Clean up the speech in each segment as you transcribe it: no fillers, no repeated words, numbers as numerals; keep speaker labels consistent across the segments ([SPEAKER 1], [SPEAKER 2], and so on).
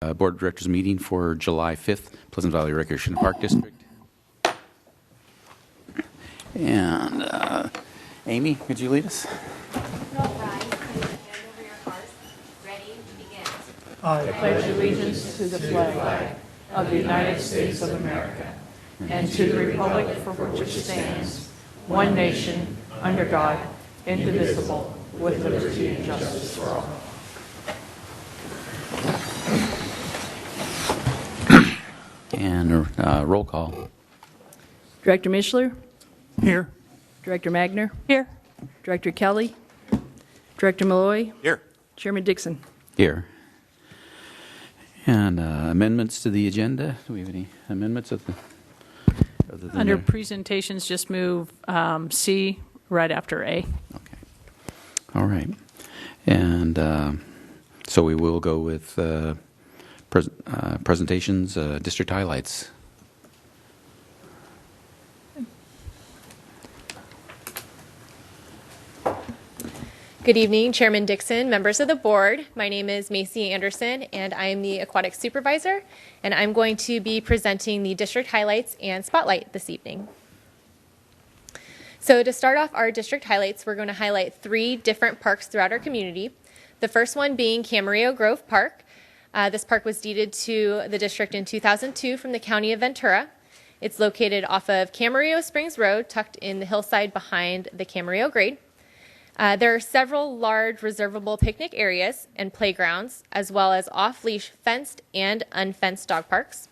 [SPEAKER 1] Board of Directors meeting for July 5th, Pleasant Valley Recreation Park District. And Amy, could you lead us?
[SPEAKER 2] No, rise, place your hand over your heart. Ready, begin.
[SPEAKER 3] I pledge allegiance to the flag of the United States of America and to the republic for which it stands, one nation, under God, indivisible, with liberty and justice for all.
[SPEAKER 1] And roll call.
[SPEAKER 4] Director Mishler,
[SPEAKER 3] Here.
[SPEAKER 4] Director Magner,
[SPEAKER 3] Here.
[SPEAKER 4] Director Kelly, Director Malloy,
[SPEAKER 5] Here.
[SPEAKER 4] Chairman Dixon.
[SPEAKER 1] Here. And amendments to the agenda. Do we have any amendments of the? Other than
[SPEAKER 6] Under
[SPEAKER 1] the-
[SPEAKER 6] presentations, just move C right after A.
[SPEAKER 1] Okay. All right. And so we will go with presentations, district highlights.
[SPEAKER 2] Good evening, Chairman Dixon, members of the board. My name is Macy Anderson, and I am the aquatic supervisor, and I'm going to be presenting the district highlights and spotlight this evening. So to start off our district highlights, we're going to highlight 3 different parks throughout our community. The first one being Camarillo Grove Park. This park was deeded to the district in 2002 from the County of Ventura. It's located off of Camarillo Springs Road, tucked in the hillside behind the Camarillo grade. There are several large reservable picnic areas and playgrounds, as well as off-leash fenced and unfenced dog parks.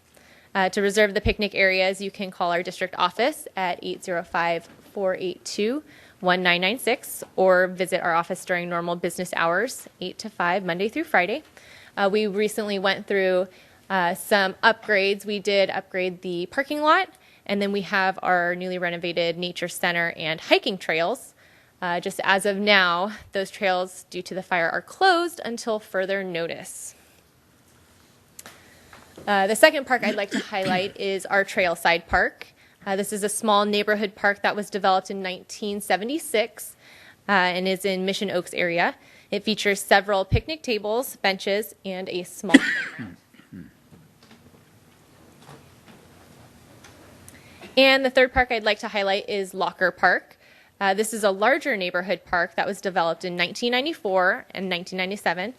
[SPEAKER 2] To reserve the picnic areas, you can call our district office at 805-482-1996 or visit our office during normal business hours, 8 to 5, Monday through Friday. We recently went through some upgrades. We did upgrade the parking lot, and then we have our newly renovated nature center and hiking trails. Just as of now, those trails, due to the fire, are closed until further notice. The second park I'd like to highlight is our Trailside Park. This is a small neighborhood park that was developed in 1976 and is in Mission Oaks area. It features several picnic tables, benches, and a small playground. And the third park I'd like to highlight is Locker Park. This is a larger neighborhood park that was developed in 1994 and 1997.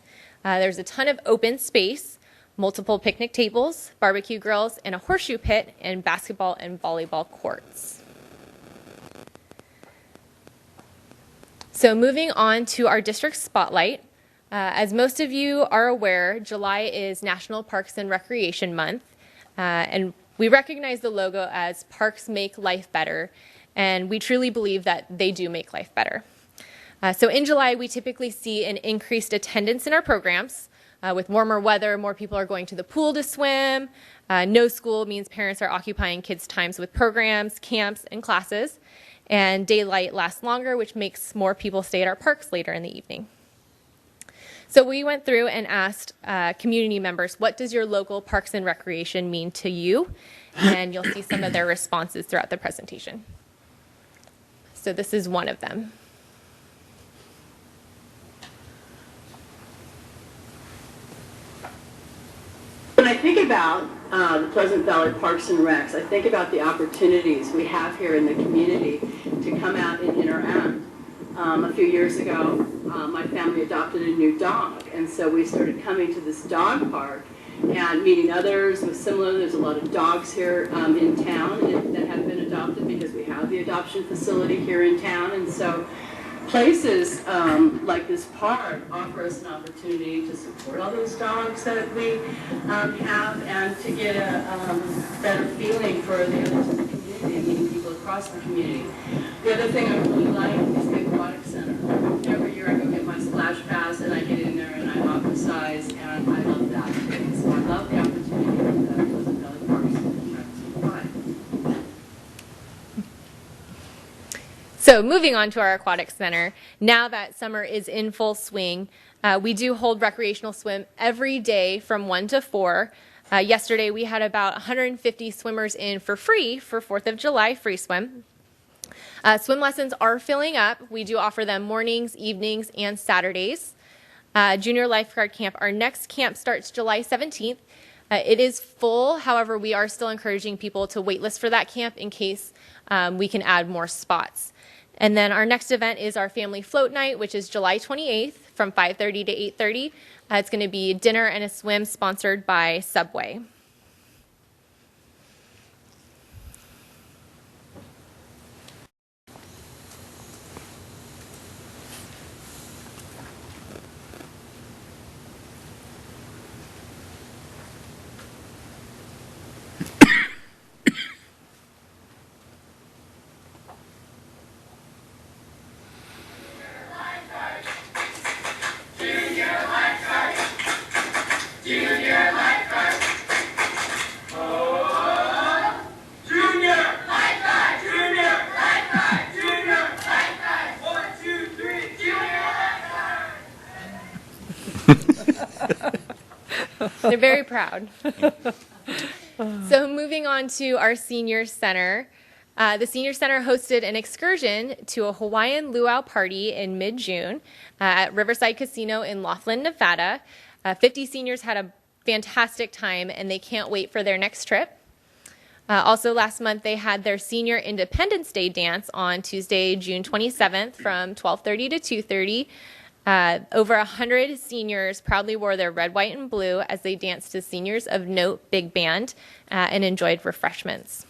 [SPEAKER 2] There's a ton of open space, multiple picnic tables, barbecue grills, and a horseshoe pit, and basketball and volleyball courts. So moving on to our district spotlight. As most of you are aware, July is National Parks and Recreation Month, and we recognize the logo as Parks Make Life Better. And we truly believe that they do make life better. So in July, we typically see an increased attendance in our programs. With warmer weather, more people are going to the pool to swim. No school means parents are occupying kids' times with programs, camps, and classes. And daylight lasts longer, which makes more people stay at our parks later in the evening. So we went through and asked community members, what does your local parks and recreation mean to you? And you'll see some of their responses throughout the presentation. So this is one of them.
[SPEAKER 7] When I think about the Pleasant Valley Parks and Recs, I think about the opportunities we have here in the community to come out and interact. A few years ago, my family adopted a new dog, and so we started coming to this dog park and meeting others with similar. There's a lot of dogs here in town that have been adopted because we have the adoption facility here in town, and so places like this park offer us an opportunity to support all those dogs that we have and to get a better feeling for the others in the community and meeting people across the community. The other thing I really like is the aquatic center. Every year I go get my splash pass and I get in there and I'm aquasize, and I love that. So I love the opportunity that Pleasant Valley Parks and Recs provide.
[SPEAKER 2] So moving on to our aquatic center, now that summer is in full swing, we do hold recreational swim every day from 1 to 4. Yesterday we had about 150 swimmers in for free for 4th of July free swim. Swim lessons are filling up. We do offer them mornings, evenings, and Saturdays. Junior Lifeguard Camp. Our next camp starts July 17th. It is full. However, we are still encouraging people to waitlist for that camp in case we can add more spots. And then our next event is our family float night, which is July 28th from 5:30 to 8:30. It's going to be dinner and a swim sponsored by Subway. They're very proud. So moving on to our senior center. The senior center hosted an excursion to a Hawaiian luau party in mid-June at Riverside Casino in Laughlin, Nevada. 50 seniors had a fantastic time, and they can't wait for their next trip. Also last month, they had their Senior Independence Day dance on Tuesday, June 27th from 12:30 to 2:30. Over 100 seniors proudly wore their red, white, and blue as they danced to Seniors of Note Big Band and enjoyed refreshments.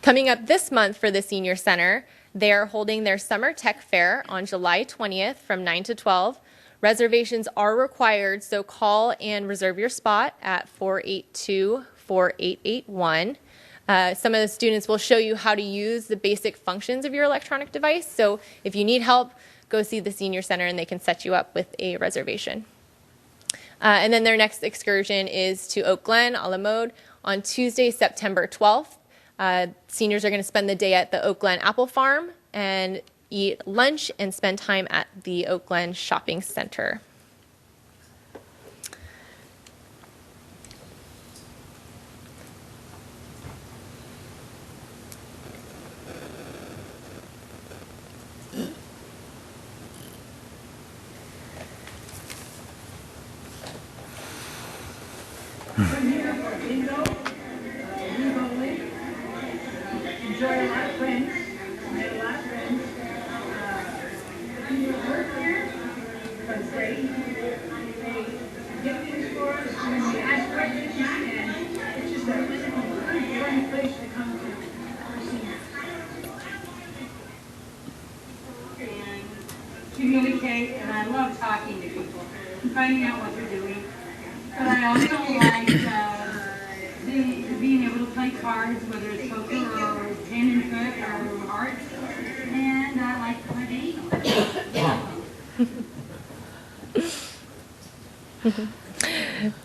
[SPEAKER 2] Coming up this month for the Senior Center, they are holding their Summer Tech Fair on July 20th from 9 to 12. Reservations are required, so call and reserve your spot at 482-4881. Some of the students will show you how to use the basic functions of your electronic device, so if you need help, go see the Senior Center and they can set you up with a reservation. And then their next excursion is to Oak Glen, a la mode, on Tuesday, September 12th. Seniors are going to spend the day at the Oak Glen Apple Farm and eat lunch and spend time at the Oak Glen Shopping Center.
[SPEAKER 5] Enjoy a lot of friends. Made a lot of friends. You work here was great. They get things for us when we ask questions, and it's just a really fun place to come to for seniors. And communicate, and I love talking to people and finding out what they're doing. But I also like being able to play cards, whether it's poker or pin and foot or hearts, and I like to play games.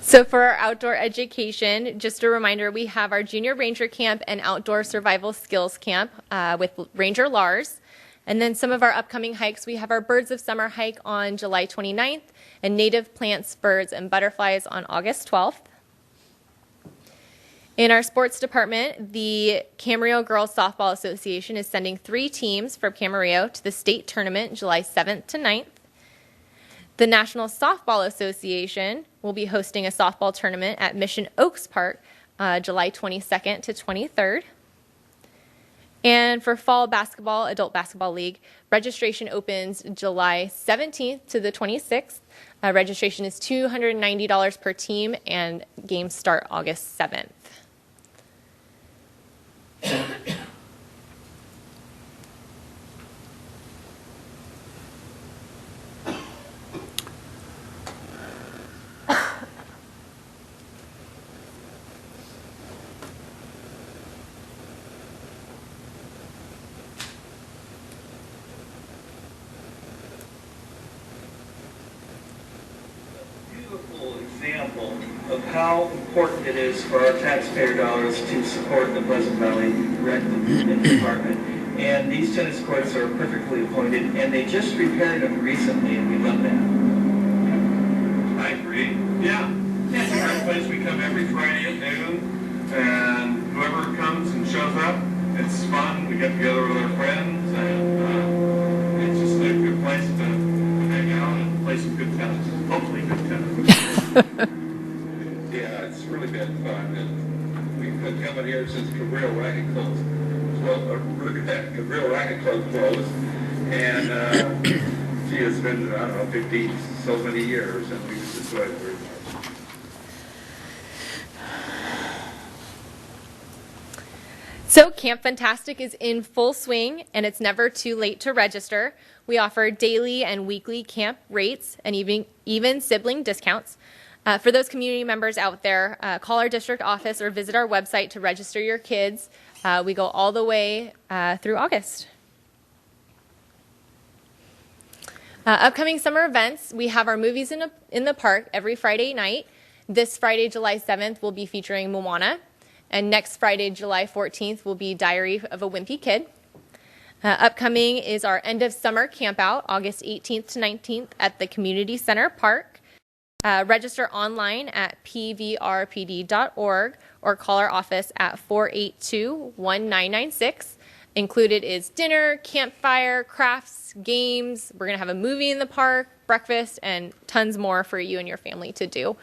[SPEAKER 2] So for our outdoor education, just a reminder, we have our Junior Ranger Camp and Outdoor Survival Skills Camp with Ranger Lars. And then some of our upcoming hikes, we have our Birds of Summer hike on July 29th and Native Plants, Birds, and Butterflies on August 12th. In our sports department, the Camarillo Girls Softball Association is sending 3 teams from Camarillo to the state tournament July 7th to 9th. The National Softball Association will be hosting a softball tournament at Mission Oaks Park July 22nd to 23rd. And for fall basketball, Adult Basketball League, registration opens July 17th to the 26th. Registration is $290 per team, and games start August 7th.
[SPEAKER 8] Example of how important it is for our taxpayer dollars to support the Pleasant Valley Rec Department. And these tennis courts are perfectly appointed, and they just repaired them recently, and we love that.
[SPEAKER 9] I agree. Yeah. It's a great place. We come every Friday at noon, and whoever comes and shows up, it's fun. We get together with our friends, and it's just a good place to hang out and Yeah, it's really been fun. And we've been coming here since Camarillo Racket Club Camarillo Racket Club closed. And gee, it's been, I don't know, 50 so many years, and we've just enjoyed it very much.
[SPEAKER 2] So Camp Fantastic is in full swing, and it's never too late to register. We offer daily and weekly camp rates and even sibling discounts. For those community members out there, call our district office or visit our website to register your kids. We go all the way through August. Upcoming summer events, we have our movies in the park every Friday night. This Friday, July 7th, we'll be featuring Moana. And next Friday, July 14th, will be Diary of a Wimpy Kid. Upcoming is our end of summer camp out, August 18th to 19th at the Community Center Park. Register online at pvrpd.org or call our office at 482-1996. Included is dinner, campfire, crafts, games. We're going to have a movie in the park, breakfast, and tons more for you and your family to do.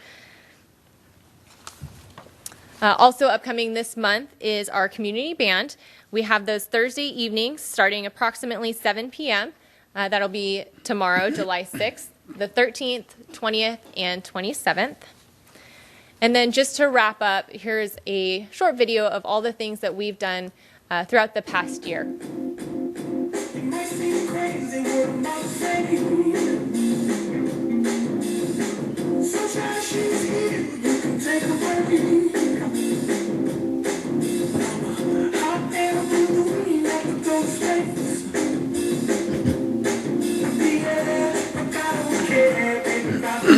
[SPEAKER 2] Also upcoming this month is our community band. We have those Thursday evenings starting approximately 7 p.m. That'll be tomorrow, July 6th, the 13th, 20th, and 27th. And then just to wrap up, here's a short video of all the things that we've done throughout the past year.
[SPEAKER 10] It might seem crazy what I'm about to say. Sunshine, she's here. You can take her away. Hot air through the wind like the ghost face. Yeah, I don't care, baby, about the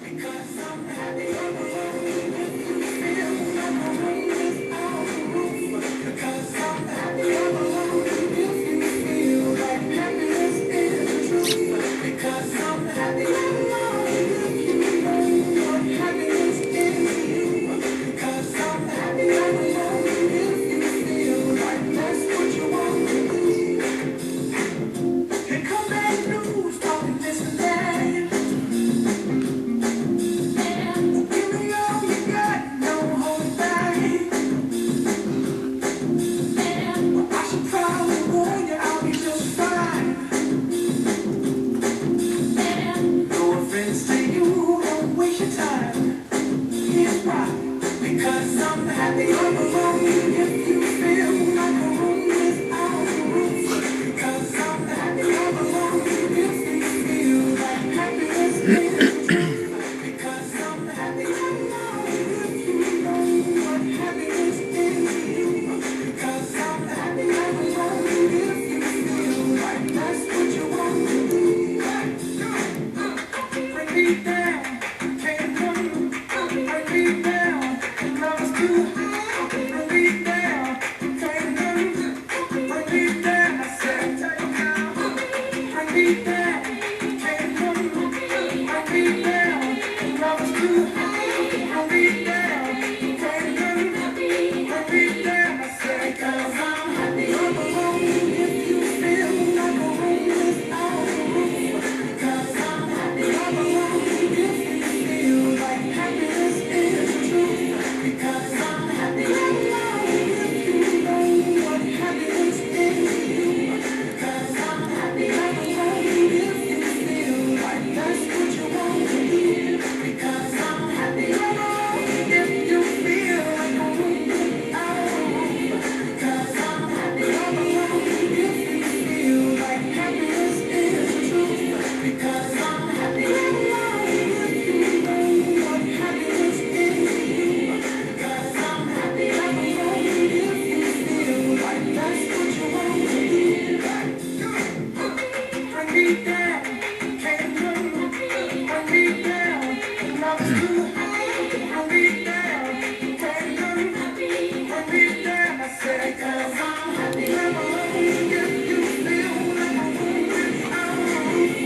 [SPEAKER 10] because I'm happy I'm alone. If you feel like the rain is out the roof, because I'm happy I'm alone. If you feel like happiness is the truth, because I'm happy I'm alone. If you know what happiness is to you, because I'm happy I'm alone. If you feel like that's what you want to do. Here come bad news, talking this and that. And give me all you got, don't hold it back. And I should probably warn you, I'll be just fine. And no offense to you, don't waste your time. Here's why. Because I'm happy I'm alone. If you feel like a room without a roof, because I'm happy I'm alone. If you feel like happiness is the truth, because I'm happy I'm alone. If you know what happiness is to you, because I'm happy I'm alone. If you feel like that's what you want to do. Bring me down, can't come. Bring me down, and love is too high. Bring me down, can't come. Bring me down, I said, take it down. Bring me down, can't come. Bring me down, and love is too high. Bring me down, can't come. Bring me down, I said, 'cause I'm happy I'm alone. If you feel like a room without a roof, 'cause I'm happy I'm alone. If you feel like happiness is the truth, because I'm happy I'm alone. If you know what happiness is to you, because I'm happy I'm alone. If you feel like that's what you want to do, because I'm happy I'm alone. If you feel like a room without a roof, because I'm happy I'm alone. If you feel like happiness is the truth, because I'm happy I'm alone. If you know what happiness is to you, because I'm happy I'm alone. If you feel like that's what you want to do. Bring me down, can't come. Bring me down, and love is too high. Bring me down, can't come. Bring me down, I said, 'cause I'm happy I'm alone. If you feel like a room without a roof,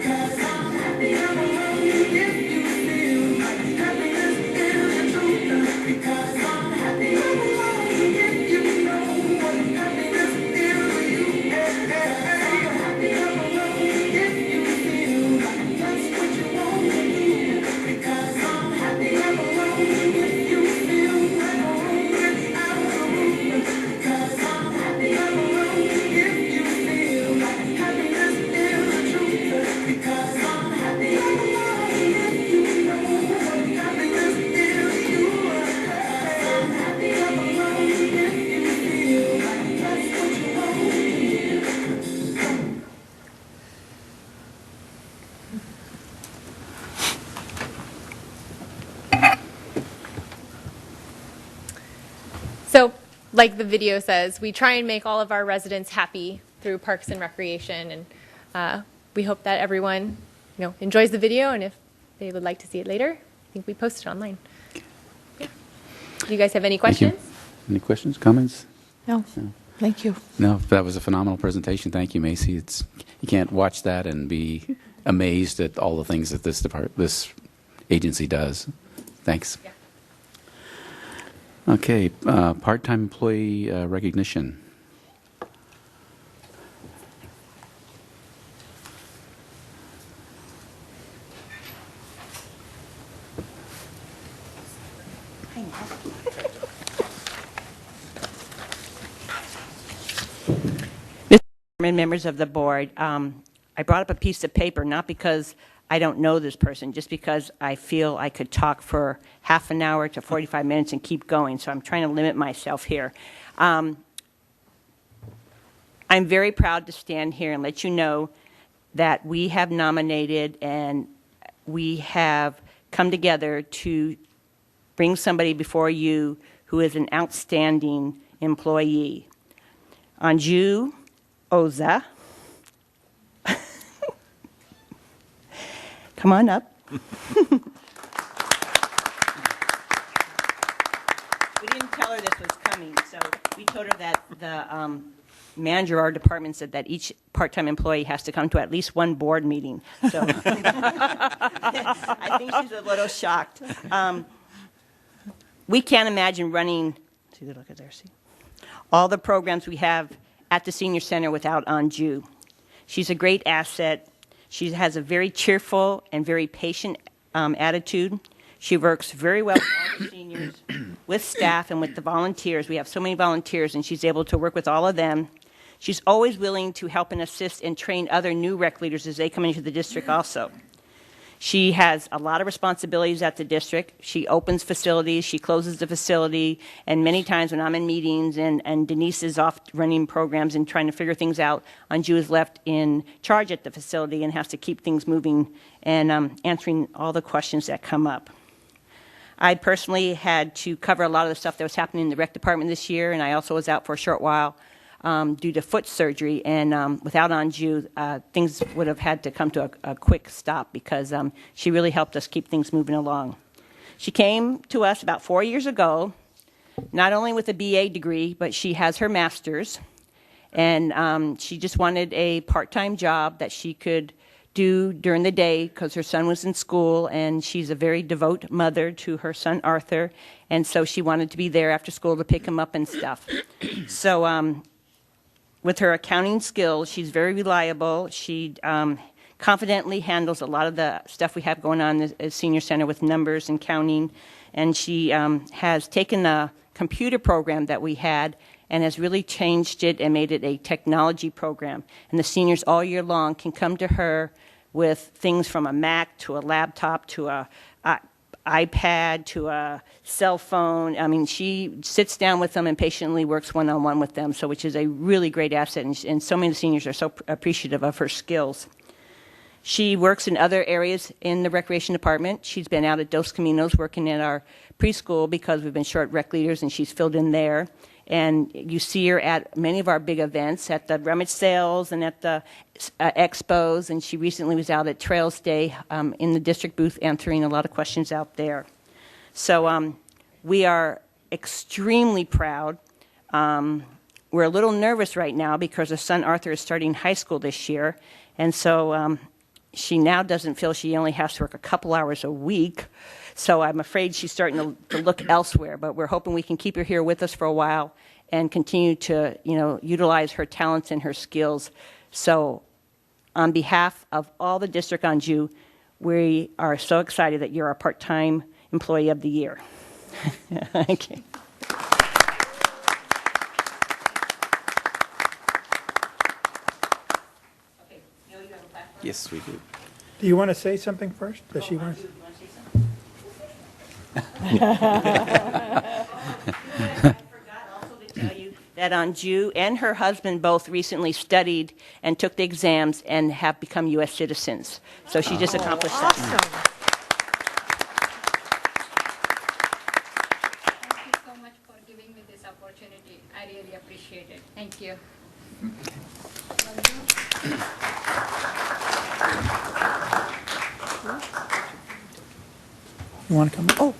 [SPEAKER 10] 'cause I'm happy I'm alone. If you feel like happiness is the truth, because I'm happy I'm alone. If you know what happiness is to you, I'm happy I'm alone. If you feel like that's what you want to do,
[SPEAKER 2] So, like the video says, we try and make all of our residents happy through Parks and Recreation, and we hope that everyone, enjoys the video, and if they would like to see it later, I think we post it online. Yeah. Do you guys have any
[SPEAKER 1] Thank you.
[SPEAKER 2] questions?
[SPEAKER 1] Any questions, comments?
[SPEAKER 3] No, thank you.
[SPEAKER 1] No, that was a phenomenal presentation. Thank you, Macy. You can't watch that and be amazed at all the things that this agency does. Thanks.
[SPEAKER 2] Yeah.
[SPEAKER 1] Okay, part-time employee recognition.
[SPEAKER 11] Members of the board, I brought up a piece of paper not because I don't know this person, just because I feel I could talk for half an hour to 45 minutes and keep going, so I'm trying to limit myself here. I'm very proud to stand here and let you know that we have nominated and we have come together to bring somebody before you who is an outstanding employee. Anju Oza. Come on up. We didn't tell her this was coming, so we told her that the manager of our department said that each part-time employee has to come to at least one board meeting. So I think she's a little shocked. We can't imagine running, see the look at there, see? All the programs we have at the senior center without Anju. She's a great asset. She has a very cheerful and very patient attitude. She works very well with all the seniors, with staff, and with the volunteers. We have so many volunteers, and she's able to work with all of them. She's always willing to help and assist and train other new rec leaders as they come into the district also. She has a lot of responsibilities at the district. She opens facilities, she closes the facility, and many times when I'm in meetings and Denise is off running programs and trying to figure things out, Anju is left in charge at the facility and has to keep things moving and answering all the questions that come up. I personally had to cover a lot of the stuff that was happening in the rec department this year, and I also was out for a short while due to foot surgery, and without Anju, things would have had to come to a quick stop because she really helped us keep things moving along. She came to us about 4 years ago, not only with a BA degree, but she has her master's, and she just wanted a part-time job that she could do during the day because her son was in school, and she's a very devout mother to her son Arthur, and so she wanted to be there after school to pick him up and stuff. So with her accounting skills, she's very reliable. She confidently handles a lot of the stuff we have going on at the Senior Center with numbers and counting. And she has taken the computer program that we had and has really changed it and made it a technology program. And the seniors all year long can come to her with things from a Mac to a laptop to a iPad to a cell phone. I mean, she sits down with them and patiently works one-on-one with them, so which is a really great asset, and so many seniors are so appreciative of her skills. She works in other areas in the recreation department. She's been out at Dos Caminos working at our preschool because we've been short rec leaders, and she's filled in there. And you see her at many of our big events, at the rummage sales and at the expos, and she recently was out at Trails Day in the district booth answering a lot of questions out there. So we are extremely proud. We're a little nervous right now because her son Arthur is starting high school this year, and so she now doesn't feel she only has to work a couple hours a week. So I'm afraid she's starting to look elsewhere, but we're hoping we can keep her here with us for a while and continue to, utilize her talents and her skills. So on behalf of all the district Anju, we are so excited that you're our part-time employee of the year. Okay.
[SPEAKER 1] Yes, we do.
[SPEAKER 10] Do you want to say something first? Does she want to?
[SPEAKER 11] I forgot also to tell you that Anju and her husband both recently studied and took the exams and have become U.S. citizens. So she just accomplished that.
[SPEAKER 5] Thank you so much for giving me this opportunity.
[SPEAKER 2] you.
[SPEAKER 12] You want to come? Oh.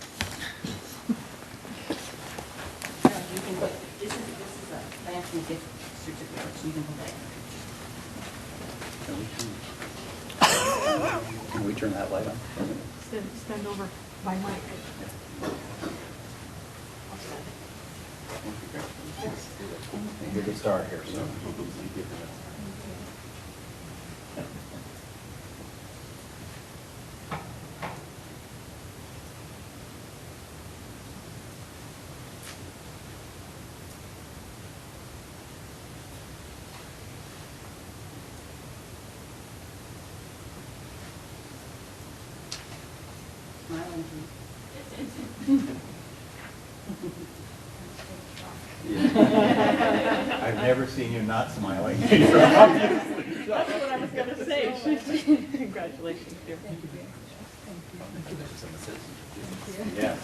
[SPEAKER 11] This is a Lansing gift certificate, so you can hold that.
[SPEAKER 1] Can we turn that light on?
[SPEAKER 3] Stand over by Mike.
[SPEAKER 1] We could start here, so.
[SPEAKER 12] I've never seen you not smiling.
[SPEAKER 3] That's what I was going to say. Congratulations, dear.
[SPEAKER 12] Yes.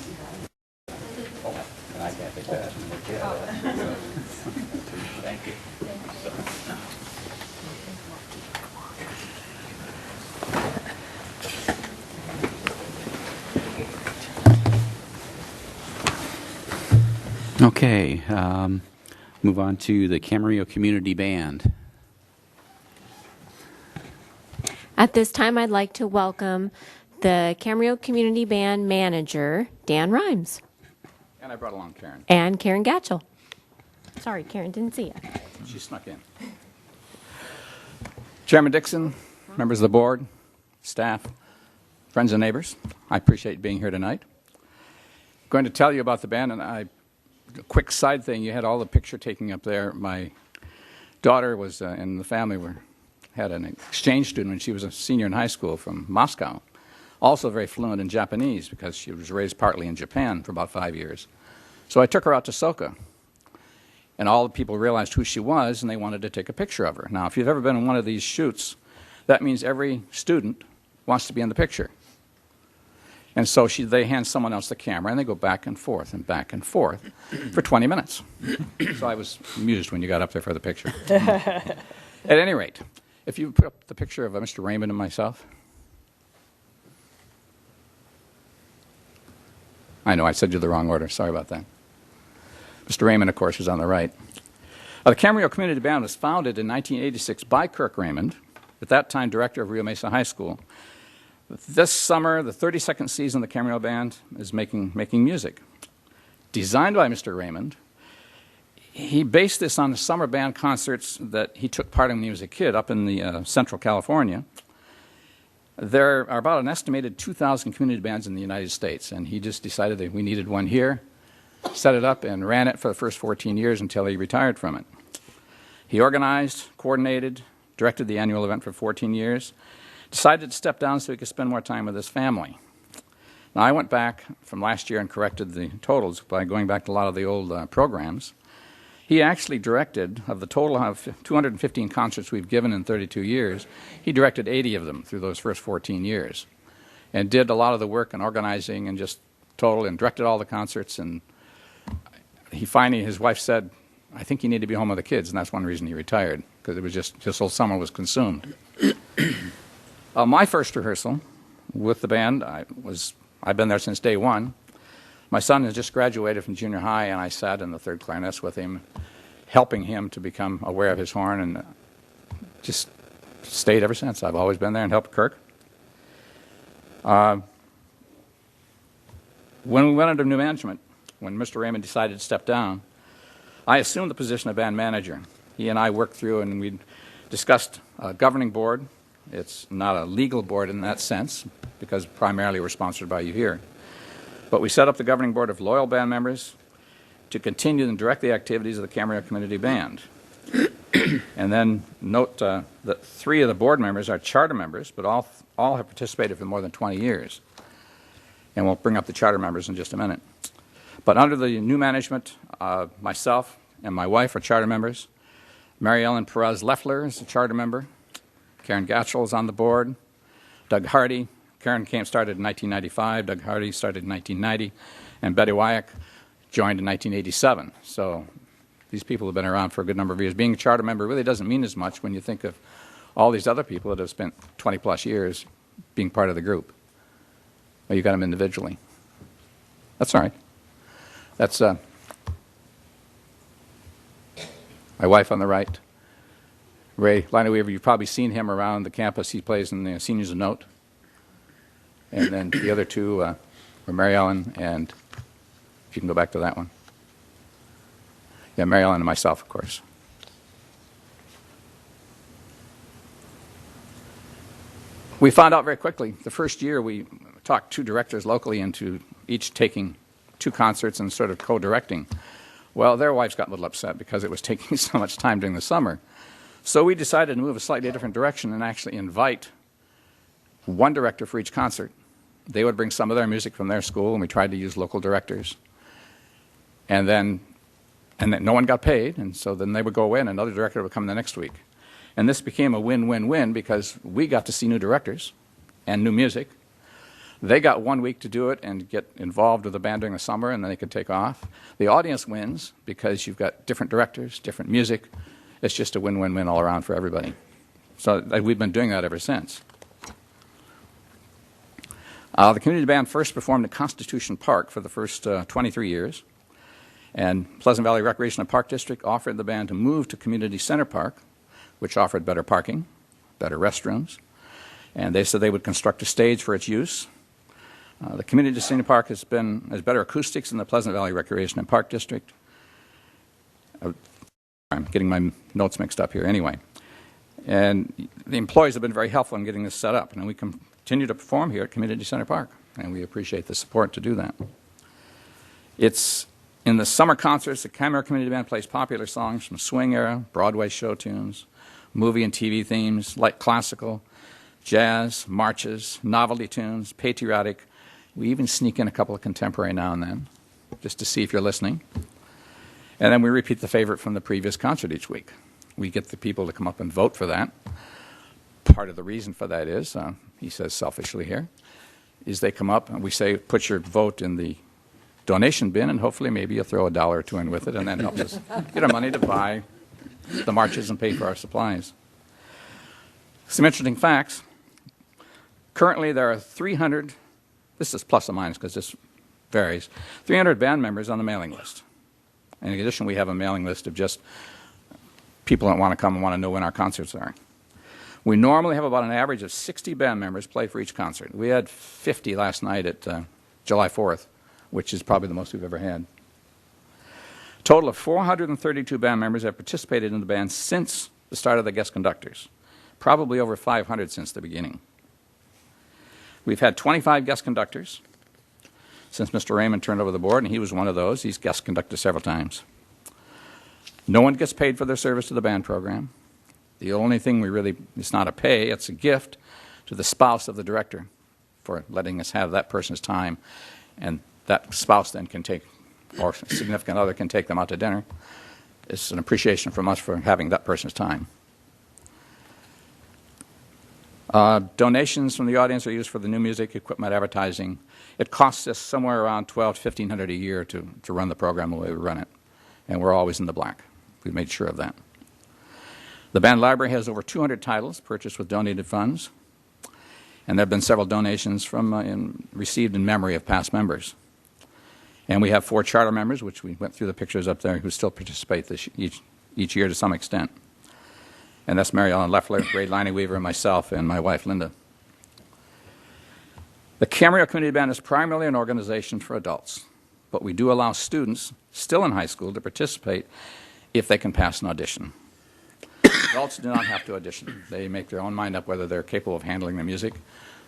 [SPEAKER 1] Oh, and I can't take that. Thank you. Okay, move on to the Camarillo Community Band.
[SPEAKER 13] At this time, I'd like to welcome the Camarillo Community Band manager, Dan Rhymes.
[SPEAKER 1] And I brought along Karen.
[SPEAKER 13] And Karen Gatchell. Sorry, Karen, didn't see you.
[SPEAKER 1] She snuck in. Chairman Dixon, members of the board, staff, friends and neighbors, I appreciate being here tonight. I'm going to tell you about the band, and a quick side thing, you had all the picture taking up there. My daughter was in the family had an exchange student when she was a senior in high school from Moscow, also very fluent in Japanese because she was raised partly in Japan for about 5 years. So I took her out to Soka, and all the people realized who she was, and they wanted to take a picture of her. Now, if you've ever been in one of these shoots, that means every student wants to be in the picture. And so they hand someone else the camera, and they go back and forth for 20 minutes. So I was amused when you got up there for the picture. At any rate, if you put up the picture of Mr. Raymond and myself. I know, I said you the wrong order. Sorry about that. Mr. Raymond, of course, is on the right. The Camarillo Community Band was founded in 1986 by Kirk Raymond, at that time director of Rio Mesa High School. This summer, the 32nd season of the Camarillo Band is making music. Designed by Mr. Raymond, he based this on the summer band concerts that he took part in when he was a kid up in the Central California. There are about an estimated 2,000 community bands in the United States, and he just decided that we needed one here, set it up, and ran it for the first 14 years until he retired from it. He organized, coordinated, directed the annual event for 14 years, decided to step down so he could spend more time with his family. Now, I went back from last year and corrected the totals by going back to a lot of the old programs. He actually directed, of the total of 215 concerts we've given in 32 years, he directed 80 of them through those first 14 years and did a lot of the work and organizing and just total and directed all the concerts. And he finally, his wife said, I think you need to be home with the kids, and that's one reason he retired, because it was just whole summer was consumed. My first rehearsal with the band, I've been there since day one. My son has just graduated from junior high, and I sat in the third clarinet with him, helping him to become aware of his horn, and just stayed ever since. I've always been there and helped Kirk. When we went under new management, when Mr. Raymond decided to step down, I assumed the position of band manager. He and I worked through, and we discussed a governing board. It's not a legal board in that sense, because primarily we're sponsored by you here. But we set up the governing board of loyal band members to continue and direct the activities of the Camarillo Community Band. And then note that 3 of the board members are charter members, but all have participated for more than 20 years. And we'll bring up the charter members in just a minute. But under the new management, myself and my wife are charter members. Mary Ellen Perez Leffler is a charter member. Karen Gatchell is on the board. Doug Hardy. Karen started in 1995. Doug Hardy started in 1990. And Betty Wyack joined in 1987. So These people have been around for a good number of years. Being a charter member really doesn't mean as much when you think of all these other people that have spent 20-plus years being part of the group. Well, you got them individually. That's all right. That's my wife on the right. Ray Lineweaver, you've probably seen him around the campus. He plays in the Seniors of Note. And then the other two were Mary Ellen and, if you can go back to that one. Yeah, Mary Ellen and myself, of course. We found out very quickly. The first year, we talked two directors locally into each taking two concerts and sort of co-directing. Well, their wives got a little upset because it was taking so much time during the summer. So we decided to move a slightly different direction and actually invite one director for each concert. They would bring some of their music from their school, and we tried to use local directors. And then no one got paid, and so then they would go away, and another director would come the next week. And this became a win-win-win because we got to see new directors and new music. They got 1 week to do it and get involved with the band during the summer, and then they could take off. The audience wins because you've got different directors, different music. It's just a win-win-win all around for everybody. So we've been doing that ever since. The community band first performed at Constitution Park for the first 23 years. And Pleasant Valley Recreation and Park District offered the band to move to Community Center Park, which offered better parking, better restrooms. And they said they would construct a stage for its use. The Community Center Park has better acoustics than the Pleasant Valley Recreation and Park District. I'm getting my notes mixed up here anyway. And the employees have been very helpful in getting this set up. And we continue to perform here at Community Center Park. And we appreciate the support to do that. It's in the summer concerts, the Camarillo Community Band plays popular songs from swing era, Broadway show tunes, movie and TV themes, like classical, jazz, marches, novelty tunes, patriotic. We even sneak in a couple of contemporary now and then, just to see if you're listening. And then we repeat the favorite from the previous concert each week. We get the people to come up and vote for that. Part of the reason for that is, he says selfishly here, is they come up and we say, put your vote in the donation bin, and hopefully maybe you'll throw $1 or $2 in with it, and then help us get our money to buy the marches and pay for our supplies. Some interesting facts. Currently, there are 300, this is plus or minus because this varies, 300 band members on the mailing list. And in addition, we have a mailing list of just people that want to come and want to know when our concerts are. We normally have about an average of 60 band members play for each concert. We had 50 last night at July 4th, which is probably the most we've ever had. A total of 432 band members have participated in the band since the start of the guest conductors, probably over 500 since the beginning. We've had 25 guest conductors since Mr. Raymond turned over the board, and he was one of those. He's guest conducted several times. No one gets paid for their service to the band program. The only thing it's not a pay, it's a gift to the spouse of the director for letting us have that person's time, and that spouse then can take, or a significant other can take them out to dinner. It's an appreciation from us for having that person's time. Donations from the audience are used for the new music, equipment, advertising. It costs us somewhere around $1,200 to $1,500 a year to run the program the way we run it, and we're always in the black. We've made sure of that. The band library has over 200 titles purchased with donated funds, and there have been several donations received in memory of past members. And we have 4 charter members, which we went through the pictures up there, who still participate each year to some extent. And that's Mary Ellen Leffler, Ray Lineweaver, and myself, and my wife, Linda. The Camarillo Community Band is primarily an organization for adults, but we do allow students still in high school to participate if they can pass an audition. Adults do not have to audition. They make their own mind up whether they're capable of handling the music.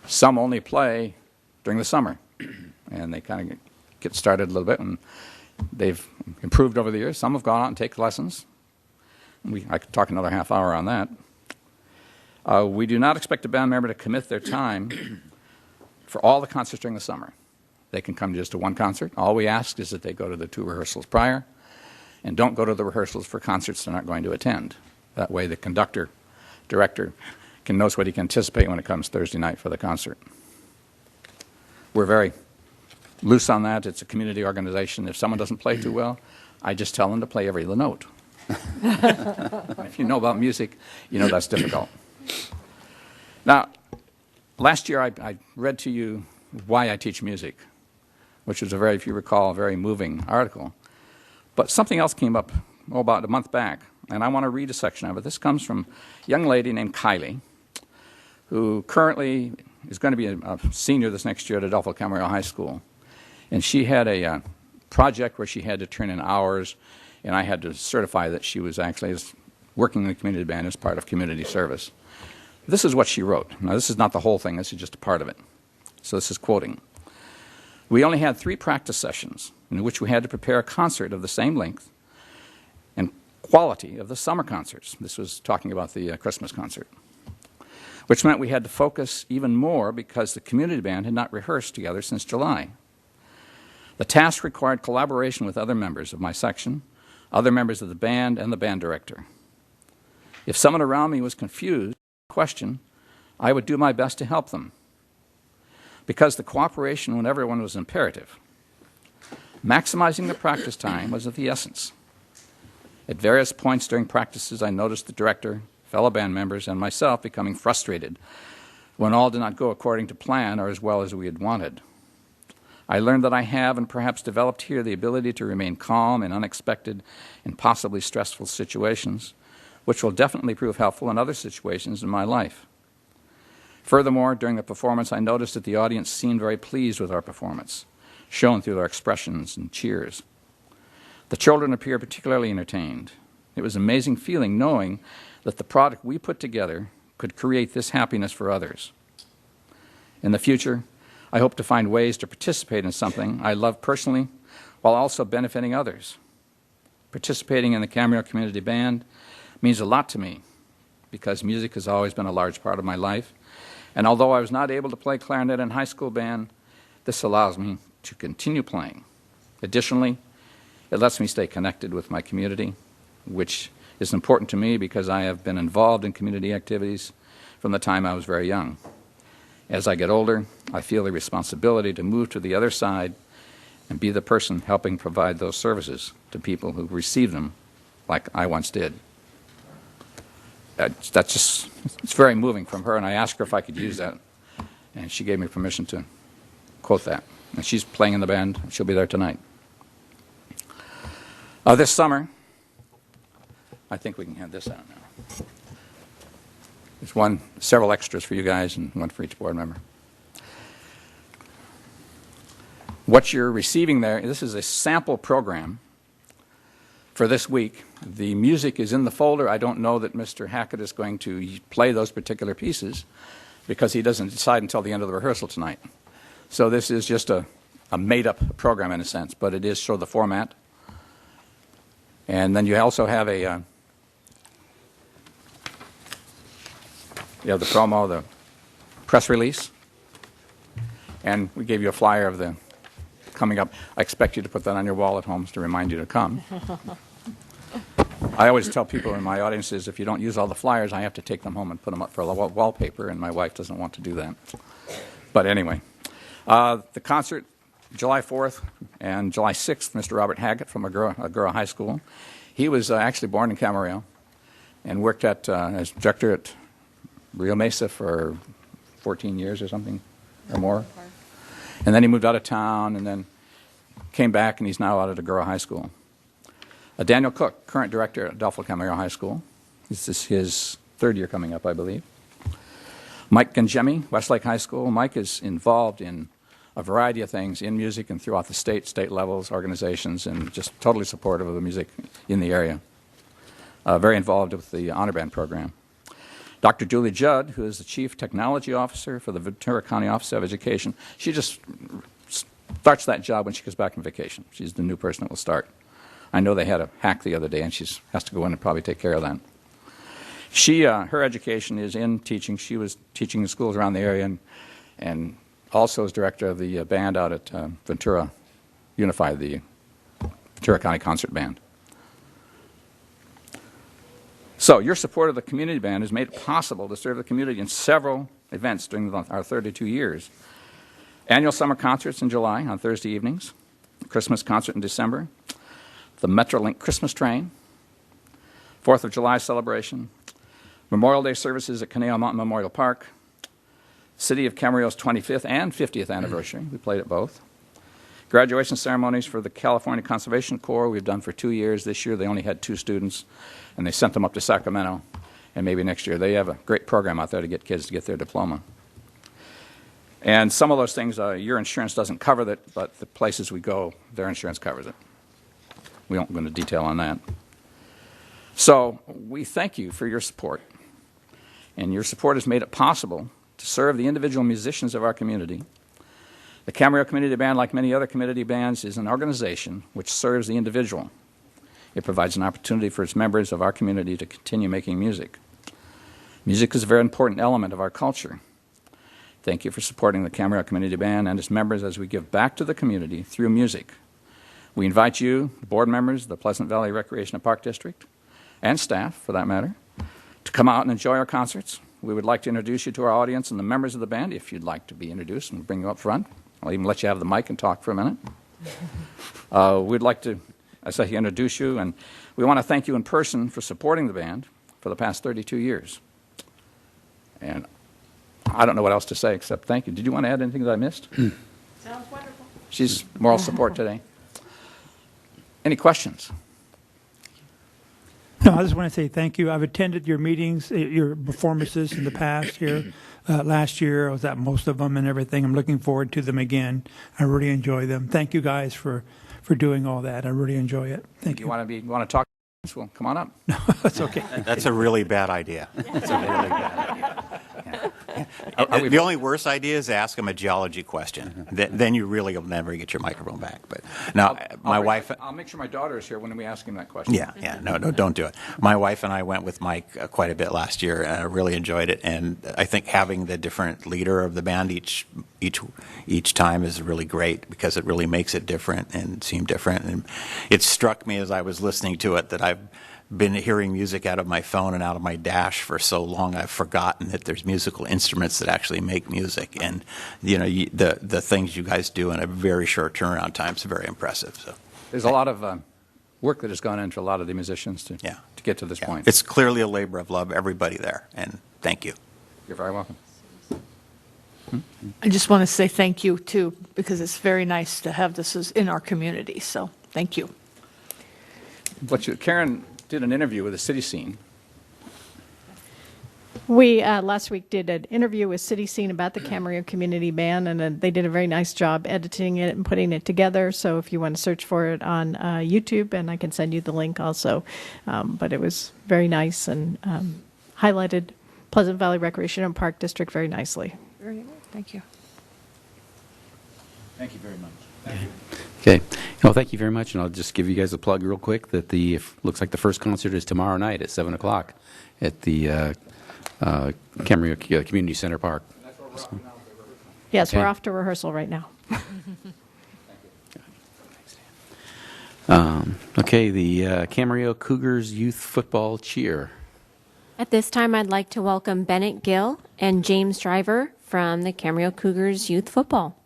[SPEAKER 1] Some only play during the summer, and they kind of get started a little bit, and they've improved over the years. Some have gone out and taken lessons. I could talk another half hour on that. We do not expect a band member to commit their time for all the concerts during the summer. They can come just to one concert. All we ask is that they go to the 2 rehearsals prior and don't go to the rehearsals for concerts they're not going to attend. That way the director knows what he can anticipate when it comes Thursday night for the concert. We're very loose on that. It's a community organization. If someone doesn't play too well, I just tell them to play every other note. If you know about music, you know that's difficult. Now, last year I read to you Why I Teach Music, which was a very, if you recall, a very moving article. But something else came up about a month back, and I want to read a section of it. This comes from a young lady named Kylie, who currently is going to be a senior this next year at Adolfo Camarillo High School. And she had a project where she had to turn in hours, and I had to certify that she was actually working in the community band as part of community service. This is what she wrote. Now, this is not the whole thing. This is just a part of it. So this is quoting. We only had 3 practice sessions in which we had to prepare a concert of the same length and quality of the summer concerts. This was talking about the Christmas concert, which meant we had to focus even more because the community band had not rehearsed together since July. The task required collaboration with other members of my section, other members of the band, and the band director. If someone around me was confused, question, I would do my best to help them, because the cooperation with everyone was imperative. Maximizing the practice time was of the essence. At various points during practices, I noticed the director, fellow band members, and myself becoming frustrated when all did not go according to plan or as well as we had wanted. I learned that I have and perhaps developed here the ability to remain calm in unexpected and possibly stressful situations, which will definitely prove helpful in other situations in my life. Furthermore, during the performance, I noticed that the audience seemed very pleased with our performance, shown through their expressions and cheers. The children appeared particularly entertained. It was an amazing feeling knowing that the product we put together could create this happiness for others. In the future, I hope to find ways to participate in something I love personally while also benefiting others. Participating in the Camarillo Community Band means a lot to me because music has always been a large part of my life. And although I was not able to play clarinet in high school band, this allows me to continue playing. Additionally, it lets me stay connected with my community, which is important to me because I have been involved in community activities from the time I was very young. As I get older, I feel the responsibility to move to the other side and be the person helping provide those services to people who receive them like I once did. It's very moving from her, and I asked her if I could use that, and she gave me permission to quote that. And she's playing in the band. She'll be there tonight. This summer, I think we can have this out now. There's several extras for you guys and one for each board member. What you're receiving there, this is a sample program for this week. The music is in the folder. I don't know that Mr. Hackett is going to play those particular pieces because he doesn't decide until the end of the rehearsal tonight. So this is just a made-up program in a sense, but it is show the format. And then you also have you have the promo, the press release, and we gave you a flyer of the coming up. I expect you to put that on your wall at home to remind you to come. I always tell people in my audiences, if you don't use all the flyers, I have to take them home and put them up for wallpaper, and my wife doesn't want to do that. But anyway, the concert, July 4th and July 6th, Mr. Robert Haggett from Agoura High School. He was actually born in Camarillo and worked as director at Rio Mesa for 14 years or something or more. And then he moved out of town and then came back, and he's now out at Agoura High School. Daniel Cook, current director at Adolfo Camarillo High School. This is his 3rd year coming up, I believe. Mike Gangemi, Westlake High School. Mike is involved in a variety of things in music and throughout the state levels, organizations, and just totally supportive of the music in the area. Very involved with the Honor Band program. Dr. Julie Judd, who is the Chief Technology Officer for the Ventura County Office of Education. She just starts that job when she goes back from vacation. She's the new person that will start. I know they had a hack the other day, and she has to go in and probably take care of that. Her education is in teaching. She was teaching in schools around the area and also is director of the band out at Ventura Unified, the Ventura County Concert Band. So your support of the community band has made it possible to serve the community in several events during our 32 years. Annual summer concerts in July on Thursday evenings, Christmas concert in December, the Metrolink Christmas train, 4th of July celebration, Memorial Day services at Canal Mountain Memorial Park, City of Camarillo's 25th and 50th anniversary. We played at both. Graduation ceremonies for the California Conservation Corps we've done for 2 years. This year they only had 2 students, and they sent them up to Sacramento. And maybe next year. They have a great program out there to get kids to get their diploma. And some of those things, your insurance doesn't cover that, but the places we go, their insurance covers it. We won't go into detail on that. So we thank you for your support. And your support has made it possible to serve the individual musicians of our community. The Camarillo Community Band, like many other community bands, is an organization which serves the individual. It provides an opportunity for its members of our community to continue making music. Music is a very important element of our culture. Thank you for supporting the Camarillo Community Band and its members as we give back to the community through music. We invite you, board members of the Pleasant Valley Recreation and Park District, and staff, for that matter, to come out and enjoy our concerts. We would like to introduce you to our audience and the members of the band, if you'd like to be introduced, and bring you up front. I'll even let you have the mic and talk for a minute. We'd like to, as I say, introduce you, and we want to thank you in person for supporting the band for the past 32 years. And I don't know what else to say except thank you. Did you want to add anything that I missed?
[SPEAKER 3] Sounds wonderful.
[SPEAKER 1] She's moral support today. Any questions?
[SPEAKER 14] No, I just want to say thank you. I've attended your meetings, your performances in the past here. Last year, I was at most of them and everything. I'm looking forward to them again. I really enjoy them. Thank you guys for doing all that. I really enjoy it. Thank you.
[SPEAKER 1] You want to talk? Well, come on up.
[SPEAKER 14] No, that's okay.
[SPEAKER 12] That's a really bad idea. That's a really bad idea. Yeah. The only worse idea is ask them a geology question. Then you really will never get your microphone back. But now, my wife.
[SPEAKER 1] I'll make sure my daughter is here when we ask him that question.
[SPEAKER 12] Yeah, no, don't do it. My wife and I went with Mike quite a bit last year, and I really enjoyed it. And I think having the different leader of the band each time is really great because it really makes it different and seem different. And it struck me as I was listening to it that I've been hearing music out of my phone and out of my dash for so long I've forgotten that there's musical instruments that actually make music, and the things you guys do in a very short turnaround time is very impressive. So
[SPEAKER 1] there's a lot of work that has gone into a lot of the musicians to get to this point.
[SPEAKER 12] It's clearly a labor of love, everybody there, and thank you.
[SPEAKER 1] You're very welcome.
[SPEAKER 3] I just want to say thank you too, because it's very nice to have this in our community. So thank you.
[SPEAKER 1] Karen did an interview with the City Scene.
[SPEAKER 6] We last week did an interview with City Scene about the Camarillo Community Band, and they did a very nice job editing it and putting it together. So if you want to search for it on YouTube, and I can send you the link also. But it was very nice and highlighted Pleasant Valley Recreation and Park District very nicely.
[SPEAKER 3] Very good. Thank you.
[SPEAKER 1] Thank you very much.
[SPEAKER 15] Thank you. Okay. Well, thank you very much, and I'll just give you guys a plug real quick that looks like the first concert is tomorrow night at 7 o'clock at the Camarillo Community Center Park.
[SPEAKER 6] Yes, okay. We're off to rehearsal right now.
[SPEAKER 15] Okay, the Camarillo Cougars Youth Football Cheer.
[SPEAKER 13] At this time, I'd like to welcome Bennett Gill and James Driver from the Camarillo Cougars Youth Football.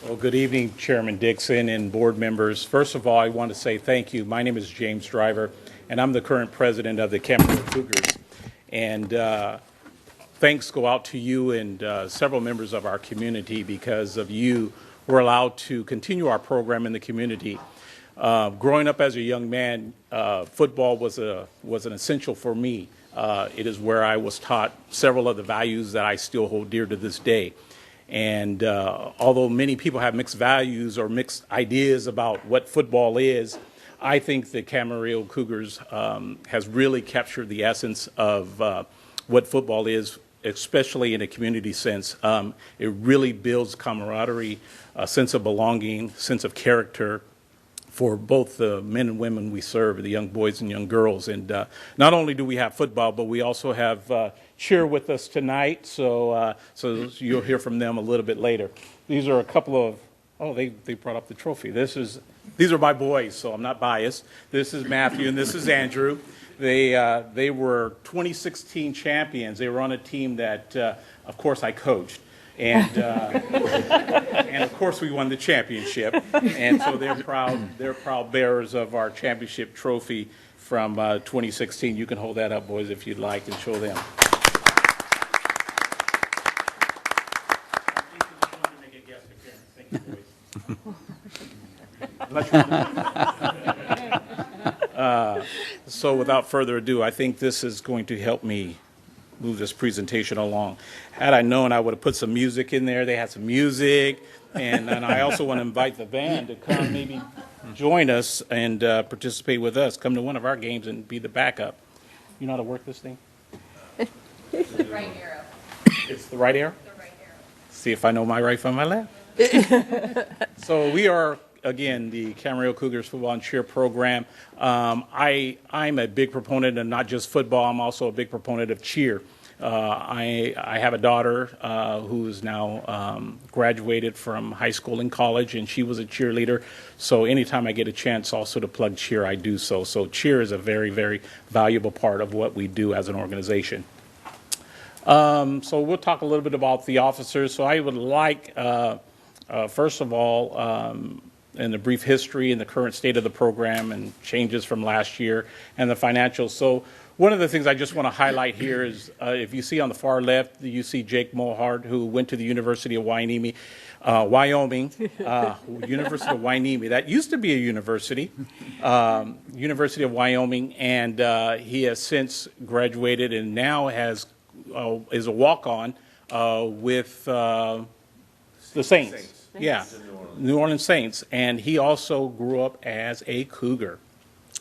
[SPEAKER 16] Well, good evening, Chairman Dixon and board members. First of all, I want to say thank you. My name is James Driver, and I'm the current president of the Camarillo Cougars. And thanks go out to you and several members of our community. Because of you, we're allowed to continue our program in the community. Growing up as a young man, football was an essential for me. It is where I was taught several of the values that I still hold dear to this day. And although many people have mixed values or mixed ideas about what football is, I think the Camarillo Cougars has really captured the essence of what football is, especially in a community sense. It really builds camaraderie, a sense of belonging, sense of character for both the men and women we serve, the young boys and young girls. And not only do we have football, but we also have cheer with us tonight, so you'll hear from them a little bit later. These are a couple of, they brought up the trophy. These are my boys, so I'm not biased. This is Matthew and this is Andrew. They were 2016 champions. They were on a team that, of course, I coached. And of course, we won the championship. And so they're proud bearers of our championship trophy from 2016. You can hold that up, boys, if you'd like, and show them. So without further ado, I think this is going to help me move this presentation along. Had I known, I would have put some music in there. They had some music. And I also want to invite the band to come maybe join us and participate with us. Come to one of our games and be the backup. You know how to work this thing?
[SPEAKER 2] It's the right arrow.
[SPEAKER 16] It's the right arrow?
[SPEAKER 2] The right arrow.
[SPEAKER 16] See if I know my right from my left. So we are, again, the Camarillo Cougars football and cheer program. I'm a big proponent of not just football. I'm also a big proponent of cheer. I have a daughter who is now graduated from high school and college, and she was a cheerleader. So anytime I get a chance also to plug cheer, I do so. So cheer is a very, very valuable part of what we do as an organization. So we'll talk a little bit about the officers. So I would like, first of all, in the brief history and the current state of the program and changes from last year and the financials. So one of the things I just want to highlight here is if you see on the far left, you see Jake Mohart, who went to the University of Wyoming. University of Wyoming. That used to be a university, University of Wyoming, and he has since graduated and now is a walk-on with the Saints. Yeah, New Orleans Saints. And he also grew up as a Cougar.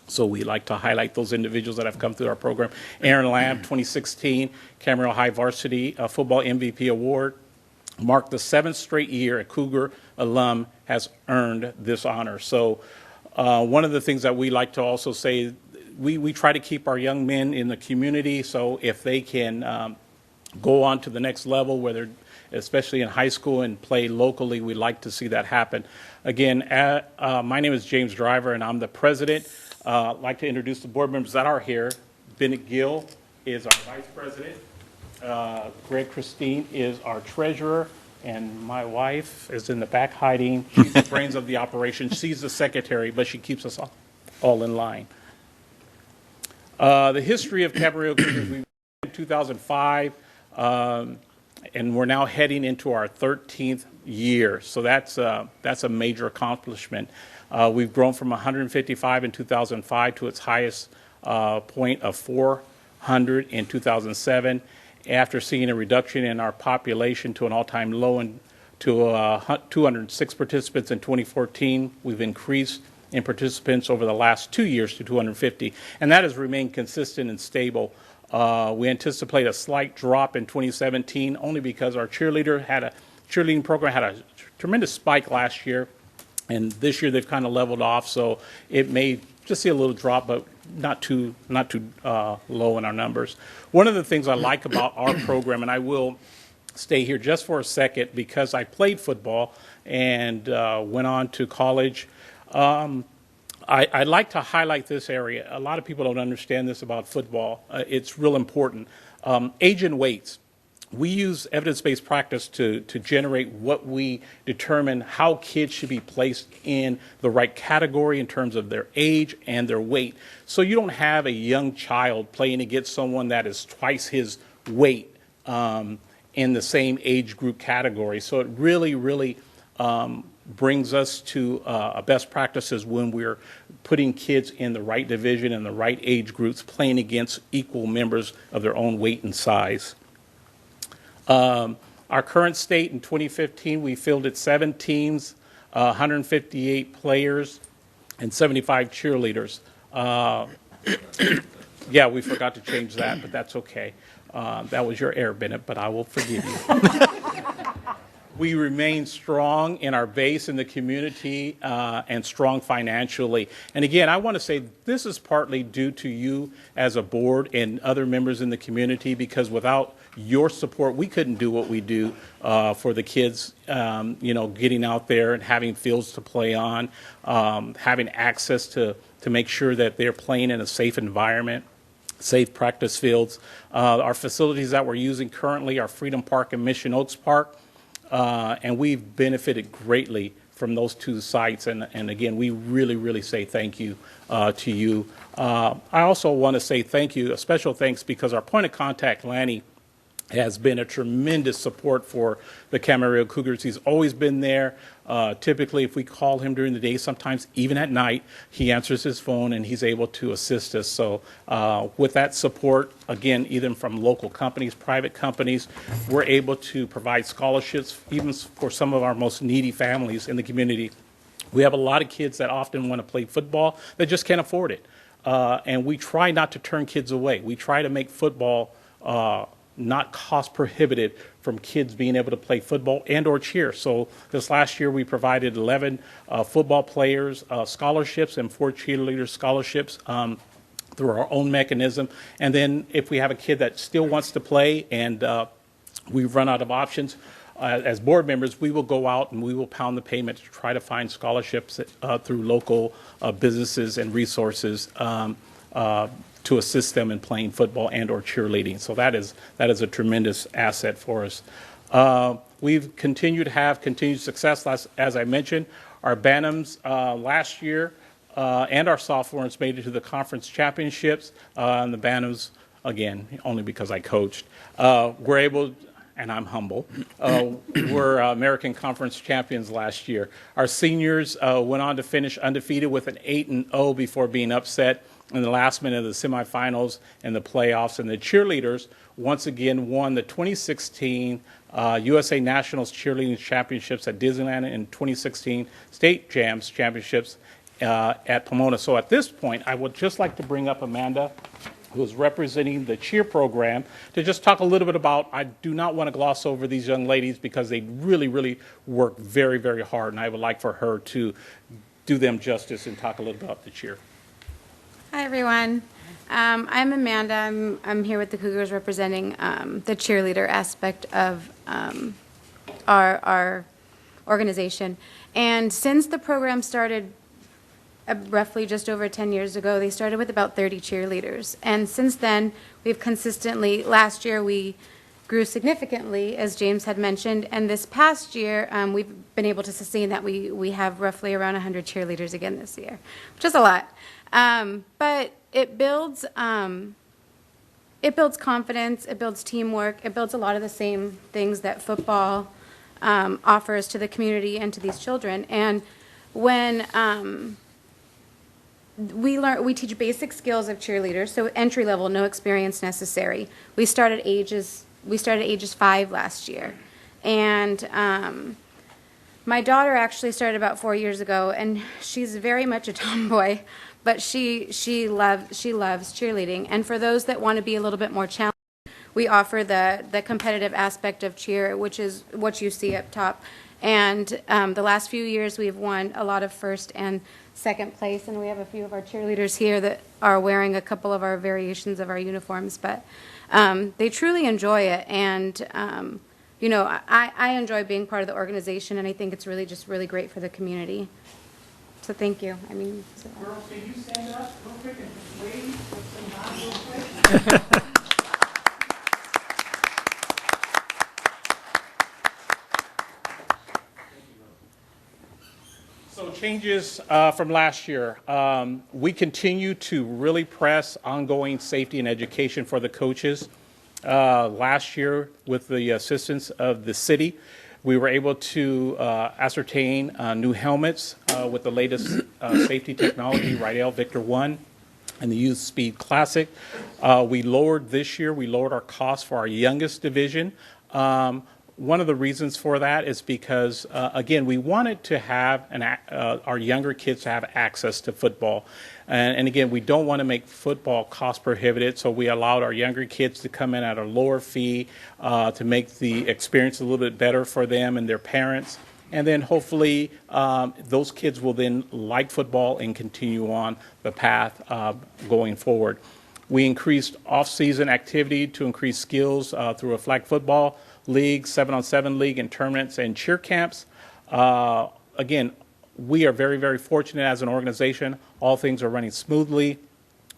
[SPEAKER 16] So we like to highlight those individuals that have come through our program. Aaron Lamb, 2016, Camarillo High Varsity Football MVP Award. Marked the 7th straight year a Cougar alum has earned this honor. So one of the things that we like to also say, we try to keep our young men in the community. So if they can go on to the next level, whether especially in high school and play locally, we like to see that happen. Again, my name is James Driver, and I'm the president. I'd like to introduce the board members that are here. Bennett Gill is our vice president. Greg Christine is our treasurer, and my wife is in the back hiding. She's the brains of the operation. She's the secretary, but she keeps us all in line. The history of Camarillo Cougars, we began in 2005, and we're now heading into our 13th year. So that's a major accomplishment. We've grown from 155 in 2005 to its highest point of 400 in 2007. After seeing a reduction in our population to an all-time low and to 206 participants in 2014, we've increased in participants over the last 2 years to 250, and that has remained consistent and stable. We anticipate a slight drop in 2017 only because our cheerleading program had a tremendous spike last year, and this year they've kind of leveled off, so it may just see a little drop, but not too low in our numbers. One of the things I like about our program, and I will stay here just for a second because I played football and went on to college. I'd like to highlight this area. A lot of people don't understand this about football. It's real important. Age and weights. We use evidence-based practice to generate what we determine how kids should be placed in the right category in terms of their age and their weight. So you don't have a young child playing against someone that is twice his weight in the same age group category. So it really, really brings us to best practices when we're putting kids in the right division and the right age groups playing against equal members of their own weight and size. Our current state in 2015, we fielded 7 teams, 158 players, and 75 cheerleaders. Yeah, we forgot to change that, but that's okay. That was your error, Bennett, but I will forgive you. We remain strong in our base in the community and strong financially. And again, I want to say this is partly due to you as a board and other members in the community, because without your support, we couldn't do what we do for the kids, getting out there and having fields to play on, having access to make sure that they're playing in a safe environment, safe practice fields. Our facilities that we're using currently are Freedom Park and Mission Oaks Park. and we've benefited greatly from those two sites. And again, we really, really say thank you to you. I also want to say thank you, a special thanks, because our point of contact, Lanny, has been a tremendous support for the Camarillo Cougars. He's always been there. Typically, if we call him during the day, sometimes even at night, he answers his phone and he's able to assist us. So with that support, again, either from local companies, private companies, we're able to provide scholarships even for some of our most needy families in the community. We have a lot of kids that often want to play football that just can't afford it. And we try not to turn kids away. We try to make football not cost prohibitive from kids being able to play football and or cheer. So this last year we provided 11 football players scholarships and 4 cheerleader scholarships through our own mechanism. And then if we have a kid that still wants to play and we've run out of options, as board members, we will go out and we will pound the pavement to try to find scholarships through local businesses and resources to assist them in playing football and or cheerleading. So that is a tremendous asset for us. We've continued to have continued success. As I mentioned, our Bantams last year and our sophomores made it to the conference championships. And the Bantams, again, only because I coached, were able, and I'm humble, were American Conference champions last year. Our seniors went on to finish undefeated with an 8-0 before being upset in the last minute of the semifinals and the playoffs. And the cheerleaders once again won the 2016 USA Nationals Cheerleading Championships at Disneyland and 2016 State Jams Championships at Pomona. So at this point, I would just like to bring up Amanda, who is representing the cheer program, to just talk a little bit about, I do not want to gloss over these young ladies because they really, really work very, very hard, and I would like for her to do them justice and talk a little bit about the cheer.
[SPEAKER 17] Hi, everyone. I'm Amanda. I'm here with the Cougars representing the cheerleader aspect of our organization. And since the program started roughly just over 10 years ago, they started with about 30 cheerleaders. And since then, we've consistently, last year we grew significantly, as James had mentioned, and this past year we've been able to sustain that. We have roughly around 100 cheerleaders again this year, which is a lot. But it builds confidence, it builds teamwork, it builds a lot of the same things that football offers to the community and to these children. And when we teach basic skills of cheerleaders, so entry level, no experience necessary. We started ages 5 last year, and my daughter actually started about 4 years ago, and she's very much a tomboy, but she loves cheerleading. And for those that want to be a little bit more challenged, we offer the competitive aspect of cheer, which is what you see up top. And the last few years, we've won a lot of first and second place, and we have a few of our cheerleaders here that are wearing a couple of our variations of our uniforms. But they truly enjoy it, and you know, I enjoy being part of the organization, and I think it's really just really great for the community. So thank you. I mean,
[SPEAKER 10] Girls, can you stand up real quick and wave with some nod real quick?
[SPEAKER 16] So changes from last year. We continue to really press ongoing safety and education for the coaches. Last year, with the assistance of the city, we were able to ascertain new helmets with the latest safety technology, Rydell Victor 1 and the Youth Speed Classic. We lowered our cost for our youngest division. One of the reasons for that is because, again, we wanted to have our younger kids to have access to football. And again, we don't want to make football cost prohibitive, so we allowed our younger kids to come in at a lower fee to make the experience a little bit better for them and their parents. And then hopefully those kids will then like football and continue on the path going forward. We increased off-season activity to increase skills through a flag football league, 7-on-7 league, and tournaments and cheer camps. Again, we are very, very fortunate as an organization. All things are running smoothly.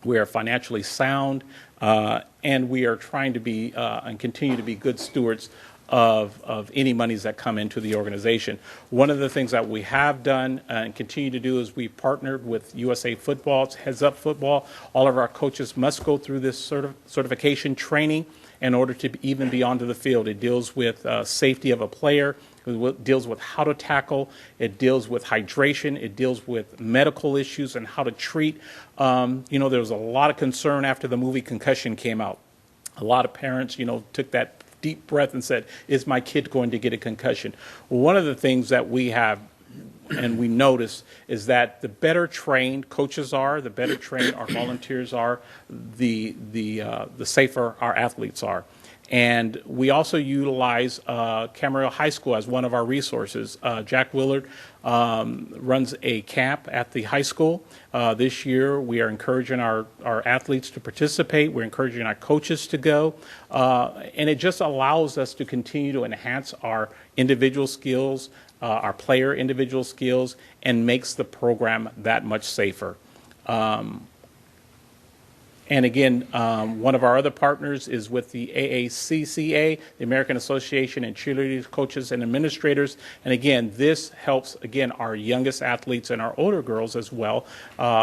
[SPEAKER 16] We are financially sound, and we are trying to be and continue to be good stewards of any monies that come into the organization. One of the things that we have done and continue to do is we partnered with USA Football's Heads Up Football. All of our coaches must go through this certification training in order to even be onto the field. It deals with safety of a player. It deals with how to tackle. It deals with hydration. It deals with medical issues and how to treat. There was a lot of concern after the movie Concussion came out. A lot of parents, took that deep breath and said, is my kid going to get a concussion? Well, one of the things that we have and we notice is that the better trained coaches are, the better trained our volunteers are, the safer our athletes are. And we also utilize Camarillo High School as one of our resources. Jack Willard runs a camp at the high school. This year we are encouraging our athletes to participate. We're encouraging our coaches to go. And it just allows us to continue to enhance our individual skills, our player individual skills, and makes the program that much safer. And again, one of our other partners is with the AACCA, the American Association of Cheerleaders, Coaches, and Administrators. And again, this helps, again, our youngest athletes and our older girls as well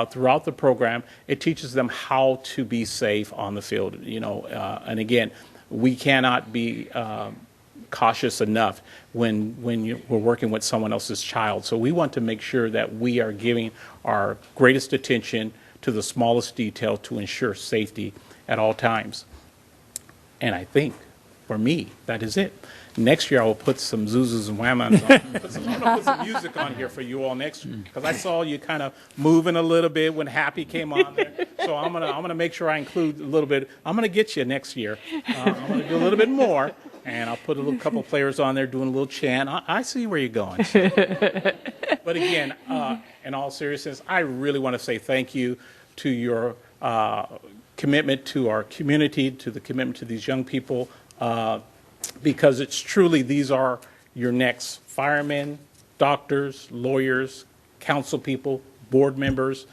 [SPEAKER 16] throughout the program. It teaches them how to be safe on the field, and again, we cannot be cautious enough when we're working with someone else's child. So we want to make sure that we are giving our greatest attention to the smallest detail to ensure safety at all times. And I think, for me, that is it. Next year I will put some Zuzus and Whammons on. I'm going to put some music on here for you all next year, because I saw you kind of moving a little bit when Happy came on there. So I'm gonna make sure I include a little bit. I'm going to get you next year. I'm going to do a little bit more, and I'll put a little couple players on there doing a little chant. I see where you're going. But again, in all seriousness, I really want to say thank you to your commitment to our community, to the commitment to these young people, because it's truly, these are your next firemen, doctors, lawyers, council people, board members,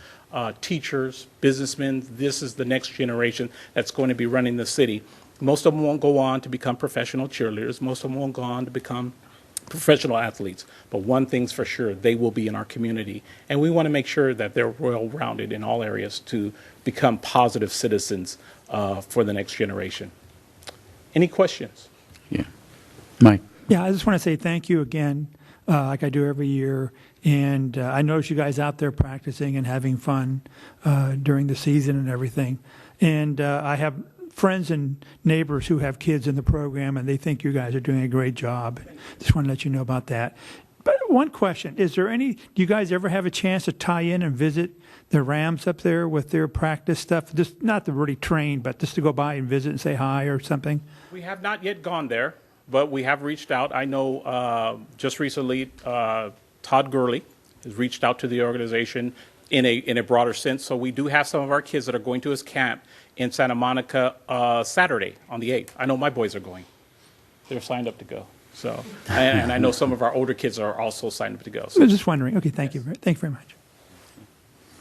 [SPEAKER 16] teachers, businessmen. This is the next generation that's going to be running the city. Most of them won't go on to become professional cheerleaders. Most of them won't go on to become professional athletes, but one thing's for sure, they will be in our community, and we want to make sure that they're well-rounded in all areas to become positive citizens for the next generation. Any questions?
[SPEAKER 15] Yeah. Mike?
[SPEAKER 14] Yeah, I just want to say thank you again, like I do every year, and I notice you guys out there practicing and having fun during the season and everything, and I have friends and neighbors who have kids in the program, and they think you guys are doing a great job. Just want to let you know about that. But one question, do you guys ever have a chance to tie in and visit the Rams up there with their practice stuff? Just not to really train, but just to go by and visit and say hi or something?
[SPEAKER 16] We have not yet gone there, but we have reached out. I know just recently Todd Gurley has reached out to the organization in a broader sense. So we do have some of our kids that are going to his camp in Santa Monica Saturday on the 8th. I know my boys are going. They're signed up to go. So, and I know some of our older kids are also signed up to go. So.
[SPEAKER 14] I was just wondering. Okay, thank you. Thank you very much.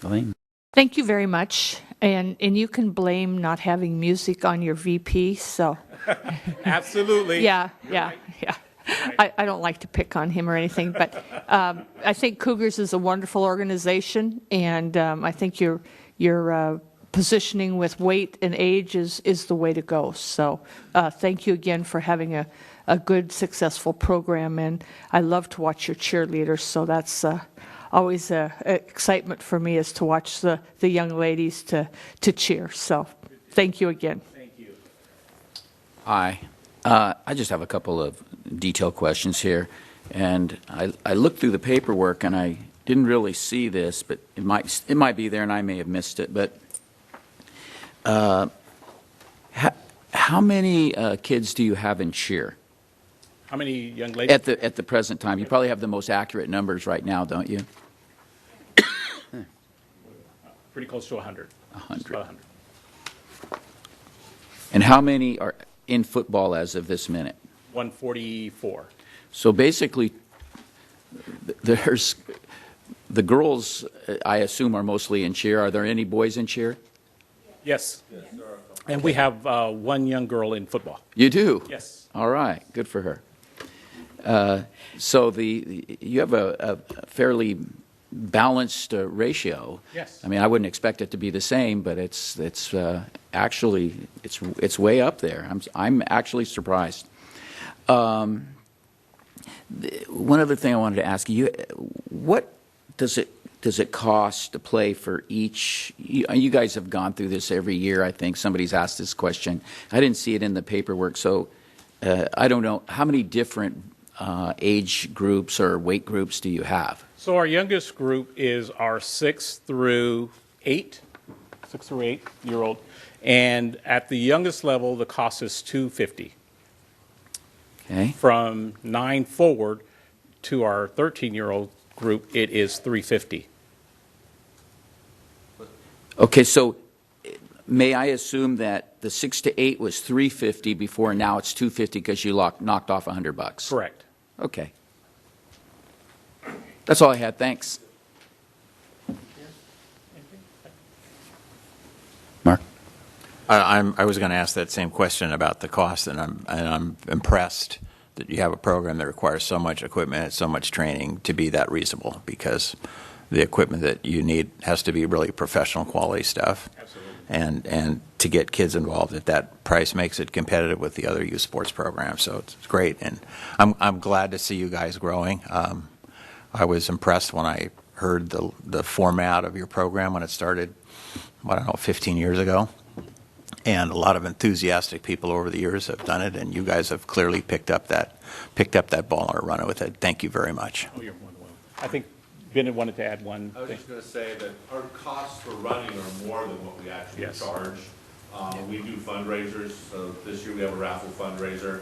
[SPEAKER 15] Elaine?
[SPEAKER 3] Thank you very much. And you can blame not having music on your VP, so.
[SPEAKER 16] Absolutely.
[SPEAKER 3] Yeah. I don't like to pick on him or anything, but I think Cougars is a wonderful organization, and I think your positioning with weight and age is the way to go. So thank you again for having a good, successful program, and I love to watch your cheerleaders, so that's always an excitement for me is to watch the young ladies to cheer. So thank you again.
[SPEAKER 16] Thank you.
[SPEAKER 18] Hi. I just have a couple of detailed questions here, and I looked through the paperwork and I didn't really see this, but it might be there and I may have missed it. But how many kids do you have in cheer?
[SPEAKER 16] How many young ladies?
[SPEAKER 18] At the present time, you probably have the most accurate numbers right now, don't you?
[SPEAKER 16] Pretty close to 100.
[SPEAKER 18] 100. And how many are in football as of this minute?
[SPEAKER 16] 144.
[SPEAKER 18] So basically, there's the girls, I assume, are mostly in cheer. Are there any boys in cheer?
[SPEAKER 16] Yes. And we have one young girl in football.
[SPEAKER 18] You do?
[SPEAKER 16] Yes.
[SPEAKER 18] All right, good for her. So you have a fairly balanced ratio.
[SPEAKER 16] Yes.
[SPEAKER 18] I mean, I wouldn't expect it to be the same, but it's actually it's way up there. I'm actually surprised. One other thing I wanted to ask you: what does it cost to play for each? You guys have gone through this every year. I think somebody's asked this question. I didn't see it in the paperwork, so I don't know how many different age groups or weight groups do you have?
[SPEAKER 16] So our youngest group is our 6 through 8 year old, and at the youngest level, the cost is $250.
[SPEAKER 18] Okay.
[SPEAKER 16] From 9 forward to our 13-year-old group, it is $350.
[SPEAKER 18] Okay, so may I assume that the 6 to 8 was $350 before, and now it's $250 because you knocked off $100?
[SPEAKER 16] Correct.
[SPEAKER 18] Okay. That's all I had. Thanks. Mark?
[SPEAKER 12] I was going to ask that same question about the cost, and I'm impressed that you have a program that requires so much equipment and so much training to be that reasonable, because the equipment that you need has to be really professional quality stuff.
[SPEAKER 16] Absolutely.
[SPEAKER 12] And to get kids involved at that price makes it competitive with the other youth sports programs. So it's great, and I'm glad to see you guys growing. I was impressed when I heard the format of your program when it started, 15 years ago. And a lot of enthusiastic people over the years have done it, and you guys have clearly picked up that ball and are running with it. Thank you very much.
[SPEAKER 16] Oh, you're more than welcome. I think Bennett wanted to add one
[SPEAKER 9] I was
[SPEAKER 16] thing.
[SPEAKER 9] just going to say that our costs for running are more than what we actually
[SPEAKER 16] Yes.
[SPEAKER 9] charge. We do fundraisers. So this year we have a raffle fundraiser.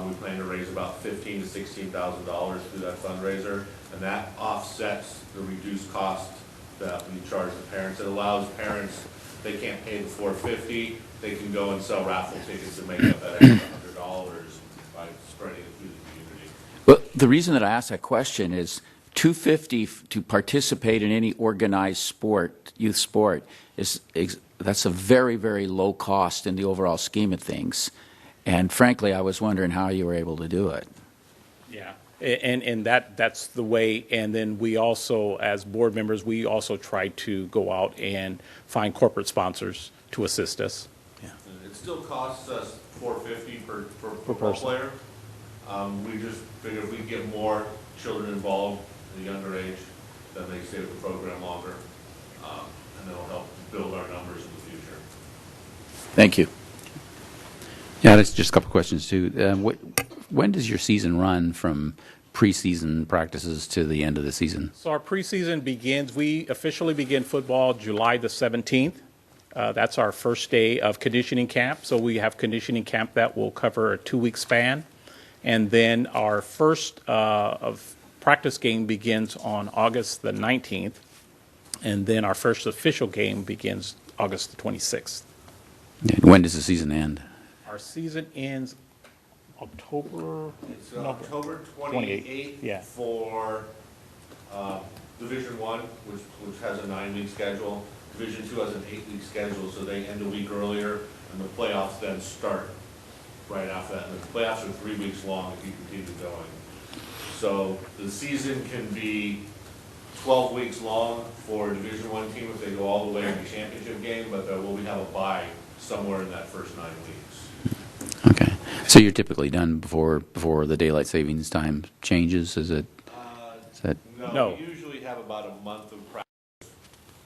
[SPEAKER 9] We plan to raise about $15,000 to $16,000 through that fundraiser, and that offsets the reduced cost that we charge the parents. It allows parents, they can't pay the $450, they can go and sell raffle tickets and make up that extra $100 by spreading it through the community.
[SPEAKER 18] Well, the reason that I asked that question is $250 to participate in any organized sport, youth sport, that's a very, very low cost in the overall scheme of things. And frankly, I was wondering how you were able to do it.
[SPEAKER 16] Yeah, and that's the way. And then we also, as board members, we also try to go out and find corporate sponsors to assist us.
[SPEAKER 9] Yeah. It still costs us $450 per football
[SPEAKER 16] person.
[SPEAKER 9] player. We just figure if we get more children involved at a younger age, then they stay with the program longer, and it'll help build our numbers in the future.
[SPEAKER 18] Thank you.
[SPEAKER 15] Yeah, that's just a couple questions too. When does your season run from preseason practices to the end of the season?
[SPEAKER 16] So our preseason begins, we officially begin football July the 17th. That's our first day of conditioning camp. So we have conditioning camp that will cover a 2-week span. And then our first of practice game begins on August the 19th. And then our first official game begins August the 26th.
[SPEAKER 15] And when does the season end?
[SPEAKER 16] Our season ends October.
[SPEAKER 9] It's October 28th
[SPEAKER 16] Yeah.
[SPEAKER 9] for Division I, which has a 9-week schedule. Division II has an 8-week schedule, so they end a week earlier, and the playoffs then start right after that. And the playoffs are 3 weeks long if you continue going. So the season can be 12 weeks long for a Division I team if they go all the way to the championship game, but we have a bye somewhere in that first 9 weeks.
[SPEAKER 15] Okay, so you're typically done before the daylight savings time changes. Is that?
[SPEAKER 9] No, we usually have about a month of practice.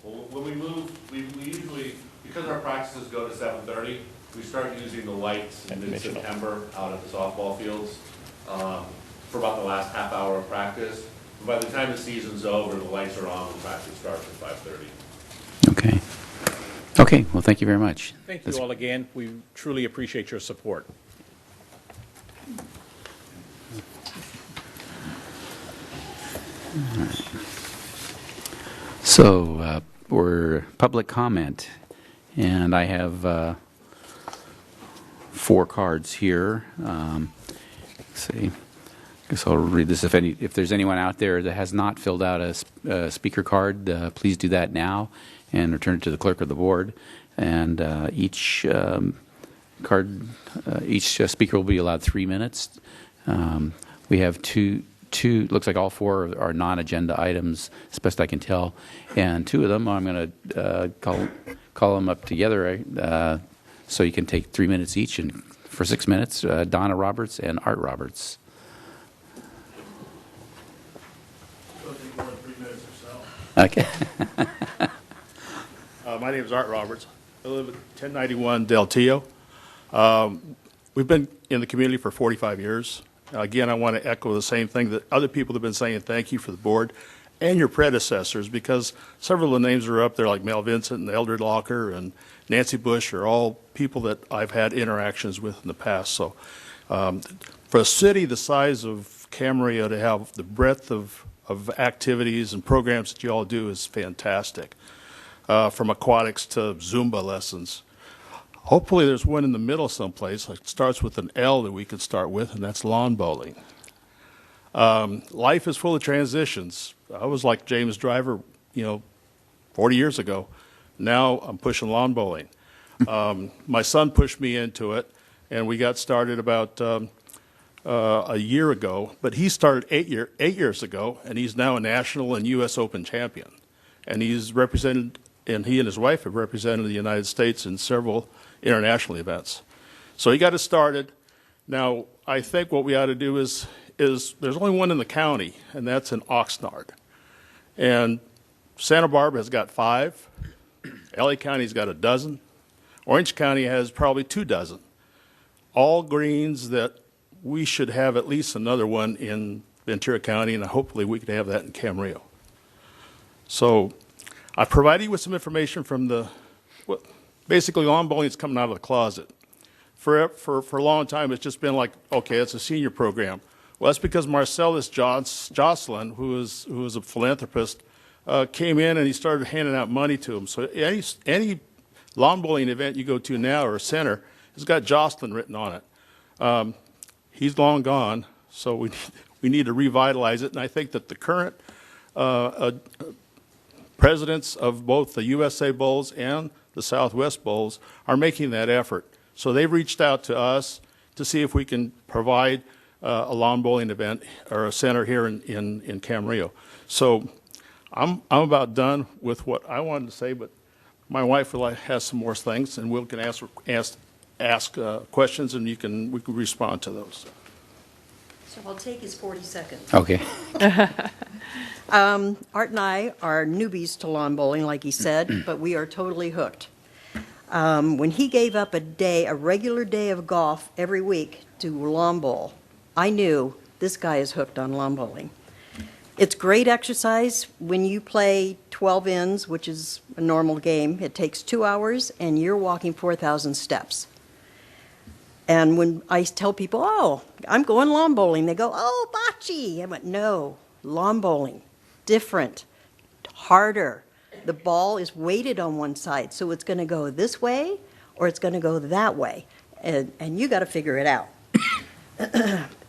[SPEAKER 9] Well, when we move, we usually, because our practices go to 7:30, we start using the lights in mid-September out at the softball fields for about the last half hour of practice. But by the time the season's over, the lights are on, and practice starts at 5:30.
[SPEAKER 15] Okay. Okay, well, thank you very much.
[SPEAKER 16] Thank you all again. We truly appreciate your support.
[SPEAKER 15] All right. So we're public comment, and I have 4 cards here. Let's see. I guess I'll read this. If there's anyone out there that has not filled out a speaker card, please do that now and return it to the clerk of the board. And each each speaker will be allowed 3 minutes. We have two, looks like all four are non-agenda items, as best I can tell. And two of them, I'm going to call them up together so you can take 3 minutes each. And for 6 minutes, Donna Roberts and Art Roberts. Okay.
[SPEAKER 19] My name is Art Roberts. I live at 1091 Del Tio. We've been in the community for 45 years. Again, I want to echo the same thing that other people have been saying. Thank you for the board and your predecessors, because several of the names are up there, like Mel Vincent and Eldred Locker and Nancy Bush, are all people that I've had interactions with in the past. So for a city the size of Camarillo to have the breadth of activities and programs that you all do is fantastic. From aquatics to Zumba lessons. Hopefully there's one in the middle someplace, like starts with an L that we could start with, and that's lawn bowling. Life is full of transitions. I was like James Driver, 40 years ago. Now I'm pushing lawn bowling. My son pushed me into it, and we got started about a year ago. But he started 8 years ago, and he's now a national and U.S. Open champion. And he's represented, and he and his wife have represented the United States in several international events. So he got it started. Now, I think what we ought to do is there's only one in the county, and that's in Oxnard. And Santa Barbara has got 5. LA County's got 12. Orange County has probably 24. All greens that we should have at least another one in Ventura County, and hopefully we could have that in Camarillo. So I provided you with some information from basically lawn bowling is coming out of the closet. For a long time, it's just been like, okay, it's a senior program. Well, that's because Marcellus Jocelyn, who is a philanthropist, came in and he started handing out money to them. So any lawn bowling event you go to now or a center has got Jocelyn written on it. He's long gone, so we need to revitalize it. And I think that the current presidents of both the USA Bowls and the Southwest Bowls are making that effort. So they've reached out to us to see if we can provide a lawn bowling event or a center here in Camarillo. So I'm about done with what I wanted to say, but my wife has some more things, and we can ask questions, and we can respond to those.
[SPEAKER 20] So I'll take his 40 seconds.
[SPEAKER 15] Okay.
[SPEAKER 20] Art and I are newbies to lawn bowling, like he said, but we are totally hooked. When he gave up a regular day of golf every week to lawn bowl, I knew this guy is hooked on lawn bowling. It's great exercise when you play 12 ins, which is a normal game. It takes 2 hours, and you're walking 4,000 steps. And when I tell people, oh, I'm going lawn bowling, they go, oh, bocce. I went, no, lawn bowling, different, harder. The ball is weighted on one side, so it's going to go this way or it's going to go that way. And you got to figure it out.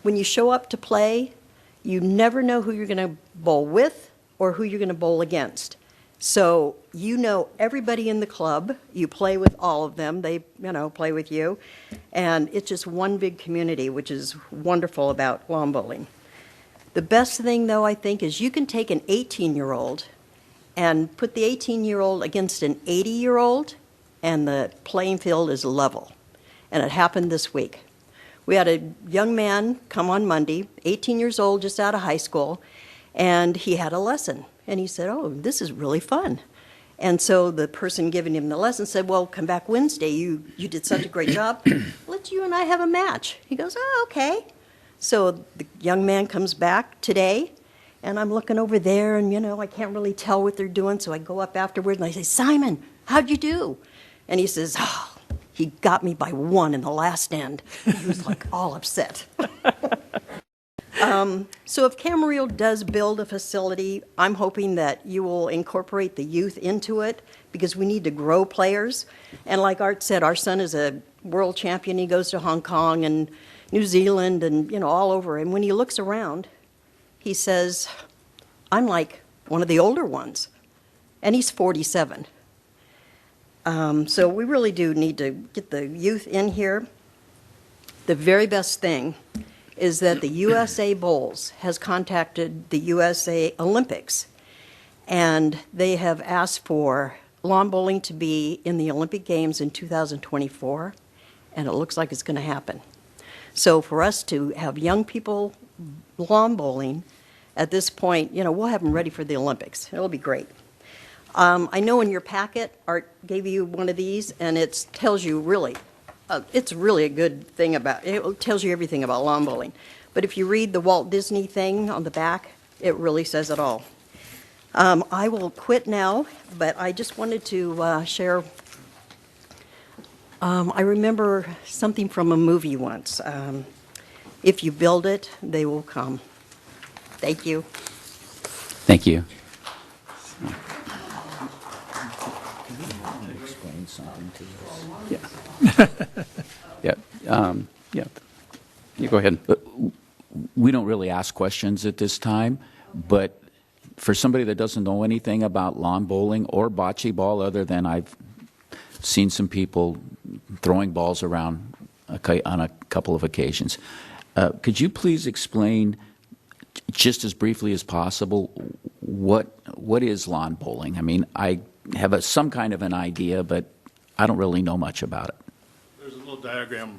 [SPEAKER 20] When you show up to play, you never know who you're going to bowl with or who you're going to bowl against. So you know everybody in the club. You play with all of them. They, play with you. And it's just one big community, which is wonderful about lawn bowling. The best thing, though, I think, is you can take an 18-year-old and put the 18-year-old against an 80-year-old, and the playing field is level. And it happened this week. We had a young man come on Monday, 18 years old, just out of high school, and he had a lesson. And he said, oh, this is really fun. And so the person giving him the lesson said, well, come back Wednesday. You did such a great job. Let you and I have a match. He goes, oh, okay. So the young man comes back today, and I'm looking over there, and, I can't really tell what they're doing. So I go up afterward, and I say, Simon, how'd you do? And he says, oh, he got me by 1 in the last end. He was like all upset. So if Camarillo does build a facility, I'm hoping that you will incorporate the youth into it, because we need to grow players. And like Art said, our son is a world champion. He goes to Hong Kong and New Zealand and, all over. And when he looks around, he says, I'm like one of the older ones. And he's 47. So we really do need to get the youth in here. The very best thing is that the USA Bowls has contacted the USA Olympics, and they have asked for lawn bowling to be in the Olympic Games in 2024, and it looks like it's going to happen. So for us to have young people lawn bowling at this point, we'll have them ready for the Olympics. It'll be great. I know in your packet, Art gave you one of these, and it tells you really, it's really a good thing it tells you everything about lawn bowling. But if you read the Walt Disney thing on the back, it really says it all. I will quit now, but I just wanted to share. I remember something from a movie once. If you build it, they will come. Thank you.
[SPEAKER 15] Thank you.
[SPEAKER 18] Explain something to us.
[SPEAKER 15] Yeah. Yeah. You go ahead.
[SPEAKER 18] We don't really ask questions at this time, but for somebody that doesn't know anything about lawn bowling or bocce ball, other than I've seen some people throwing balls around on a couple of occasions, could you please explain, just as briefly as possible, what is lawn bowling? I mean, I have some kind of an idea, but I don't really know much about it.
[SPEAKER 19] There's a little diagram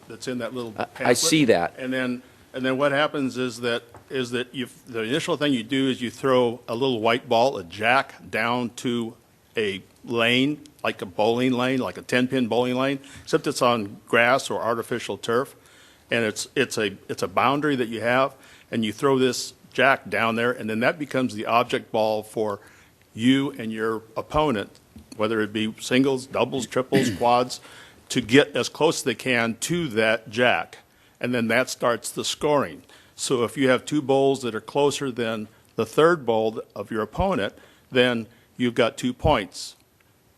[SPEAKER 19] that's in that little pamphlet.
[SPEAKER 18] I see that.
[SPEAKER 19] And then what happens is that the initial thing you do is you throw a little white ball, a jack, down to a lane, like a bowling lane, like a 10-pin bowling lane, except it's on grass or artificial turf, and it's a boundary that you have, and you throw this jack down there, and then that becomes the object ball for you and your opponent, whether it be singles, doubles, triples, quads, to get as close as they can to that jack, and then that starts the scoring. So if you have two bowls that are closer than the third bowl of your opponent, then you've got 2 points.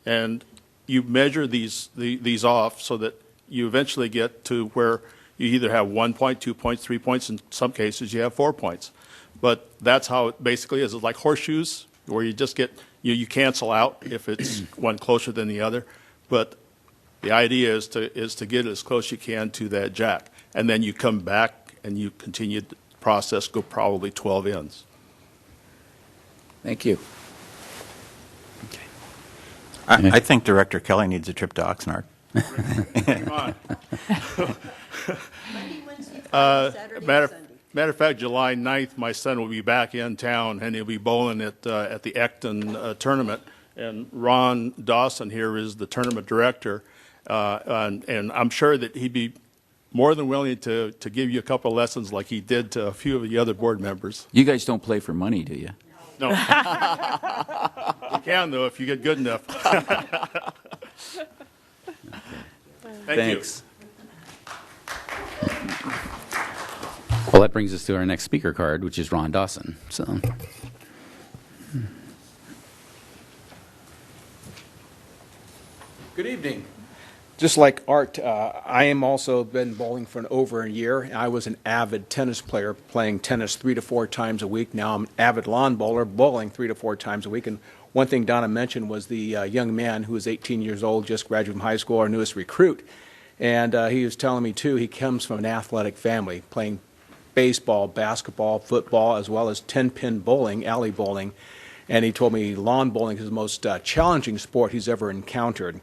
[SPEAKER 19] And you measure these off so that you eventually get to where you either have 1 point, 2 points, 3 points. In some cases, you have 4 points. But that's how it basically is. It's like horseshoes, where you just get, you cancel out if it's one closer than the other. But the idea is to get as close as you can to that jack. And then you come back and you continue the process, go probably 12 ends.
[SPEAKER 18] Thank you.
[SPEAKER 12] I think Director Kelly needs a trip to Oxnard.
[SPEAKER 19] Matter of fact, July 9th, my son will be back in town, and he'll be bowling at the Ecton tournament. And Ron Dawson here is the tournament director, and I'm sure that he'd be more than willing to give you a couple of lessons like he did to a few of the other board members.
[SPEAKER 18] You guys don't play for money, do you?
[SPEAKER 19] No. You can, though, if you get good enough.
[SPEAKER 18] Thanks.
[SPEAKER 15] Well, that brings us to our next speaker card, which is Ron Dawson. So,
[SPEAKER 21] good evening. Just like Art, I am also been bowling for over a year. I was an avid tennis player, playing tennis 3 to 4 times a week. Now I'm an avid lawn bowler, bowling 3 to 4 times a week. And one thing Donna mentioned was the young man who is 18 years old, just graduated from high school, our newest recruit. And he was telling me, too, he comes from an athletic family, playing baseball, basketball, football, as well as 10-pin bowling, alley bowling. And he told me lawn bowling is the most challenging sport he's ever encountered.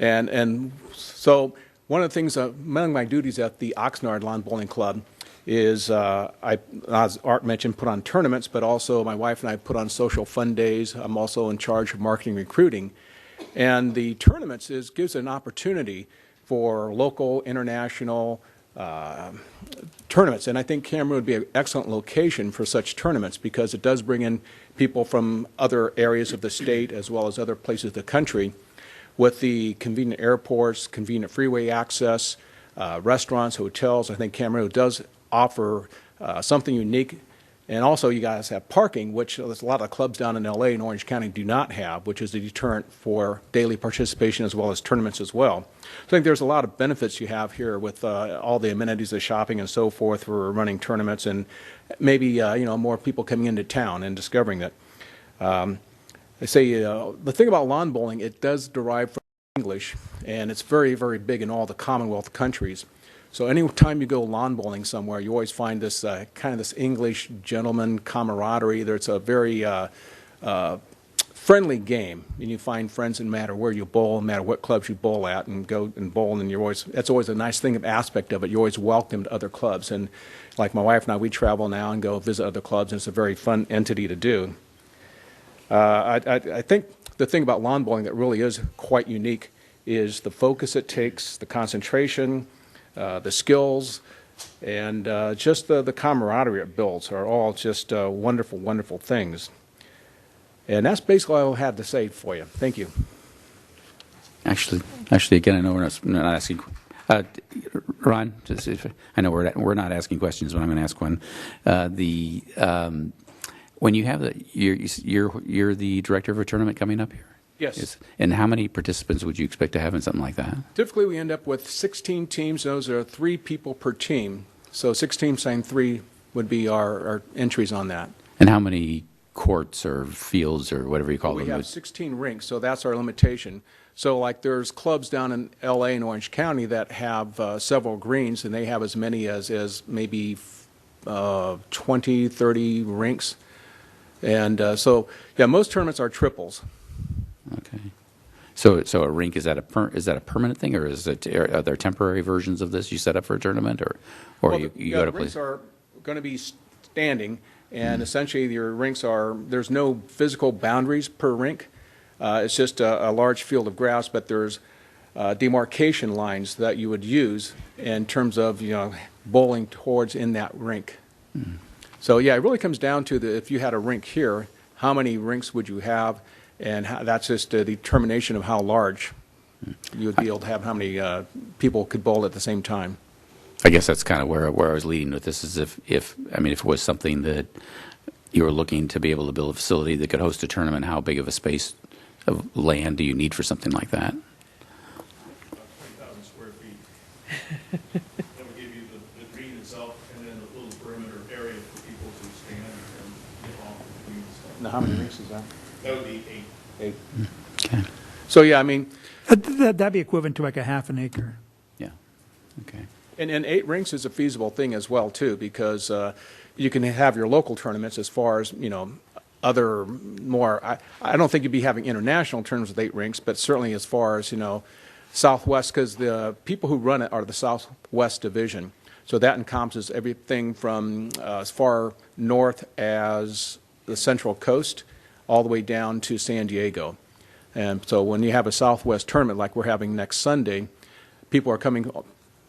[SPEAKER 21] And so one of the things, among my duties at the Oxnard Lawn Bowling Club is, as Art mentioned, put on tournaments, but also my wife and I put on social fun days. I'm also in charge of marketing and recruiting. And the tournaments gives an opportunity for local, international tournaments. And I think Camarillo would be an excellent location for such tournaments because it does bring in people from other areas of the state as well as other places of the country. With the convenient airports, convenient freeway access, restaurants, hotels, I think Camarillo does offer something unique. And also you guys have parking, which there's a lot of clubs down in L.A. and Orange County do not have, which is a deterrent for daily participation as well as tournaments as well. So I think there's a lot of benefits you have here with all the amenities of shopping and so forth for running tournaments and maybe more people coming into town and discovering it. They say the thing about lawn bowling, it does derive from English, and it's very, very big in all the Commonwealth countries. So anytime you go lawn bowling somewhere, you always find this kind of this English gentleman camaraderie. There's a very friendly game, and you find friends no matter where you bowl, no matter what clubs you bowl at, and go and bowl, and that's always a nice thing, aspect of it. You're always welcome to other clubs, and like my wife and I, we travel now and go visit other clubs, and it's a very fun entity to do. I think the thing about lawn bowling that really is quite unique is the focus it takes, the concentration, the skills, and just the camaraderie it builds are all just wonderful, wonderful things. And that's basically all I had to say for you. Thank you.
[SPEAKER 15] Actually, again, I know we're not asking. Ron, I know we're not asking questions, but I'm going to ask one. When you have you're the director of a tournament coming up here.
[SPEAKER 21] Yes.
[SPEAKER 15] And how many participants would you expect to have in something like that?
[SPEAKER 21] Typically, we end up with 16 teams. Those are 3 people per team. So 6 teams saying 3 would be our entries on that.
[SPEAKER 15] And how many courts or fields or whatever you call them?
[SPEAKER 21] We have 16 rinks, so that's our limitation. So like there's clubs down in L.A. and Orange County that have several greens, and they have as many as maybe 20, 30 rinks. And so, yeah, most tournaments are triples.
[SPEAKER 15] Okay. So a rink, is that a permanent thing, or are there temporary versions of this you set up for a tournament, or well, you go to
[SPEAKER 21] place? The rinks are going to be standing, and essentially your rinks there's no physical boundaries per rink. It's just a large field of grass, but there's demarcation lines that you would use in terms of bowling towards in that rink. Mm. So yeah, it really comes down to if you had a rink here, how many rinks would you have, and that's just a determination of how large you would be able to have, how many people could bowl at the same time.
[SPEAKER 15] I guess that's kind of where I was leading with this, is if it was something that you were looking to be able to build a facility that could host a tournament, how big of a space of land do you need for something like that?
[SPEAKER 9] 20,000 square feet. That would give you the green itself, and then a little perimeter area for people to stand and get off the green stuff.
[SPEAKER 21] Now, how many rinks is that?
[SPEAKER 9] That would be 8.
[SPEAKER 21] 8.
[SPEAKER 15] Okay.
[SPEAKER 21] So yeah, I mean,
[SPEAKER 14] that'd be equivalent to like a half an acre.
[SPEAKER 15] Yeah. Okay.
[SPEAKER 21] And 8 rinks is a feasible thing as well too, because you can have your local tournaments as far as other more. I don't think you'd be having international tournaments with 8 rinks, but certainly as far as Southwest, because the people who run it are the Southwest Division. So that encompasses everything from as far north as the Central Coast, all the way down to San Diego. And so when you have a Southwest tournament like we're having next Sunday, people are coming.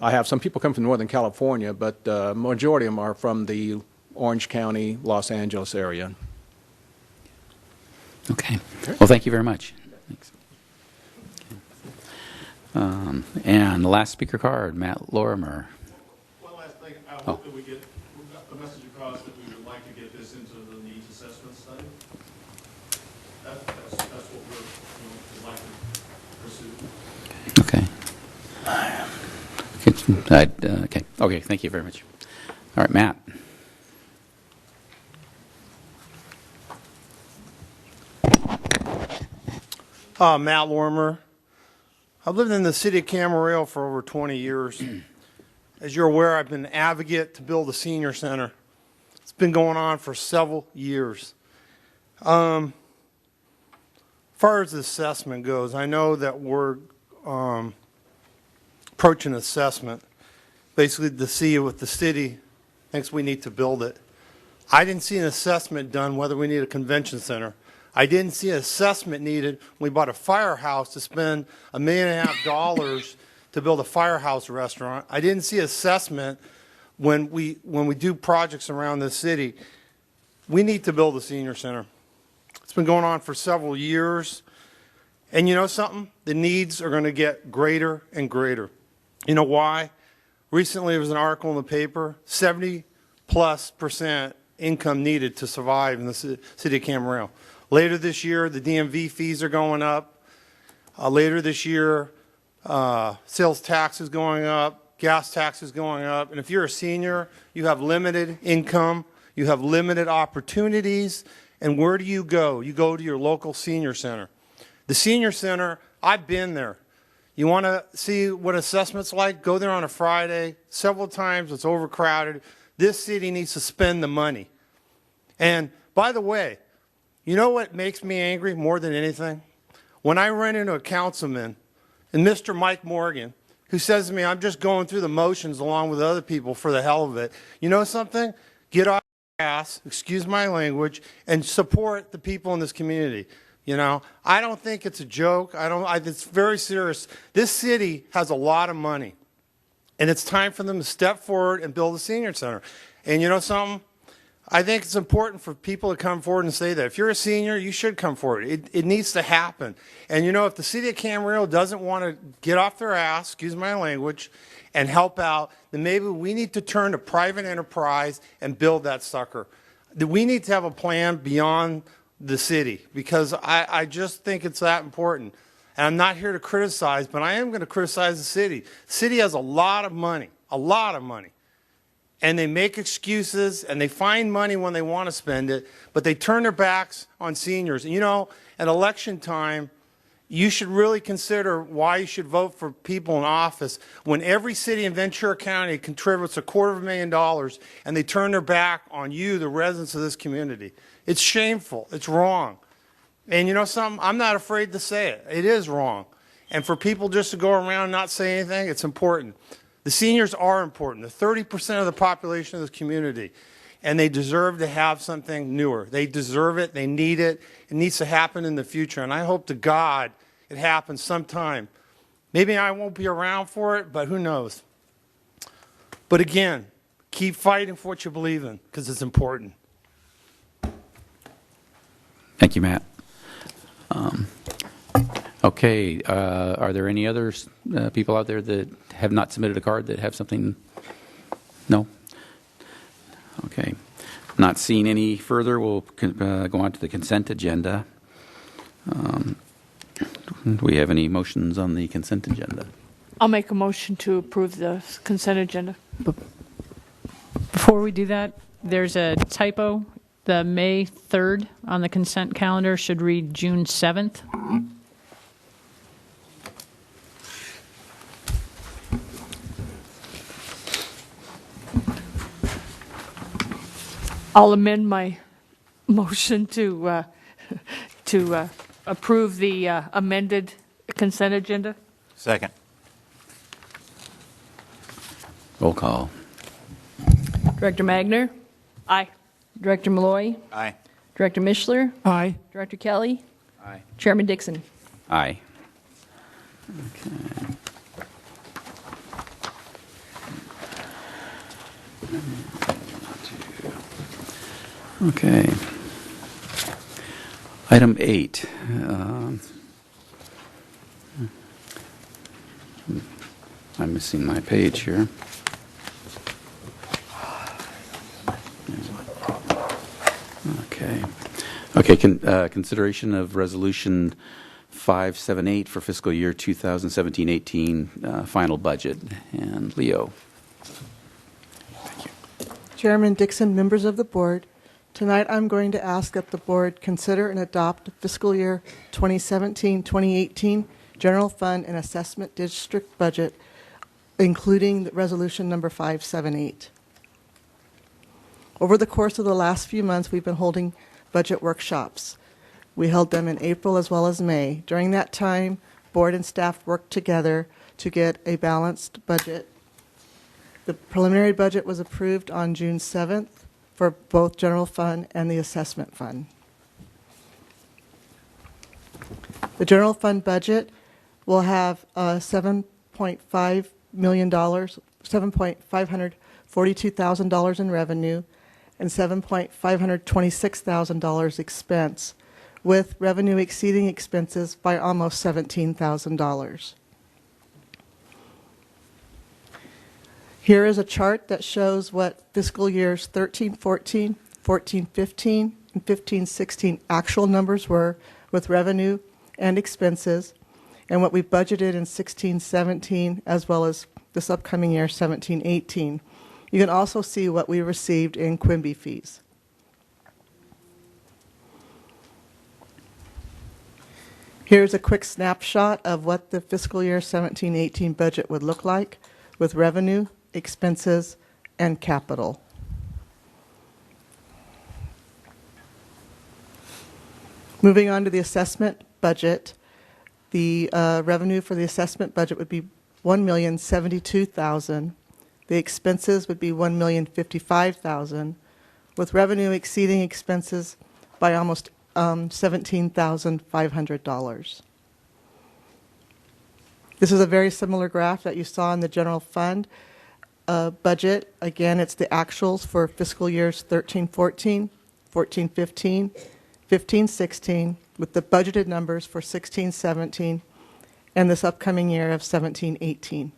[SPEAKER 21] I have some people come from Northern California, but the majority of them are from the Orange County, Los Angeles area.
[SPEAKER 15] Okay. Well, thank you very much. Thanks. And the last speaker card, Matt Lorimer.
[SPEAKER 9] One last thing. I hope that we get a message across that we would like to get this into the needs assessment study. That's what we'd like to pursue.
[SPEAKER 15] Okay. Okay. Thank you very much. All right, Matt.
[SPEAKER 4] Matt Lorimer. I've lived in the city of Camarillo for over 20 years. As you're aware, I've been an advocate to build a senior center. It's been going on for several years. As far as the assessment goes, I know that we're approaching assessment, basically to see what the city thinks we need to build it. I didn't see an assessment done whether we need a convention center. I didn't see an assessment needed when we bought a firehouse to spend $1.5 million to build a firehouse restaurant. I didn't see assessment when we do projects around the city. We need to build a senior center. It's been going on for several years. And you know something? The needs are going to get greater and greater. You know why? Recently there was an article in the paper, 70+% income needed to survive in the city of Camarillo. Later this year, the DMV fees are going up. Later this year, sales tax is going up, gas tax is going up. And if you're a senior, you have limited income, you have limited opportunities, And where do you go? You go to your local senior center. The senior center, I've been there. You want to see what assessment's like? Go there on a Friday. Several times it's overcrowded. This city needs to spend the money. And by the way, you know what makes me angry more than anything? When I run into a councilman, and Mr. Mike Morgan, who says to me, I'm just going through the motions along with other people for the hell of it. You know something? Get off your ass, excuse my language, and support the people in this community. You know, I don't think it's a joke. It's very serious. This city has a lot of money, and it's time for them to step forward and build a senior center. And you know something? I think it's important for people to come forward and say that. If you're a senior, you should come forward. It needs to happen. And you know, if the city of Camarillo doesn't want to get off their ass, excuse my language, and help out, then maybe we need to turn to private enterprise and build that sucker. We need to have a plan beyond the city, because I just think it's that important. And I'm not here to criticize, but I am going to criticize the city. The city has a lot of money, and they make excuses and they find money when they want to spend it, but they turn their backs on seniors. And you know, at election time, you should really consider why you should vote for people in office when every city in Ventura County contributes $250,000 and they turn their back on you, the residents of this community. It's shameful. It's wrong. And you know something? I'm not afraid to say it. It is wrong. And for people just to go around and not say anything, it's important. The seniors are important. They're 30% of the population of this community. And they deserve to have something newer. They deserve it. They need it. It needs to happen in the future. And I hope to God it happens sometime. Maybe I won't be around for it, but who knows? But again, keep fighting for what you believe in, because it's important.
[SPEAKER 15] Thank you, Matt. Okay, are there any other people out there that have not submitted a card that have something? No? Okay. Not seeing any further, we'll go on to the consent agenda. Do we have any motions on the consent agenda?
[SPEAKER 3] I'll make a motion to approve the consent agenda.
[SPEAKER 6] Before we do that, there's a typo. The May 3rd on the consent calendar should read June 7th.
[SPEAKER 3] I'll amend my motion to approve the amended consent agenda.
[SPEAKER 12] Second.
[SPEAKER 15] Roll call.
[SPEAKER 7] Director Magner?
[SPEAKER 3] Aye.
[SPEAKER 7] Director Malloy?
[SPEAKER 12] Aye.
[SPEAKER 7] Director Mishler?
[SPEAKER 14] Aye.
[SPEAKER 7] Director Kelly?
[SPEAKER 12] Aye.
[SPEAKER 7] Chairman Dixon?
[SPEAKER 15] Aye. Okay. Okay. Item 8. I'm missing my page here. Okay. Okay, consideration of resolution 578 for fiscal year 2017-18 final budget. And Leo.
[SPEAKER 22] Chairman Dixon, members of the board, tonight I'm going to ask that the board consider and adopt fiscal year 2017-2018 general fund and assessment district budget, including resolution number 578. Over the course of the last few months, we've been holding budget workshops. We held them in April as well as May. During that time, board and staff worked together to get a balanced budget. The preliminary budget was approved on June 7th for both general fund and the assessment fund. The general fund budget will have $7.5 million, $7,542,000 in revenue, and $7,526,000 expense, with revenue exceeding expenses by almost $17,000. Here is a chart that shows what fiscal years 13-14, 14-15, and 15-16 actual numbers were with revenue and expenses, and what we budgeted in 16-17 as well as this upcoming year 17-18. You can also see what we received in Quimby fees. Here's a quick snapshot of what the fiscal year 17-18 budget would look like with revenue, expenses, and capital. Moving on to the assessment budget, the revenue for the assessment budget would be $1,072,000. The expenses would be $1,055,000, with revenue exceeding expenses by almost $17,500. This is a very similar graph that you saw in the general fund budget. Again, it's the actuals for fiscal years 13-14, 14-15, 15-16, with the budgeted numbers for 16-17, and this upcoming year of 17-18.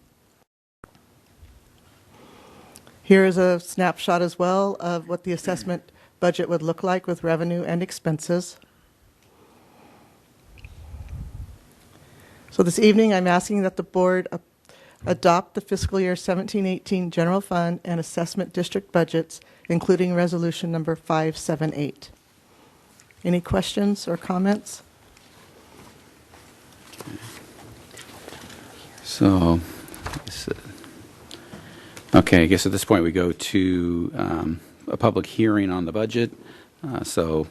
[SPEAKER 22] Here is a snapshot as well of what the assessment budget would look like with revenue and expenses. So this evening, I'm asking that the board adopt the fiscal year 17-18 general fund and assessment district budgets, including resolution number 578. Any questions or comments?
[SPEAKER 15] So, okay, I guess at this point we go to a public hearing on the budget. So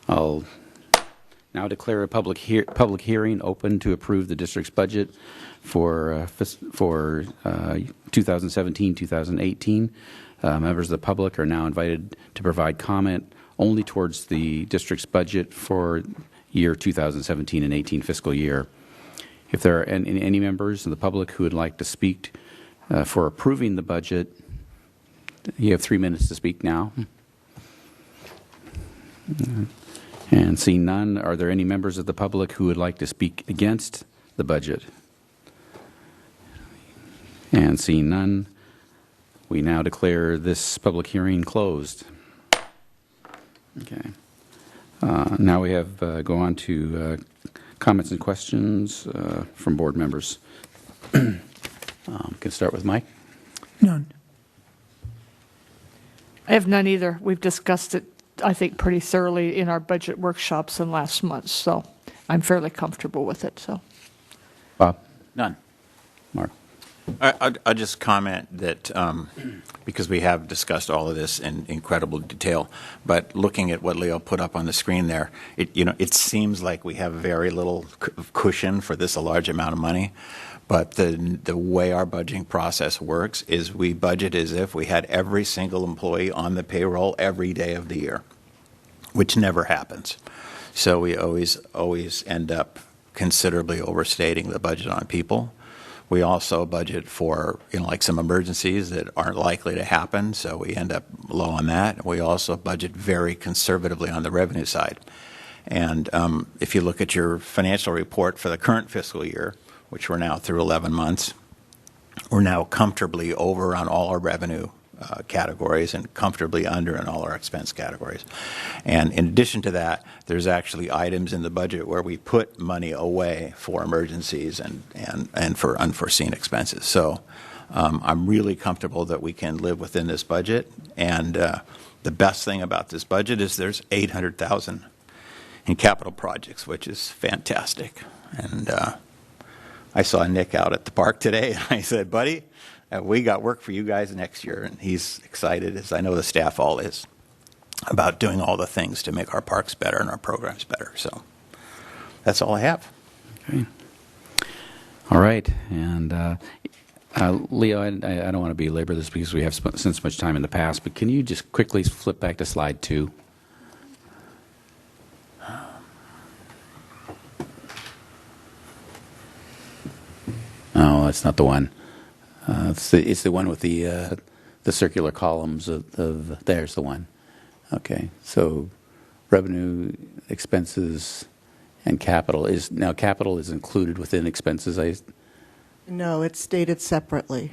[SPEAKER 15] I'll now declare a public hearing open to approve the district's budget for 2017-2018. Members of the public are now invited to provide comment only towards the district's budget for year 2017 and 18 fiscal year. If there are any members of the public who would like to speak for approving the budget, you have 3 minutes to speak now. And seeing none, are there any members of the public who would like to speak against the budget? And seeing none, we now declare this public hearing closed. Okay. Now we have go on to comments and questions from board members. Can start with Mike.
[SPEAKER 3] None. I have none either. We've discussed it, I think, pretty thoroughly in our budget workshops in last month, so I'm fairly comfortable with it. So,
[SPEAKER 15] Bob?
[SPEAKER 18] None.
[SPEAKER 15] Mark?
[SPEAKER 12] I'll just comment that because we have discussed all of this in incredible detail, but looking at what Leo put up on the screen there, it seems like we have very little cushion for this large amount of money. But the way our budgeting process works is we budget as if we had every single employee on the payroll every day of the year, which never happens. So we always end up considerably overstating the budget on people. We also budget for, like some emergencies that aren't likely to happen, so we end up low on that. We also budget very conservatively on the revenue side. And if you look at your financial report for the current fiscal year, which we're now through 11 months, we're now comfortably over on all our revenue categories and comfortably under in all our expense categories. And in addition to that, there's actually items in the budget where we put money away for emergencies and for unforeseen expenses. So I'm really comfortable that we can live within this budget. And the best thing about this budget is there's $800,000 in capital projects, which is fantastic. And I saw Nick out at the park today, and I said, buddy, we got work for you guys next year. And he's excited, as I know the staff all is, about doing all the things to make our parks better and our programs better. So that's all I have.
[SPEAKER 15] Okay. All right. And Leo, I don't want to belabor this because we have spent so much time in the past, but can you just quickly flip back to slide 2? No, that's not the one. It's the one with the circular columns there's the one. Okay, so revenue, expenses, and capital is included within expenses.
[SPEAKER 22] No, it's stated separately.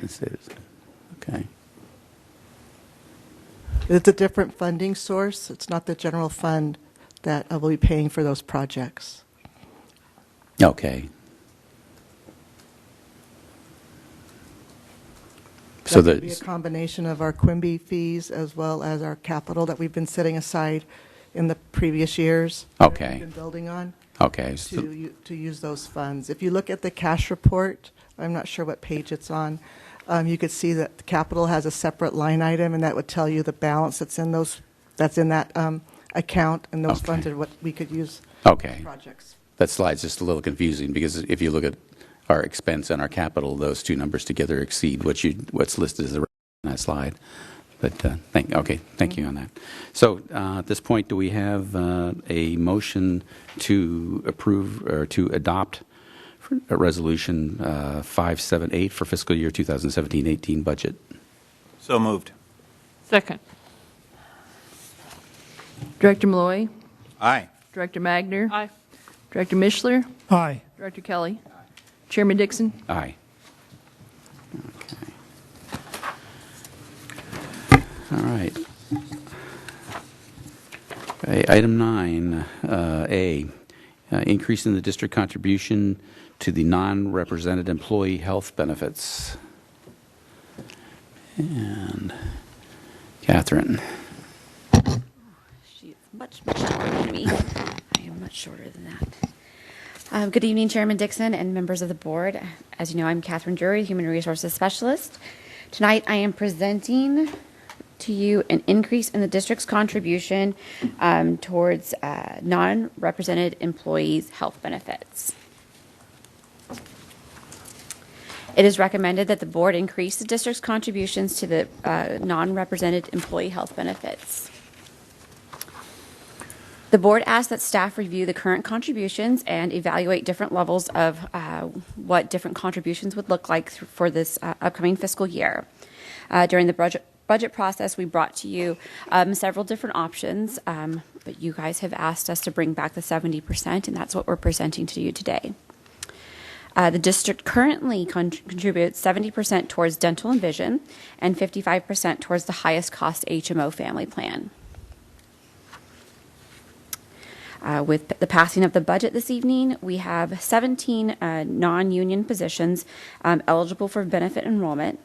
[SPEAKER 15] Okay.
[SPEAKER 22] It's a different funding source. It's not the general fund that will be paying for those projects.
[SPEAKER 15] Okay. So
[SPEAKER 22] that would be a combination of our Quimby fees as well as our capital that we've been setting aside in the previous years.
[SPEAKER 1] Okay.
[SPEAKER 22] That we've been building on.
[SPEAKER 1] Okay.
[SPEAKER 22] To use those funds. If you look at the cash report, I'm not sure what page it's on, you could see that the capital has a separate line item, and that would tell you the balance that's in that account, and those funds are what we could use for projects.
[SPEAKER 15] That slide's just a little confusing because if you look at our expense and our capital, those two numbers together exceed what's listed as the on that slide. But thank you on that. So at this point, do we have a motion to approve or to adopt a resolution 578 for fiscal year 2017-18 budget?
[SPEAKER 12] So moved.
[SPEAKER 3] Second.
[SPEAKER 7] Director Malloy.
[SPEAKER 12] Aye.
[SPEAKER 7] Director Magner.
[SPEAKER 3] Aye.
[SPEAKER 7] Director Mishler.
[SPEAKER 14] Aye.
[SPEAKER 7] Director Kelly. Chairman Dixon.
[SPEAKER 15] Aye. All right. Okay, item 9A, increase in the district contribution to the non-represented employee health benefits. And Catherine.
[SPEAKER 5] She's much shorter than me. I am much shorter than that. Good evening, Chairman Dixon and members of the board. As you know, I'm Catherine Drury, Human Resources Specialist. Tonight, I am presenting to you an increase in the district's contribution towards non-represented employees' health benefits. It is recommended that the board increase the district's contributions to the non-represented employee health benefits. The board asks that staff review the current contributions and evaluate different levels of what different contributions would look like for this upcoming fiscal year. During the budget process, we brought to you several different options, but you guys have asked us to bring back the 70%, and that's what we're presenting to you today. The district currently contributes 70% towards dental and vision and 55% towards the highest cost HMO family plan. With the passing of the budget this evening, we have 17 non-union positions eligible for benefit enrollment.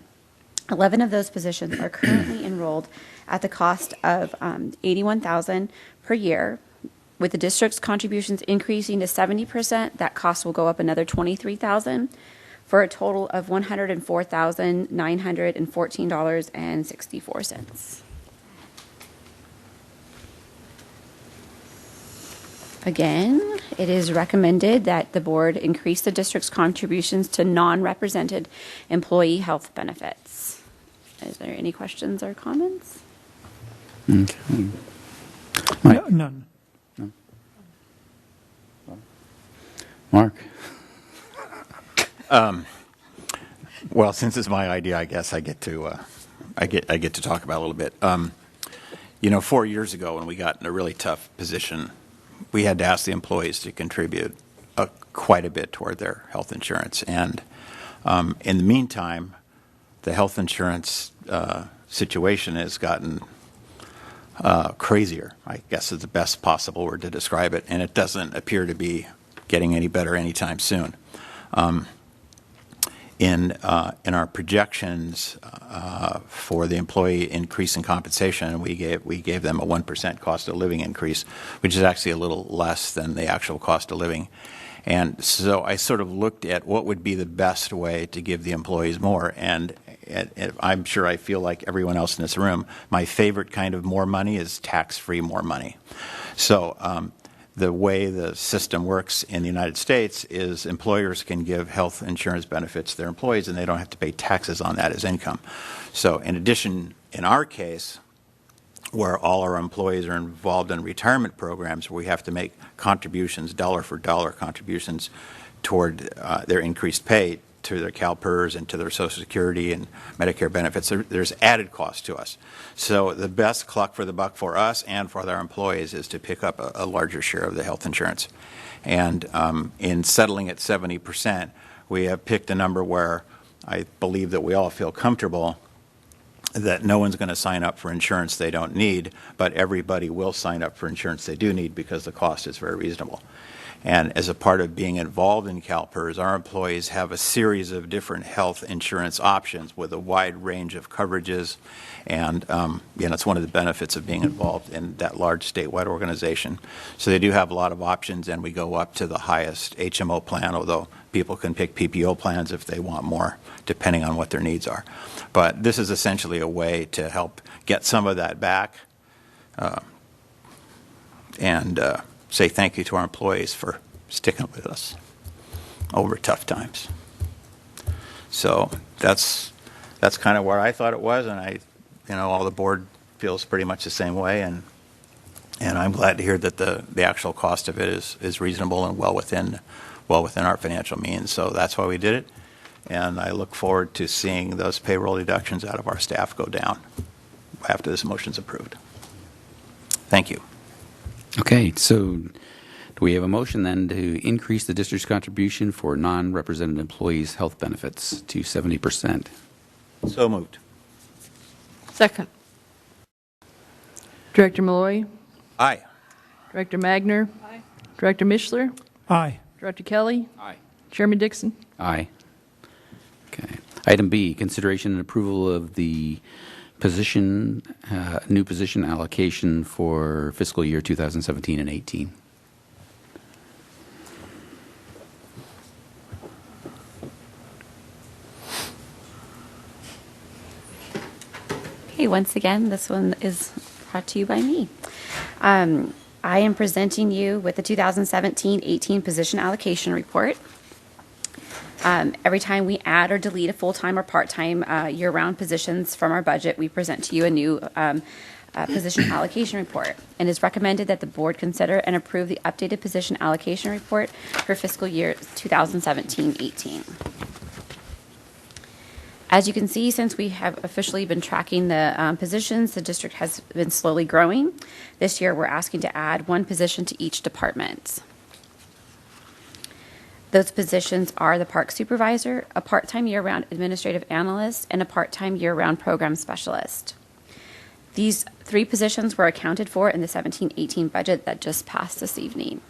[SPEAKER 5] 11 of those positions are currently enrolled at the cost of $81,000 per year. With the district's contributions increasing to 70%, that cost will go up another $23,000 for a total of $104,914.64. Again, it is recommended that the board increase the district's contributions to non-represented employee health benefits. Is there any questions or comments?
[SPEAKER 15] Okay.
[SPEAKER 14] None.
[SPEAKER 15] No. Mark?
[SPEAKER 12] Well, since it's my idea, I guess I get to talk about it a little bit. 4 years ago, when we got in a really tough position, we had to ask the employees to contribute quite a bit toward their health insurance. And in the meantime, the health insurance situation has gotten crazier, I guess is the best possible word to describe it, and it doesn't appear to be getting any better anytime soon. In our projections for the employee increase in compensation, we gave them a 1% cost of living increase, which is actually a little less than the actual cost of living. And so I sort of looked at what would be the best way to give the employees more. And I'm sure I feel like everyone else in this room, my favorite kind of more money is tax-free more money. So the way the system works in the United States is employers can give health insurance benefits to their employees, and they don't have to pay taxes on that as income. So in addition, in our case, where all our employees are involved in retirement programs, where we have to make contributions, dollar for dollar contributions toward their increased pay to their CalPERS and to their Social Security and Medicare benefits, there's added cost to us. So the best cluck for the buck for us and for our employees is to pick up a larger share of the health insurance. And in settling at 70%, we have picked a number where I believe that we all feel comfortable that no one's going to sign up for insurance they don't need, but everybody will sign up for insurance they do need because the cost is very reasonable. And as a part of being involved in CalPERS, our employees have a series of different health insurance options with a wide range of coverages. And it's one of the benefits of being involved in that large statewide organization. So they do have a lot of options, and we go up to the highest HMO plan, although people can pick PPO plans if they want more, depending on what their needs are. But this is essentially a way to help get some of that back and say thank you to our employees for sticking with us over tough times. So that's kind of where I thought it was, and all the board feels pretty much the same way, and I'm glad to hear that the actual cost of it is reasonable and well within our financial means. So that's why we did it, and I look forward to seeing those payroll deductions out of our staff go down after this motion's approved. Thank you.
[SPEAKER 15] Okay, so do we have a motion then to increase the district's contribution for non-represented employees' health benefits to 70%?
[SPEAKER 12] So moved.
[SPEAKER 7] Second. Director Malloy.
[SPEAKER 12] Aye.
[SPEAKER 7] Director Magner.
[SPEAKER 3] Aye.
[SPEAKER 7] Director Mishler.
[SPEAKER 14] Aye.
[SPEAKER 7] Director Kelly.
[SPEAKER 1] Aye.
[SPEAKER 7] Chairman Dixon.
[SPEAKER 15] Aye. Okay. Item B, consideration and approval of the position, new position allocation for fiscal year 2017 and 18.
[SPEAKER 5] Okay, once again, this one is brought to you by me. I am presenting you with the 2017-18 position allocation report. Every time we add or delete a full-time or part-time year-round positions from our budget, we present to you a new position allocation report. And it's recommended that the board consider and approve the updated position allocation report for fiscal year 2017-18. As you can see, since we have officially been tracking the positions, the district has been slowly growing. This year, we're asking to add one position to each department. Those positions are the park supervisor, a part-time year-round administrative analyst, and a part-time year-round program specialist. These three positions were accounted for in the 17-18 budget that just passed this evening.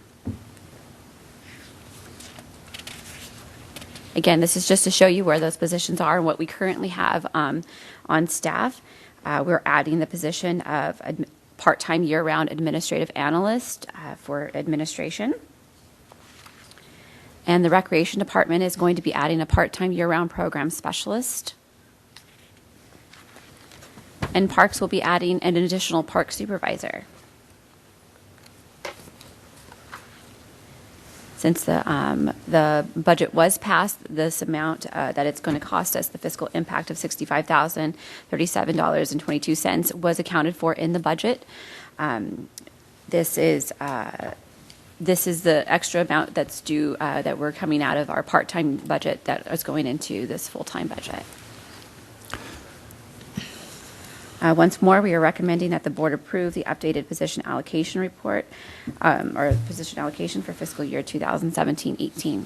[SPEAKER 5] Again, this is just to show you where those positions are and what we currently have on staff. We're adding the position of part-time year-round administrative analyst for administration. And the Recreation Department is going to be adding a part-time year-round program specialist. And Parks will be adding an additional park supervisor. Since the budget was passed, this amount that it's going to cost us, the fiscal impact of $65,037.22 was accounted for in the budget. This is the extra amount that's due that we're coming out of our part-time budget that is going into this full-time budget. Once more, we are recommending that the board approve the updated position allocation report or position allocation for fiscal year 2017-18.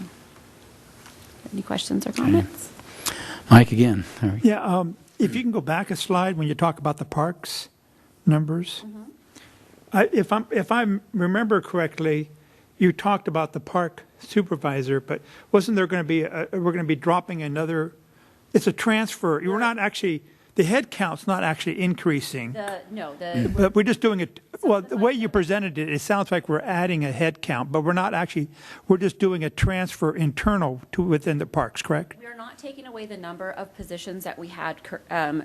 [SPEAKER 5] Any questions or comments?
[SPEAKER 15] Mike, again.
[SPEAKER 14] Yeah, if you can go back a slide when you talk about the parks numbers. Mm-hmm. If I remember correctly, you talked about the park supervisor, but wasn't there going to be we're going to be dropping another? It's a transfer. You're not actually. The head count's not actually increasing. But we're just doing it. Well, the way you presented it, it sounds like we're adding a head count, but we're not actually. We're just doing a transfer internal to within the parks, correct?
[SPEAKER 5] We are not taking away the number of positions that we had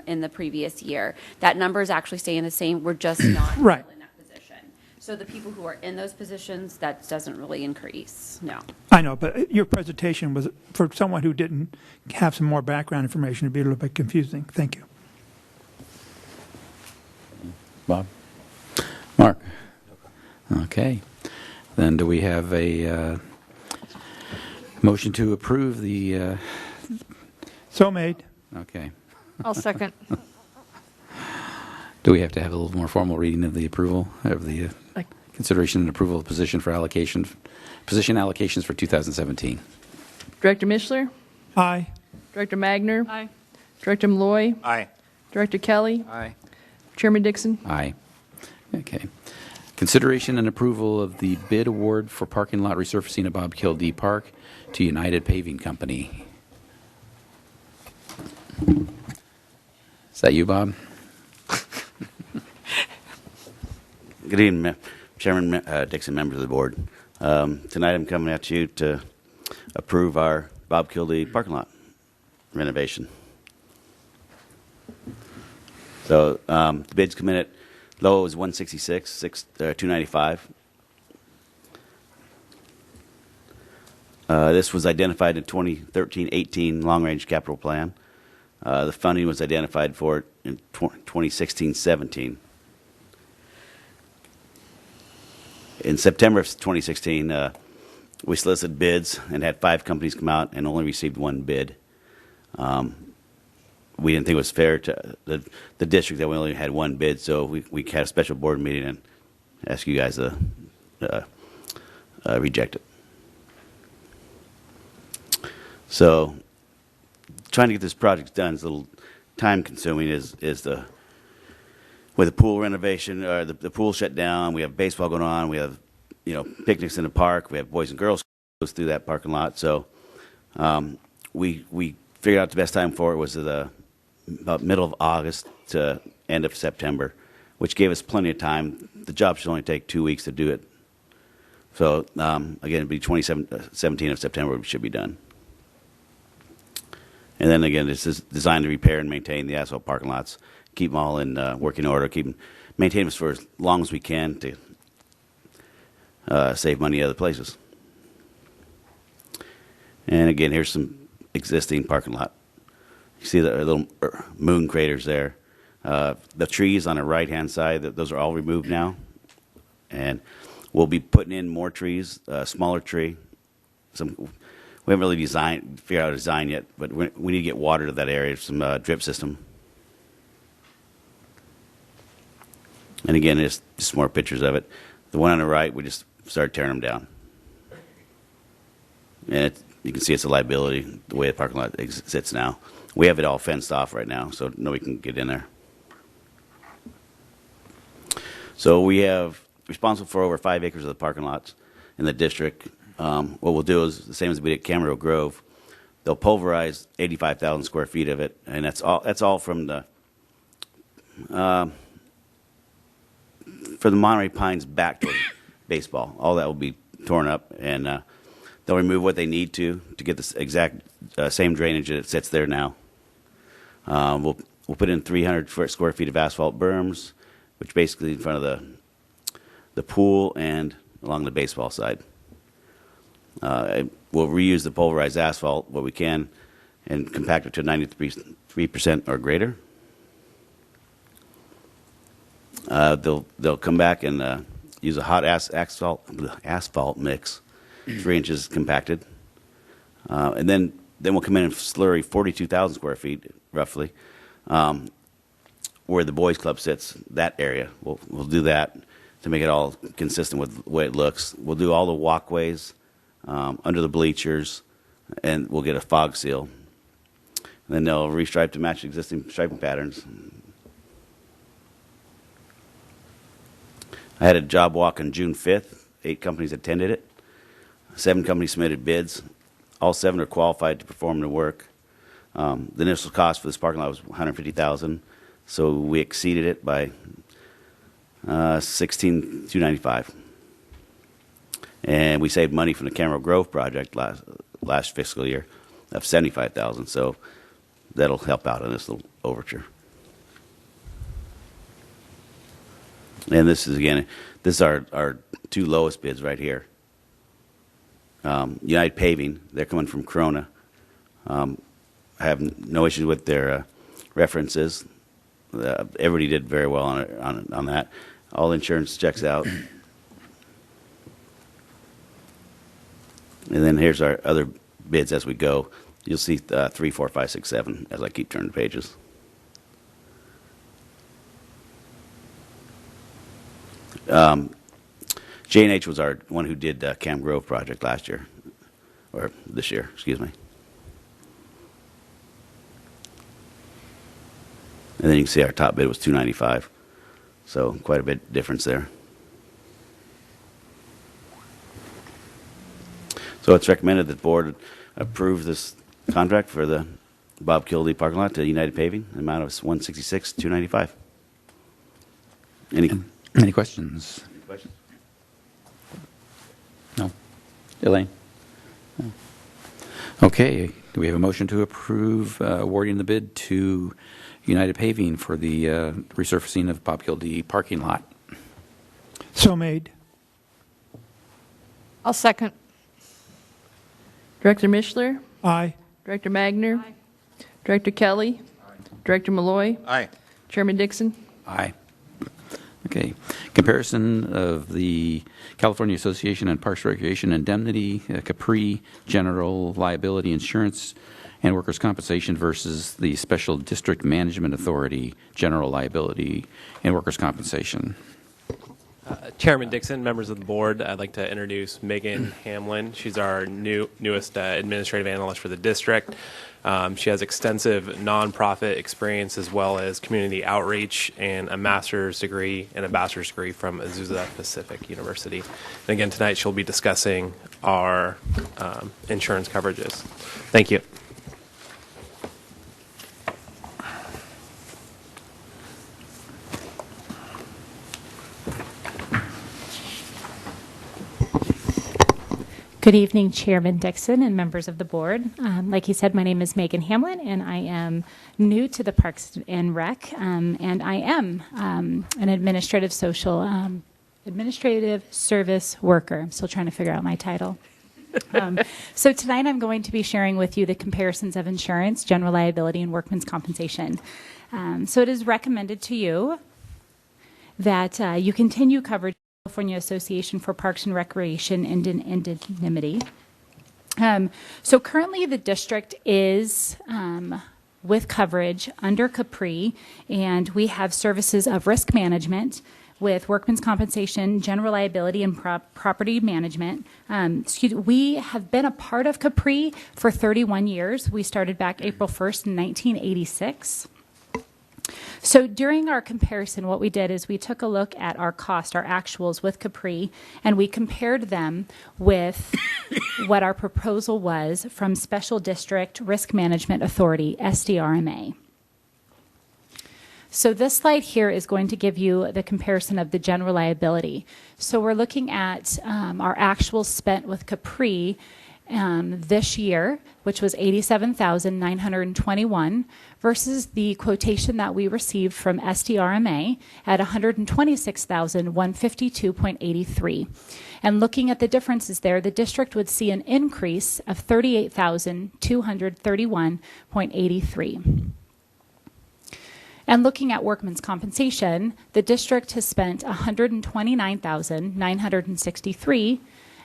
[SPEAKER 5] in the previous year. That number is actually staying the same. We're just not
[SPEAKER 14] right.
[SPEAKER 5] filling that position. So the people who are in those positions, that doesn't really increase. No.
[SPEAKER 14] I know, but your presentation was for someone who didn't have some more background information. It'd be a little bit confusing. Thank you.
[SPEAKER 15] Bob? Mark? Okay. Then do we have a motion to approve the...
[SPEAKER 14] So made.
[SPEAKER 15] Okay.
[SPEAKER 3] I'll second.
[SPEAKER 15] Do we have to have a little more formal reading of the approval, of the consideration and approval of position allocations for 2017?
[SPEAKER 7] Director Mishler.
[SPEAKER 14] Aye.
[SPEAKER 7] Director Magner.
[SPEAKER 3] Aye.
[SPEAKER 7] Director Malloy.
[SPEAKER 12] Aye.
[SPEAKER 7] Director Kelly.
[SPEAKER 1] Aye.
[SPEAKER 7] Chairman Dixon.
[SPEAKER 15] Aye. Okay. Consideration and approval of the bid award for parking lot resurfacing at Bob Kildee Park to United Paving Company. Is that you, Bob?
[SPEAKER 8] Good evening, Chairman Dixon, members of the board. Tonight I'm coming at you to approve our Bob Kildee parking lot renovation. So the bids come in at low is 166, 295. This was identified in 2013-18 long-range capital plan. The funding was identified for it in 2016-17. In September of 2016, we solicited bids and had 5 companies come out and only received 1 bid. We didn't think it was fair to the district that we only had 1 bid, so we had a special board meeting and asked you guys to reject it. So trying to get this project done is a little time consuming. With the pool renovation, or the pool shut down, we have baseball going on, we have picnics in the park, we have Boys and Girls goes through that parking lot. So we figured out the best time for it was about middle of August to end of September, which gave us plenty of time. The job should only take 2 weeks to do it. So again, it'd be 17th of September we should be done. And then again, this is designed to repair and maintain the asphalt parking lots, keep them all in working order, maintain them for as long as we can to save money other places. And again, here's some existing parking lot. You see the little moon craters there. The trees on the right-hand side, those are all removed now. And we'll be putting in more trees, smaller tree. We haven't really figured out a design yet, but we need to get water to that area, some drip system. And again, just more pictures of it. The one on the right, we just started tearing them down. And you can see it's a liability, the way the parking lot sits now. We have it all fenced off right now, so nobody can get in there. So we have responsible for over 5 acres of the parking lots in the district. What we'll do is the same as we did at Camarillo Grove. They'll pulverize 85,000 square feet of it, and that's all from the Monterey Pines back toward baseball. All that will be torn up, and they'll remove what they need to get the exact same drainage that sits there now. We'll put in 300 square feet of asphalt berms, which basically in front of the pool and along the baseball side. We'll reuse the pulverized asphalt what we can and compact it to 93% or greater. They'll come back and use a hot asphalt mix, 3 inches compacted, and then we'll come in and slurry 42,000 square feet roughly, where the boys club sits. That area we'll do that to make it all consistent with the way it looks. We'll do all the walkways under the bleachers, and we'll get a fog seal. And then they'll restripe to match existing striping patterns. I had a job walk on June 5th. 8 companies attended it. 7 companies submitted bids. All 7 are qualified to perform the work. The initial cost for this parking lot was $150,000, so we exceeded it by $16,295. And we saved money from the Camarillo Grove project last fiscal year of $75,000, so that'll help out on this little overture. And this is our 2 lowest bids right here. United Paving, they're coming from Corona. I have no issues with their references. Everybody did very well on that. All insurance checks out. And then here's our other bids as we go. You'll see 3, 4, 5, 6, 7 as I keep turning pages. J&H was our one who did Cam Grove project last year, or this year, excuse me. And then you can see our top bid was $295, so quite a bit difference there. So it's recommended that the board approve this contract for the Bob Kildee parking lot to United Paving, the amount of $166,295.
[SPEAKER 15] Any questions?
[SPEAKER 8] Questions?
[SPEAKER 15] No. Elaine? No. Okay. Do we have a motion to approve awarding the bid to United Paving for the resurfacing of Bob Kildee parking lot?
[SPEAKER 14] So made.
[SPEAKER 3] I'll second.
[SPEAKER 7] Director Mishler?
[SPEAKER 14] Aye.
[SPEAKER 7] Director Magner? Director Kelly? Director Malloy?
[SPEAKER 12] Aye.
[SPEAKER 7] Chairman Dixon?
[SPEAKER 15] Aye. Okay. Comparison of the California Association and Parks Recreation Indemnity, Capri General Liability Insurance, and Workers' Compensation versus the Special District Management Authority General Liability and Workers' Compensation.
[SPEAKER 11] Chairman Dixon, members of the board, I'd like to introduce Megan Hamlin. She's our newest administrative analyst for the district. She has extensive nonprofit experience as well as community outreach and a master's degree and a bachelor's degree from Azusa Pacific University. And again, tonight she'll be discussing our insurance coverages. Thank you.
[SPEAKER 13] Good evening, Chairman Dixon and members of the board. Like he said, my name is Megan Hamlin, and I am new to the Parks and Rec, and I am an administrative service worker. I'm still trying to figure out my title. So tonight I'm going to be sharing with you the comparisons of insurance, general liability, and workman's compensation. So it is recommended to you that you continue coverage California Association for Parks and Recreation and indemnity. So currently the district is with coverage under Capri, and we have services of risk management with workman's compensation, general liability, and property management. We have been a part of Capri for 31 years. We started back April 1st in 1986. So during our comparison, what we did is we took a look at our cost, our actuals with Capri, and we compared them with what our proposal was from Special District Risk Management Authority, SDRMA. So this slide here is going to give you the comparison of the general liability. So we're looking at our actuals spent with Capri this year, which was $87,921, versus the quotation that we received from SDRMA at $126,152.83. And looking at the differences there, the district would see an increase of $38,231.83. And looking at workman's compensation, the district has spent $129,963,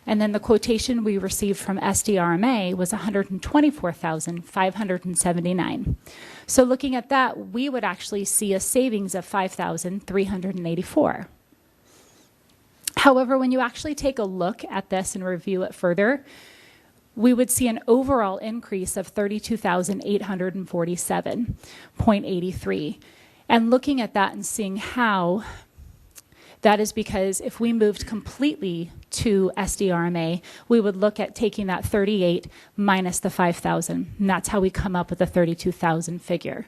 [SPEAKER 13] and then the quotation we received from SDRMA was $124,579. So looking at that, we would actually see a savings of $5,384. However, when you actually take a look at this and review it further, we would see an overall increase of $32,847.83. And looking at that and seeing how that is because if we moved completely to SDRMA, we would look at taking that 38 minus the 5,000, and that's how we come up with the 32,000 figure.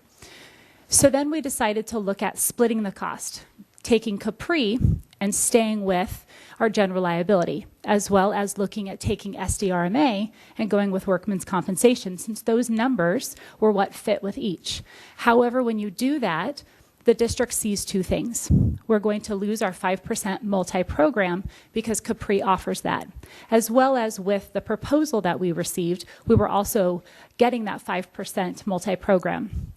[SPEAKER 13] So then we decided to look at splitting the cost, taking Capri and staying with our general liability, as well as looking at taking SDRMA and going with workman's compensation, since those numbers were what fit with each. However, when you do that, the district sees two things. We're going to lose our 5% multi-program because Capri offers that. As well as with the proposal that we received, we were also getting that 5% multi-program.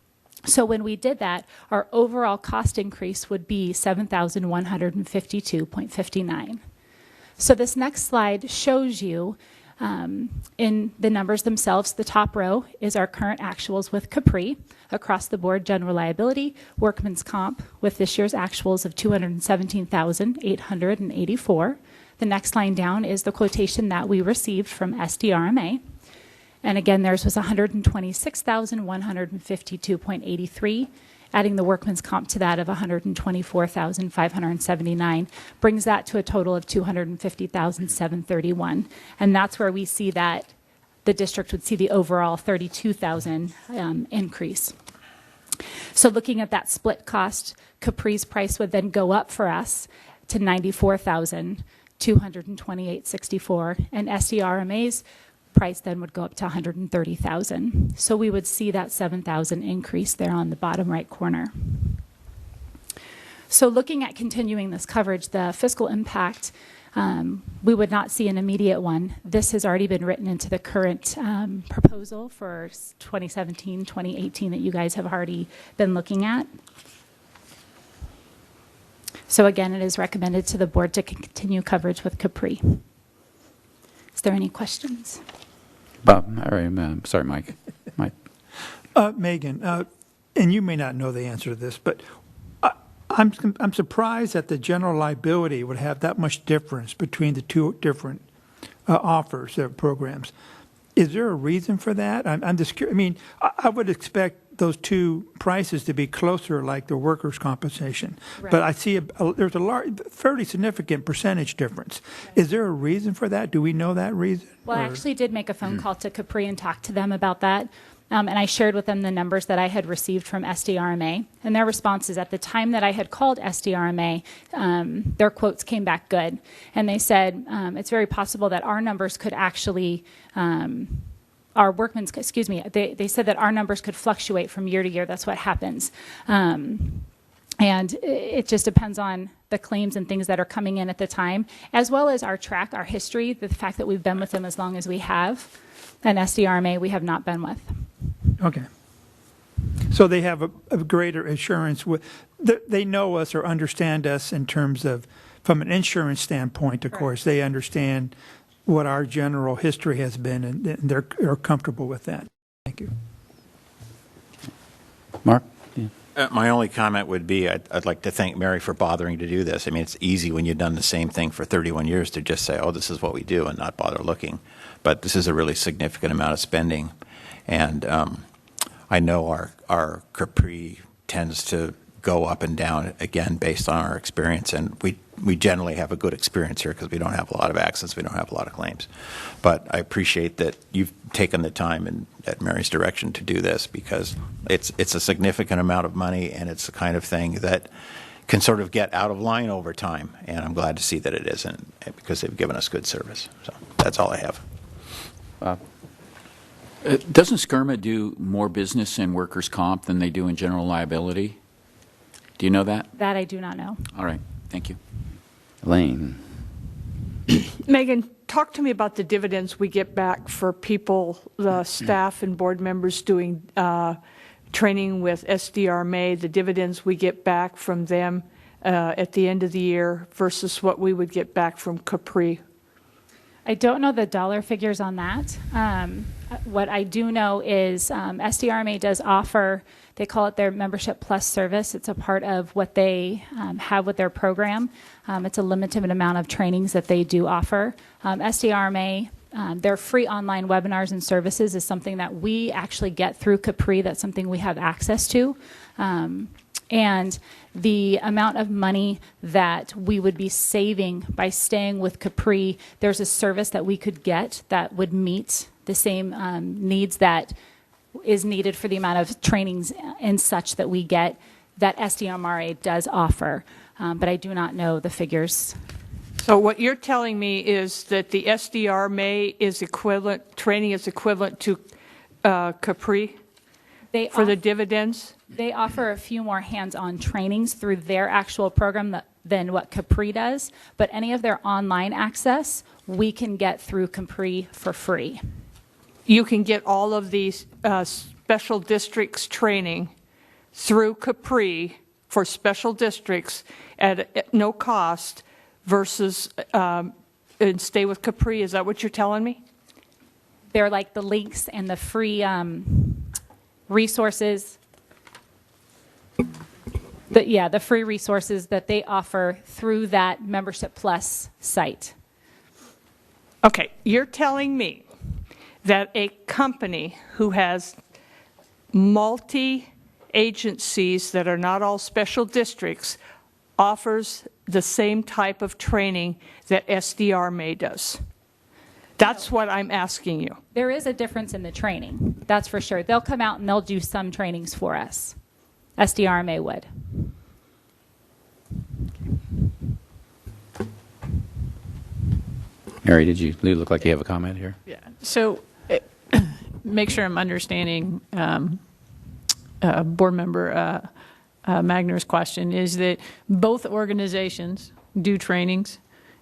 [SPEAKER 13] So when we did that, our overall cost increase would be $7,152.59. So this next slide shows you in the numbers themselves. The top row is our current actuals with Capri, across the board general liability, workman's comp, with this year's actuals of $217,884. The next line down is the quotation that we received from SDRMA. And again, theirs was $126,152.83. adding the workman's comp to that of $124,579 brings that to a total of $250,731. And that's where we see that the district would see the overall $32,000 increase. So looking at that split cost, Capri's price would then go up for us to $94,228.64, and SDRMA's price then would go up to $130,000. So we would see that $7,000 increase there on the bottom right corner. So looking at continuing this coverage, the fiscal impact, we would not see an immediate one. This has already been written into the current proposal for 2017, 2018 that you guys have already been looking at. So again, it is recommended to the board to continue coverage with Capri. Is there any questions?
[SPEAKER 1] Bob, sorry, Mike. Mike.
[SPEAKER 14] Megan, and you may not know the answer to this, but I'm surprised that the general liability would have that much difference between the two different offers or programs. Is there a reason for that? I'm just curious. I mean, I would expect those two prices to be closer, like the workers' compensation. Right. But I see there's a fairly significant percentage difference. Right. Is there a reason for that? Do we know that reason?
[SPEAKER 13] Well, I actually did make a phone call to Capri and talk to them about that. And I shared with them the numbers that I had received from SDRMA. And their response is, at the time that I had called SDRMA, their quotes came back good. And they said, it's very possible that our numbers could actually, they said that our numbers could fluctuate from year to year. That's what happens. And it just depends on the claims and things that are coming in at the time, as well as our history, the fact that we've been with them as long as we have. And SDRMA we have not been with.
[SPEAKER 14] Okay. So they have a greater assurance. They know us or understand us in terms of, from an insurance standpoint, of course, they understand what our general history has been, and they're comfortable with that. Thank you.
[SPEAKER 1] Mark?
[SPEAKER 12] My only comment would be I'd like to thank Mary for bothering to do this. I mean, it's easy when you've done the same thing for 31 years to just say, oh, this is what we do, and not bother looking. But this is a really significant amount of spending. And I know our Capri tends to go up and down, again, based on our experience. And we generally have a good experience here because we don't have a lot of accidents. We don't have a lot of claims. But I appreciate that you've taken the time at Mary's direction to do this, because it's a significant amount of money, and it's the kind of thing that can sort of get out of line over time. And I'm glad to see that it isn't, because they've given us good service. So that's all I have.
[SPEAKER 18] Doesn't SCIRMA do more business in workers' comp than they do in general liability? Do you know that?
[SPEAKER 13] That I do not know.
[SPEAKER 18] All right. Thank you.
[SPEAKER 1] Elaine.
[SPEAKER 3] Megan, talk to me about the dividends we get back for people, the staff and board members doing training with SDRMA, the dividends we get back from them at the end of the year versus what we would get back from Capri.
[SPEAKER 13] I don't know the dollar figures on that. What I do know is SDRMA does offer, they call it their Membership Plus service. It's a part of what they have with their program. It's a limited amount of trainings that they do offer. SDRMA, their free online webinars and services is something that we actually get through Capri. That's something we have access to. And the amount of money that we would be saving by staying with Capri, there's a service that we could get that would meet the same needs that is needed for the amount of trainings and such that we get that SDMRA does offer. But I do not know the figures.
[SPEAKER 3] So what you're telling me is that the SDRMA is equivalent, training is equivalent to Capri for the dividends?
[SPEAKER 13] They offer a few more hands-on trainings through their actual program than what Capri does, but any of their online access we can get through Capri for free.
[SPEAKER 3] You can get all of these special districts training through Capri for special districts at no cost versus and stay with Capri. Is that what you're telling me?
[SPEAKER 13] They're like the links and the free resources. The free resources that they offer through that Membership Plus site.
[SPEAKER 3] Okay, you're telling me that a company who has multi agencies that are not all special districts offers the same type of training that SDRMA does? That's what I'm asking you.
[SPEAKER 13] There is a difference in the training, that's for sure. They'll come out and they'll do some trainings for us. SDRMA would.
[SPEAKER 15] Mary, you look like you have a comment here?
[SPEAKER 7] Yeah. So make sure I'm understanding board member Magner's question is that both organizations do trainings.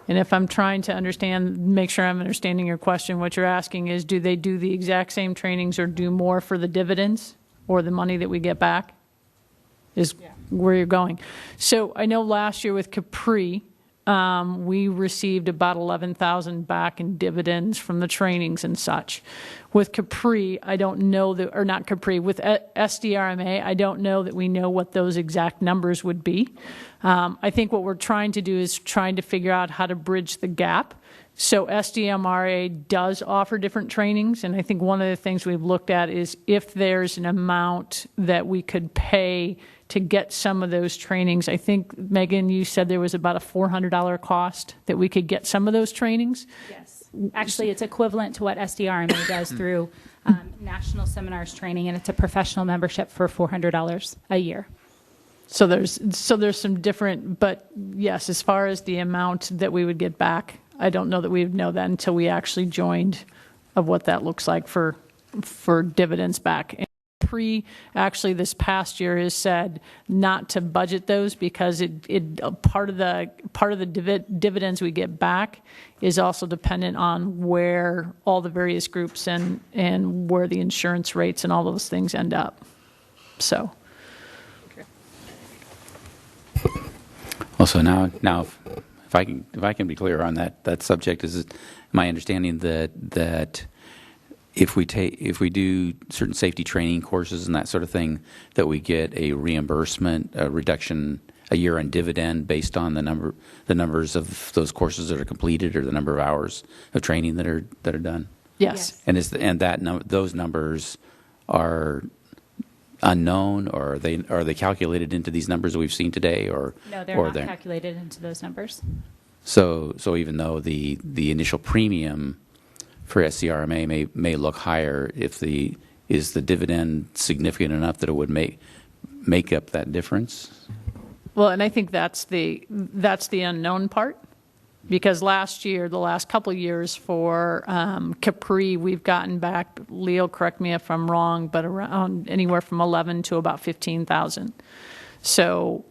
[SPEAKER 7] And if I'm trying to make sure I'm understanding your question, what you're asking is, do they do the exact same trainings or do more for the dividends or the money that we get back? Is where you're going. So I know last year with Capri, we received about $11,000 back in dividends from the trainings and such. With Capri, I don't know that, or not Capri, with SDRMA, I don't know that we know what those exact numbers would be. I think what we're trying to do is trying to figure out how to bridge the gap. So SDMRA does offer different trainings, and I think one of the things we've looked at is if there's an amount that we could pay to get some of those trainings. I think, Megan, you said there was about a $400 cost that we could get some of those trainings?
[SPEAKER 13] Yes. Actually, it's equivalent to what SDRMA does through National Seminars Training, and it's a professional membership for $400 a year.
[SPEAKER 7] So there's some different, but yes, as far as the amount that we would get back, I don't know that we would know that until we actually joined of what that looks like for dividends back. And actually this past year has said not to budget those because part of the dividends we get back is also dependent on where all the various groups and where the insurance rates and all those things end up. So.
[SPEAKER 15] Also, now, if I can be clear on that subject, is it my understanding that if we do certain safety training courses and that sort of thing, that we get a reimbursement, a reduction a year on dividend based on the numbers of those courses that are completed or the number of hours of training that are done.
[SPEAKER 7] Yes.
[SPEAKER 15] And those numbers are unknown, or are they calculated into these numbers that we've seen today, or
[SPEAKER 13] no, they're not calculated into those numbers.
[SPEAKER 15] So even though the initial premium for SCRMA may look higher, is the dividend significant enough that it would make up that difference?
[SPEAKER 7] Well, and I think that's the unknown part, because last year, the last couple of years for Capri, we've gotten back, Leo, correct me if I'm wrong, but around anywhere from 11 to about 15,000. So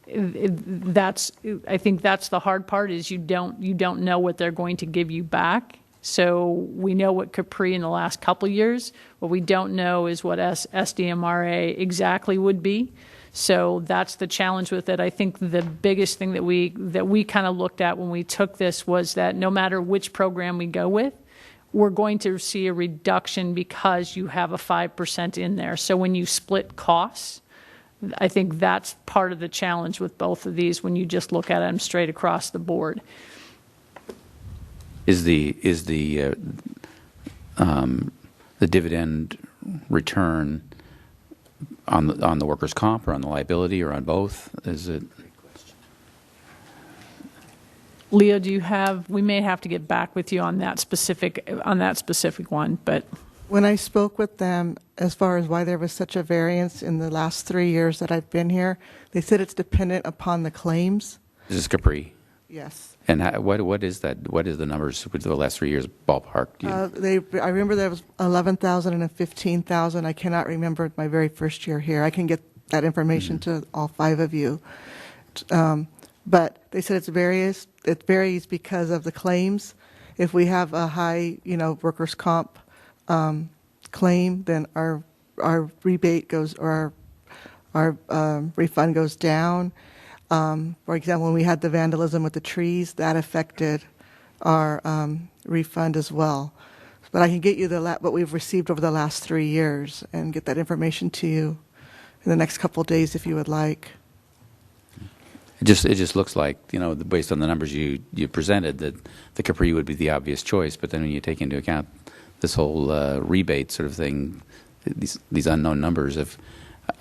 [SPEAKER 7] I think that's the hard part, is you don't know what they're going to give you back. So we know what Capri in the last couple of years. What we don't know is what SDMRA exactly would be. So that's the challenge with it. I think the biggest thing that we kind of looked at when we took this was that no matter which program we go with, we're going to see a reduction because you have a 5% in there. So when you split costs, I think that's part of the challenge with both of these when you just look at them straight across the board.
[SPEAKER 15] Is the dividend return on the workers' comp or on the liability or on both? Is it?
[SPEAKER 7] Leo, we may have to get back with you on that specific one, but.
[SPEAKER 22] When I spoke with them as far as why there was such a variance in the last 3 years that I've been here, they said it's dependent upon the claims.
[SPEAKER 15] This is Capri.
[SPEAKER 22] Yes.
[SPEAKER 15] And what is that? What is the numbers for the last 3 years ballpark?
[SPEAKER 22] I remember there was 11,000 and 15,000. I cannot remember my very first year here. I can get that information to all 5 of you. But they said it varies because of the claims. If we have a high, workers' comp claim, then our rebate goes, or our refund goes down. For example, when we had the vandalism with the trees, that affected our refund as well. But I can get you what we've received over the last 3 years and get that information to you in the next couple of days if you would like.
[SPEAKER 15] It just looks like, based on the numbers you presented, that the Capri would be the obvious choice. But then when you take into account this whole rebate sort of thing, these unknown numbers,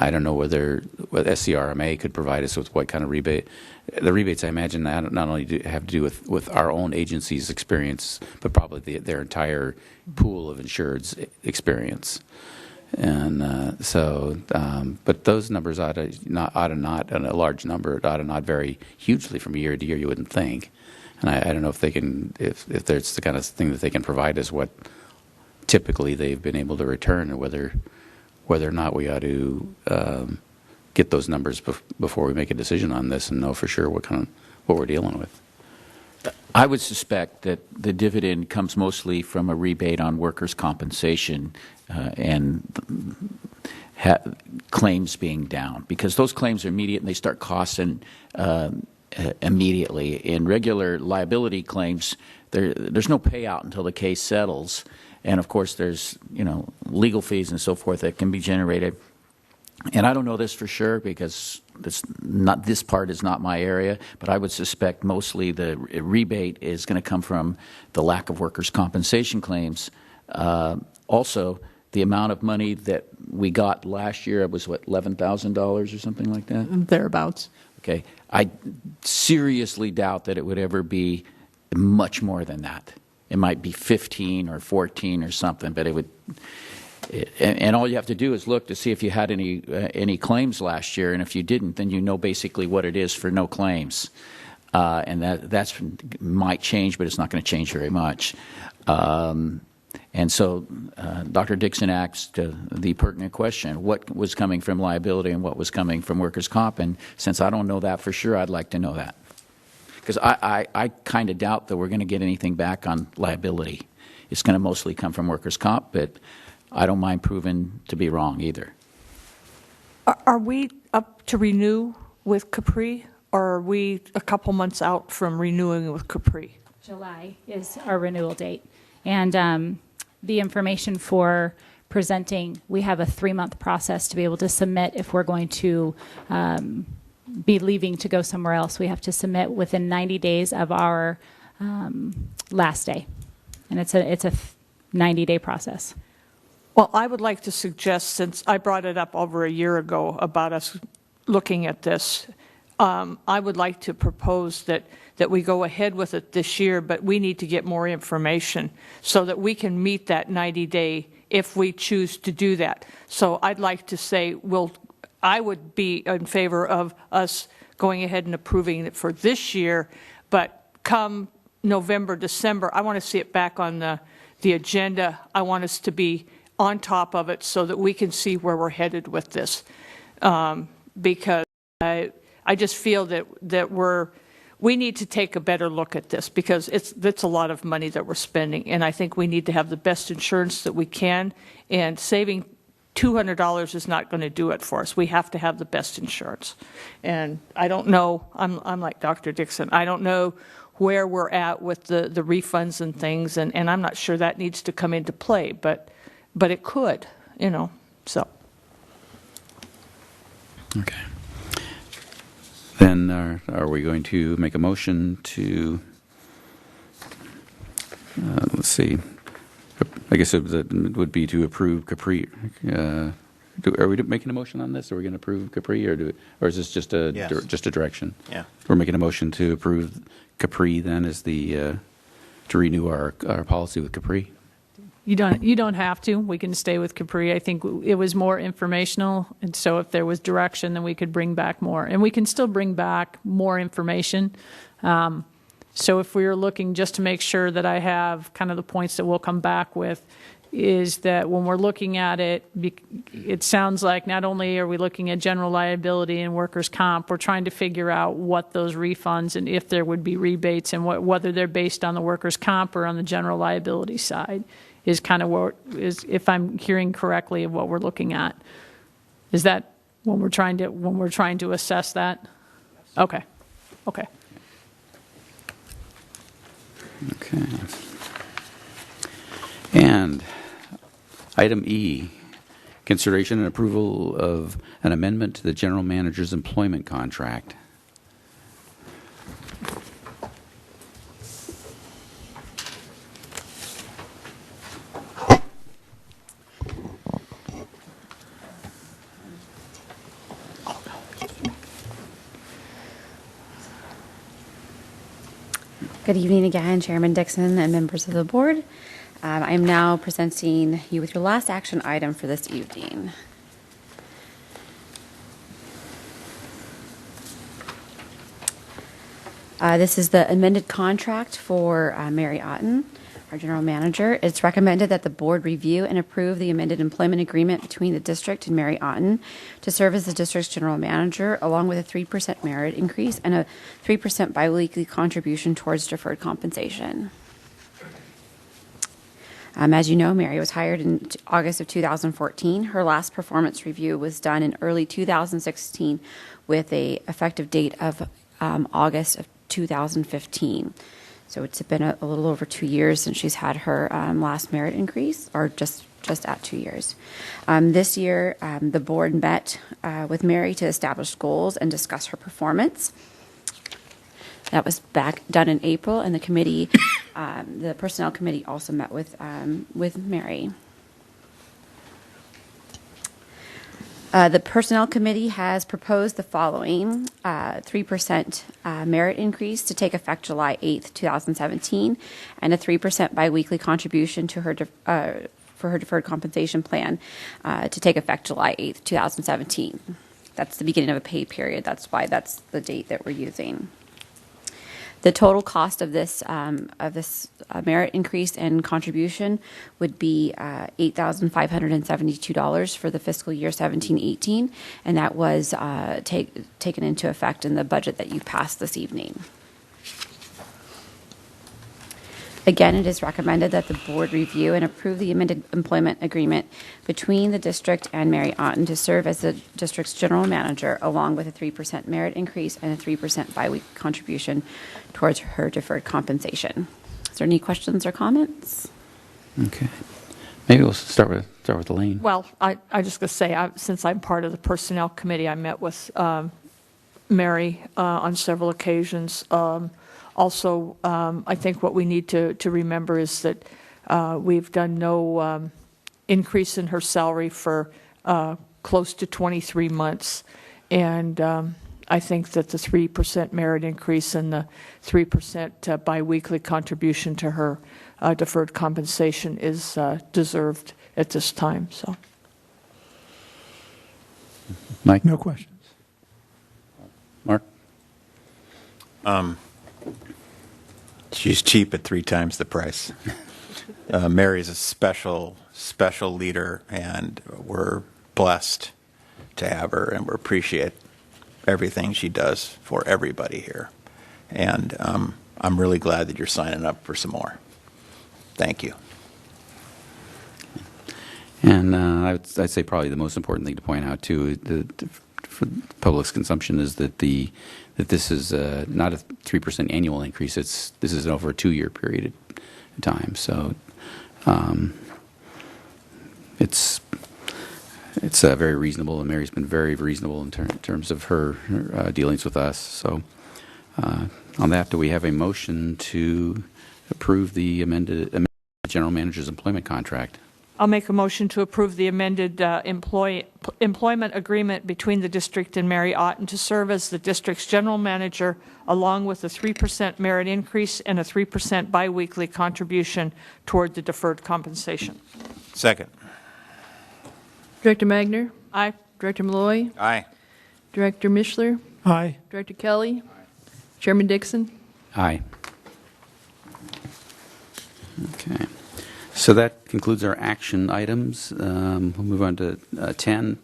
[SPEAKER 15] I don't know whether SCRMA could provide us with what kind of rebate. The rebates, I imagine, not only have to do with our own agency's experience, but probably their entire pool of insured's experience. And but those numbers ought to not, and a large number, it ought to not vary hugely from year to year, you wouldn't think. And I don't know if they can, if there's the kind of thing that they can provide us what typically they've been able to return, or whether or not we ought to get those numbers before we make a decision on this and know for sure what we're dealing with.
[SPEAKER 18] I would suspect that the dividend comes mostly from a rebate on workers' compensation and claims being down, because those claims are immediate and they start costing immediately. In regular liability claims, there's no payout until the case settles, and of course there's legal fees and so forth that can be generated. And I don't know this for sure because this part is not my area, but I would suspect mostly the rebate is going to come from the lack of workers' compensation claims. Also, the amount of money that we got last year was what, $11,000 or something like that?
[SPEAKER 7] Thereabouts.
[SPEAKER 18] Okay. I seriously doubt that it would ever be much more than that. It might be 15 or 14 or something, but it would. And all you have to do is look to see if you had any claims last year, and if you didn't, then you know basically what it is for no claims, and that's might change, but it's not going to change very much. And so, Dr. Dixon asked the pertinent question: what was coming from liability and what was coming from workers' comp? And since I don't know that for sure, I'd like to know that, because I kind of doubt that we're going to get anything back on liability. It's going to mostly come from workers' comp, but I don't mind proving to be wrong either.
[SPEAKER 3] Are we up to renew with Capri, or are we a couple months out from renewing with Capri?
[SPEAKER 13] July is our renewal date. And the information for presenting, we have a 3-month process to be able to submit if we're going to be leaving to go somewhere else. We have to submit within 90 days of our last day. And it's a 90-day process.
[SPEAKER 3] Well, I would like to suggest, since I brought it up over a year ago about us looking at this, I would like to propose that we go ahead with it this year, but we need to get more information so that we can meet that 90-day if we choose to do that. So I'd like to say I would be in favor of us going ahead and approving it for this year, but come November, December, I want to see it back on the agenda. I want us to be on top of it so that we can see where we're headed with this, because I just feel that we need to take a better look at this, because it's a lot of money that we're spending, and I think we need to have the best insurance that we can, and saving $200 is not going to do it for us. We have to have the best insurance. And I don't know, I'm like Dr. Dixon, I don't know where we're at with the refunds and things, and I'm not sure that needs to come into play, but it could, so.
[SPEAKER 15] Okay. Then are we going to make a motion to, let's see, I guess it would be to approve Capri. Are we making a motion on this? Are we going to approve Capri, or is this just a direction?
[SPEAKER 12] Yeah.
[SPEAKER 15] We're making a motion to approve Capri then as to renew our policy with Capri.
[SPEAKER 7] You don't have to. We can stay with Capri. I think it was more informational, and so if there was direction, then we could bring back more. And we can still bring back more information. So if we were looking, just to make sure that I have kind of the points that we'll come back with, is that when we're looking at it, it sounds like not only are we looking at general liability and workers' comp, we're trying to figure out what those refunds and if there would be rebates and whether they're based on the workers' comp or on the general liability side. Is kind of what is, if I'm hearing correctly, of what we're looking at. Is that when we're trying to assess that? Okay.
[SPEAKER 15] Okay. And item E, consideration and approval of an amendment to the general manager's employment contract.
[SPEAKER 5] Good evening again, Chairman Dixon and members of the board. I am now presenting you with your last action item for this evening. This is the amended contract for Mary Otten, our general manager. It's recommended that the board review and approve the amended employment agreement between the district and Mary Otten to serve as the district's general manager, along with a 3% merit increase and a 3% biweekly contribution towards deferred compensation. As you know, Mary was hired in August of 2014. Her last performance review was done in early 2016 with a effective date of August of 2015. So it's been a little over 2 years since she's had her last merit increase, or just at 2 years. This year, the board met with Mary to establish goals and discuss her performance. That was done in April, and the committee, the personnel committee, also met with Mary. The Personnel Committee has proposed the following 3% merit increase to take effect July 8th, 2017, and a 3% biweekly contribution to her for her deferred compensation plan to take effect July 8th, 2017. That's the beginning of a pay period. That's why that's the date that we're using. The total cost of this merit increase and contribution would be $8,572 for the fiscal year 17-18, and that was taken into effect in the budget that you passed this evening. Again, it is recommended that the board review and approve the amended employment agreement between the district and Mary Otten to serve as the district's general manager, along with a 3% merit increase and a 3% biweekly contribution towards her deferred compensation. Is there any questions or comments?
[SPEAKER 15] Okay. Maybe we'll start with Elaine.
[SPEAKER 3] Well, I just going to say, since I'm part of the Personnel Committee, I met with Mary on several occasions. Also, I think what we need to remember is that we've done no increase in her salary for close to 23 months. And I think that the 3% merit increase and the 3% biweekly contribution to her deferred compensation is deserved at this time. So,
[SPEAKER 15] Mike?
[SPEAKER 14] No questions.
[SPEAKER 15] Mark?
[SPEAKER 12] She's cheap at 3 times the price. Mary's a special leader, and we're blessed to have her, and we appreciate everything she does for everybody here. And I'm really glad that you're signing up for some more. Thank you.
[SPEAKER 15] And I'd say probably the most important thing to point out, too, for the public's consumption, is that this is not a 3% annual increase. This is over a 2-year period of time. So it's very reasonable, and Mary's been very reasonable in terms of her dealings with us. So on that, do we have a motion to approve the amended general manager's employment contract?
[SPEAKER 3] I'll make a motion to approve the amended employment agreement between the district and Mary Otten to serve as the district's general manager, along with a 3% merit increase and a 3% biweekly contribution toward the deferred compensation.
[SPEAKER 12] Second.
[SPEAKER 2] Director Magner?
[SPEAKER 3] Aye.
[SPEAKER 2] Director Malloy?
[SPEAKER 12] Aye.
[SPEAKER 2] Director Mishler?
[SPEAKER 14] Aye.
[SPEAKER 2] Director Kelly? Chairman Dixon?
[SPEAKER 15] Aye. Okay. So that concludes our action items. We'll move on to 10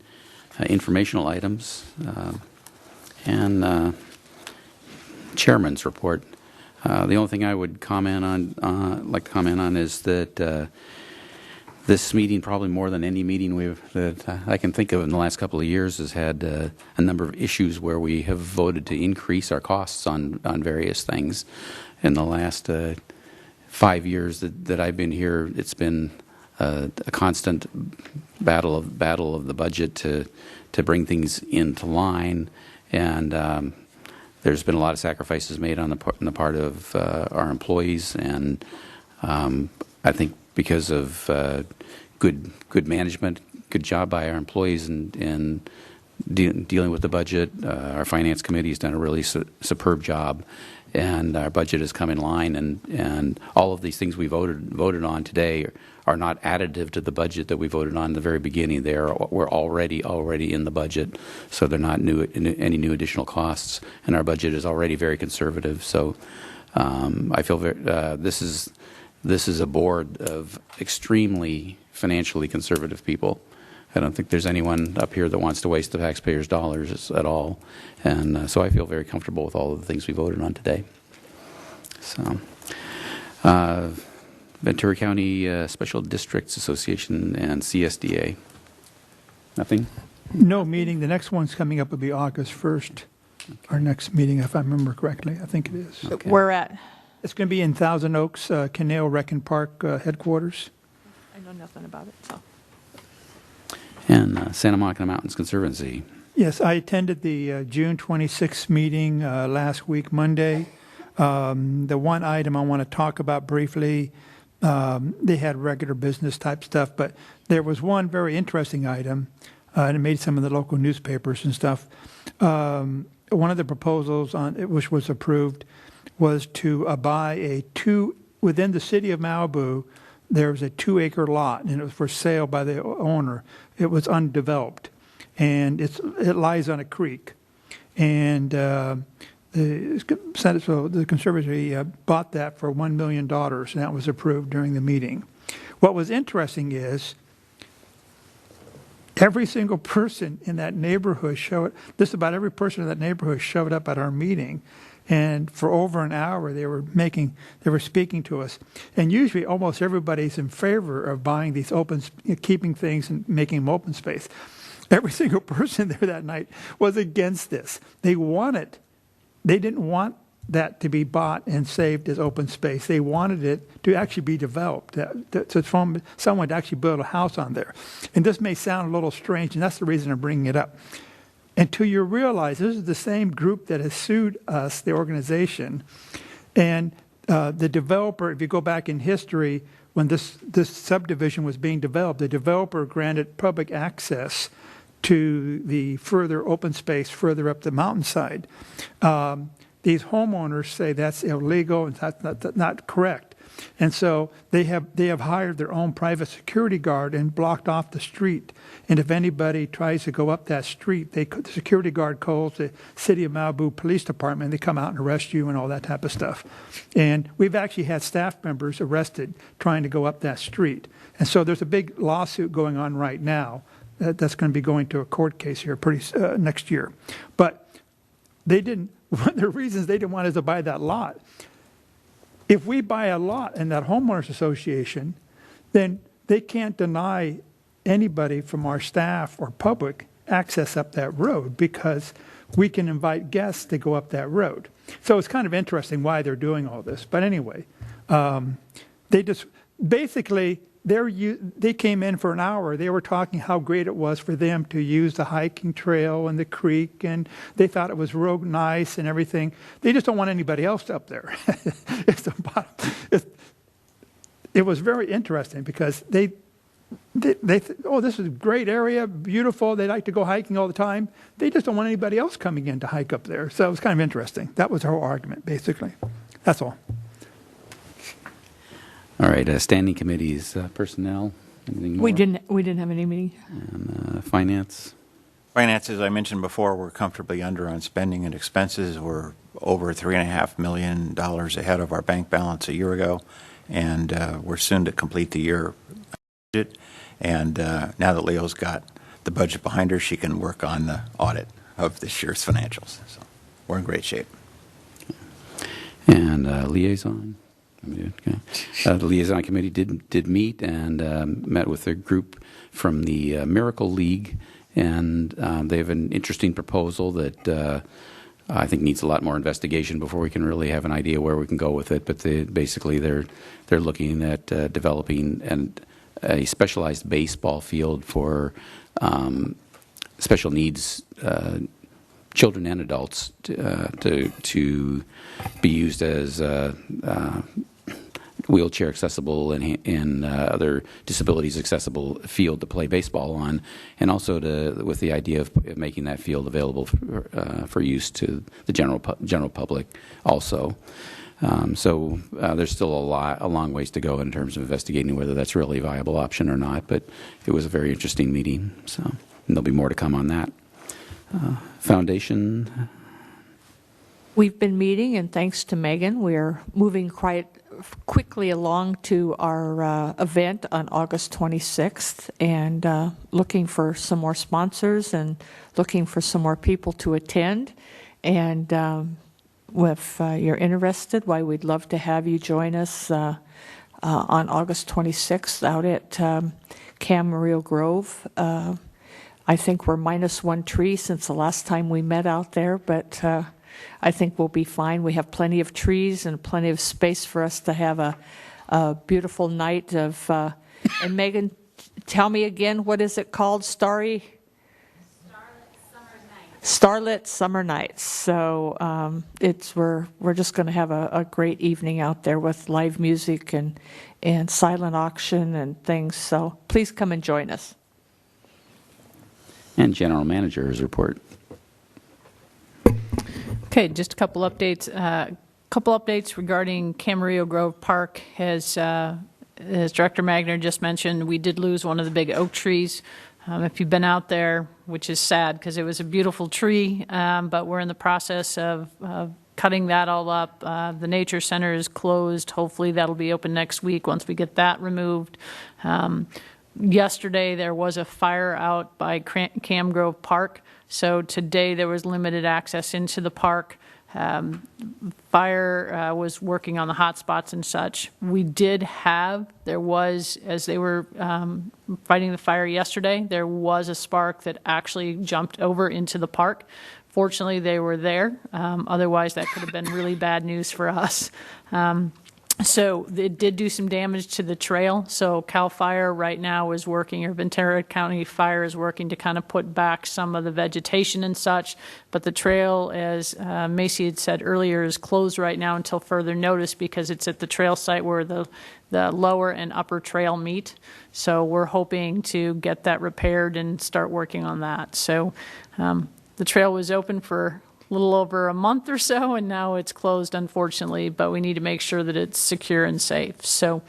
[SPEAKER 15] informational items and chairman's report. The only thing I would comment on is that this meeting, probably more than any meeting that I can think of in the last couple of years, has had a number of issues where we have voted to increase our costs on various things. In the last 5 years that I've been here, it's been a constant battle of the budget to bring things into line, and there's been a lot of sacrifices made on the part of our employees, and I think because of good management, good job by our employees in dealing with the budget, our finance committee has done a really superb job. and our budget has come in line, and all of these things we voted on today are not additive to the budget that we voted on in the very beginning. We're already in the budget, so they're not any new additional costs, and our budget is already very conservative. So I feel this is a board of extremely financially conservative people. I don't think there's anyone up here that wants to waste the taxpayers' dollars at all, and so I feel very comfortable with all of the things we voted on today. So. Ventura County Special Districts Association and CSDA. Nothing?
[SPEAKER 14] No meeting. The next one's coming up will be August 1st. Okay. Our next meeting, if I remember correctly. I think it is.
[SPEAKER 7] Okay. Where at?
[SPEAKER 14] It's going to be in Thousand Oaks, Canale Recon Park headquarters.
[SPEAKER 7] I know nothing about it. So.
[SPEAKER 15] And Santa Monica Mountains Conservancy.
[SPEAKER 14] Yes, I attended the June 26th meeting last week, Monday. The one item I want to talk about briefly, they had regular business type stuff, but there was one very interesting item, and it made some of the local newspapers and stuff. One of the proposals which was approved was to buy within the city of Malibu. There was a 2-acre lot, and it was for sale by the owner. It was undeveloped, and it lies on a creek, and the Conservancy bought that for $1 million, and that was approved during the meeting. What was interesting is every single person in that neighborhood about every person in that neighborhood showed up at our meeting, and for over an hour they were speaking to us. And usually almost everybody's in favor of buying these keeping things and making them open space. Every single person there that night was against this. They didn't want that to be bought and saved as open space. They wanted it to actually be developed, so someone to actually build a house on there. And this may sound a little strange, and that's the reason I'm bringing it up. Until you realize this is the same group that has sued us, the organization, and the developer, if you go back in history, when this subdivision was being developed, the developer granted public access to the further open space further up the mountainside. These homeowners say that's illegal and that's not correct. And so they have hired their own private security guard and blocked off the street. And if anybody tries to go up that street, the security guard calls the City of Malibu Police Department, and they come out and arrest you and all that type of stuff. And we've actually had staff members arrested trying to go up that street. And so there's a big lawsuit going on right now that's going to be going to a court case here next year. But one of the reasons they didn't want us to buy that lot, if we buy a lot in that homeowners association, then they can't deny anybody from our staff or public access up that road because we can invite guests to go up that road. So it's kind of interesting why they're doing all this. But anyway, they just basically they came in for an hour. They were talking how great it was for them to use the hiking trail and the creek, and they thought it was real nice and everything. They just don't want anybody else up there. It was very interesting because they oh, this is a great area, beautiful. They like to go hiking all the time. They just don't want anybody else coming in to hike up there. So it was kind of interesting. That was our argument, basically. That's all.
[SPEAKER 15] All right, standing committees, personnel, anything more?
[SPEAKER 7] We didn't have any meeting.
[SPEAKER 15] And finance?
[SPEAKER 12] Finance, as I mentioned before, we're comfortably under on spending and expenses. We're over $3.5 million ahead of our bank balance a year ago, and we're soon to complete the year budget. And now that Leo's got the budget behind her, she can work on the audit of this year's financials. So we're in great shape.
[SPEAKER 15] And liaison? Okay. The liaison committee did meet and met with a group from the Miracle League, and they have an interesting proposal that I think needs a lot more investigation before we can really have an idea where we can go with it. But they're looking at developing a specialized baseball field for special needs children and adults to be used as wheelchair accessible and other disabilities accessible field to play baseball on, and also with the idea of making that field available for use to the general public also. So there's still a long ways to go in terms of investigating whether that's really a viable option or not, but it was a very interesting meeting, so and there'll be more to come on that. Foundation.
[SPEAKER 3] We've been meeting, and thanks to Megan, we're moving quite quickly along to our event on August 26th, and looking for some more sponsors and looking for some more people to attend. And if you're interested, why we'd love to have you join us on August 26th out at Camarillo Grove. I think we're -1 tree since the last time we met out there, but I think we'll be fine. We have plenty of trees and plenty of space for us to have a beautiful night of. And Megan, tell me again, what is it called? Starlit Summer Nights. So we're just going to have a great evening out there with live music and silent auction and things. So please come and join us.
[SPEAKER 15] And General Manager's report.
[SPEAKER 7] Okay, just a couple updates. Couple updates regarding Camarillo Grove Park. As Director Magner just mentioned, we did lose one of the big oak trees. If you've been out there, which is sad because it was a beautiful tree, but we're in the process of cutting that all up. The Nature Center is closed. Hopefully that'll be open next week once we get that removed. Yesterday there was a fire out by Cam Grove Park, so today there was limited access into the park. Fire was working on the hot spots and such. There was, as they were fighting the fire yesterday, there was a spark that actually jumped over into the park. Fortunately, they were there. Otherwise, that could have been really bad news for us. So it did do some damage to the trail. So CAL FIRE right now is working, or Ventura County Fire is working to kind of put back some of the vegetation and such. But the trail, as Macy had said earlier, is closed right now until further notice because it's at the trail site where the lower and upper trail meet. So we're hoping to get that repaired and start working on that. So the trail was open for a little over a month or so, and now it's closed, unfortunately, but we need to make sure that it's secure and safe. So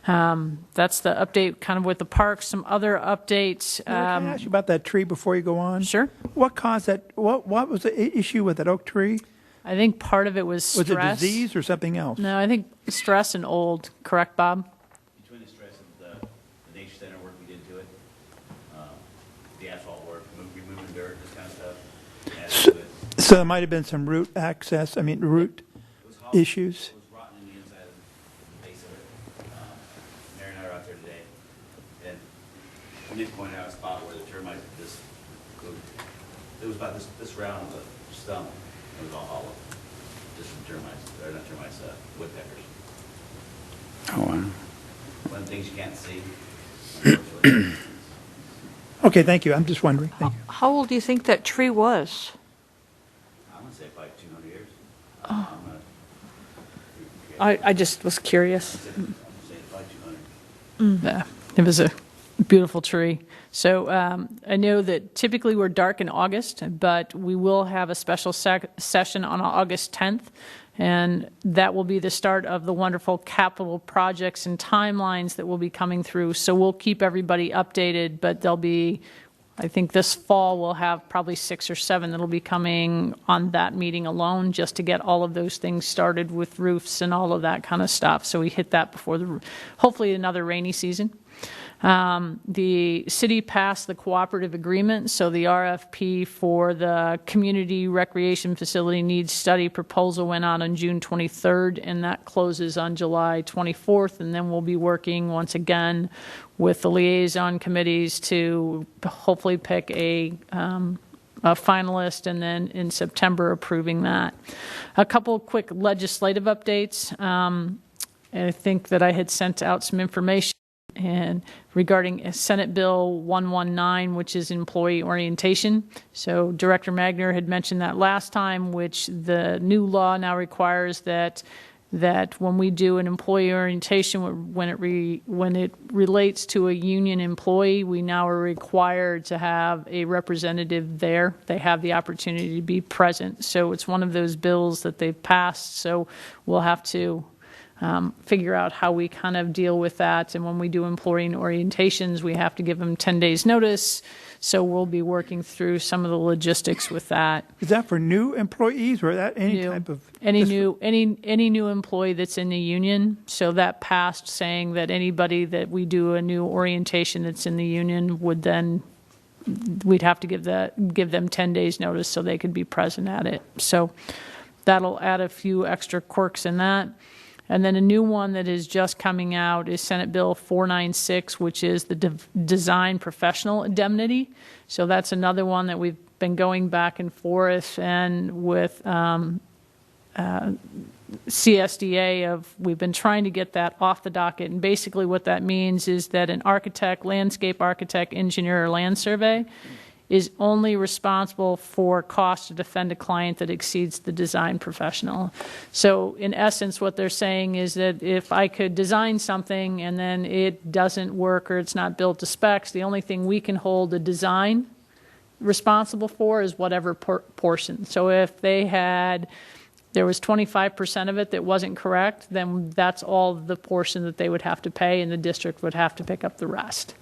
[SPEAKER 7] that's the update kind of with the park. Some other updates.
[SPEAKER 14] Can I ask you about that tree before you go on?
[SPEAKER 7] Sure.
[SPEAKER 14] What caused that? What was the issue with that oak tree?
[SPEAKER 7] I think part of it was stress.
[SPEAKER 14] Was it disease or something else?
[SPEAKER 7] No, I think stress and old. Correct, Bob?
[SPEAKER 8] Between the stress of the Nature Center work we did to it, the asphalt work, removing dirt, this kind of stuff.
[SPEAKER 14] So there might have been some root issues.
[SPEAKER 8] It was rotten in the inside of the base of it. Mary and I were out there today, and Nick pointed out a spot where the termites just go. It was about this round of the stump. It was all hollow. Just some termites, or not termites, woodpeckers.
[SPEAKER 15] Oh, wow.
[SPEAKER 8] One of the things you can't see, unfortunately.
[SPEAKER 14] Okay, thank you. I'm just wondering. Thank you.
[SPEAKER 3] How old do you think that tree was?
[SPEAKER 8] I'm going to say probably 200 years.
[SPEAKER 3] Oh. I just was curious.
[SPEAKER 8] I'm say probably 200.
[SPEAKER 7] Yeah, it was a beautiful tree. So I know that typically we're dark in August, but we will have a special session on August 10th, and that will be the start of the wonderful capital projects and timelines that will be coming through. So we'll keep everybody updated, but there'll be, I think this fall we'll have probably 6 or 7 that'll be coming on that meeting alone just to get all of those things started with roofs and all of that kind of stuff. So we hit that before hopefully another rainy season. The city passed the cooperative agreement, so the RFP for the community recreation facility needs study proposal went out on June 23rd, and that closes on July 24th, and then we'll be working once again with the liaison committees to hopefully pick a finalist, and then in September approving that. A couple quick legislative updates. I think that I had sent out some information and regarding Senate Bill 119, which is employee orientation. So Director Magner had mentioned that last time, which the new law now requires that that when we do an employee orientation, when it relates to a union employee, we now are required to have a representative there. They have the opportunity to be present. So it's one of those bills that they've passed. So we'll have to figure out how we kind of deal with that. And when we do employee orientations, we have to give them 10 days notice. So we'll be working through some of the logistics with that.
[SPEAKER 14] Is that for new employees or that any type of
[SPEAKER 7] any new employee that's in the union? So that passed saying that anybody that we do a new orientation that's in the union would then we'd have to give them 10 days notice so they could be present at it. So that'll add a few extra quirks in that. And then a new one that is just coming out is Senate Bill 496, which is the design professional indemnity. So that's another one that we've been going back and forth and with CSDA we've been trying to get that off the docket. And basically what that means is that an architect, landscape architect, engineer, or land survey is only responsible for cost to defend a client that exceeds the design professional. So in essence, what they're saying is that if I could design something and then it doesn't work or it's not built to specs, the only thing we can hold a design responsible for is whatever portion. So if there was 25% of it that wasn't correct, then that's all the portion that they would have to pay and the district would have to pick up the rest.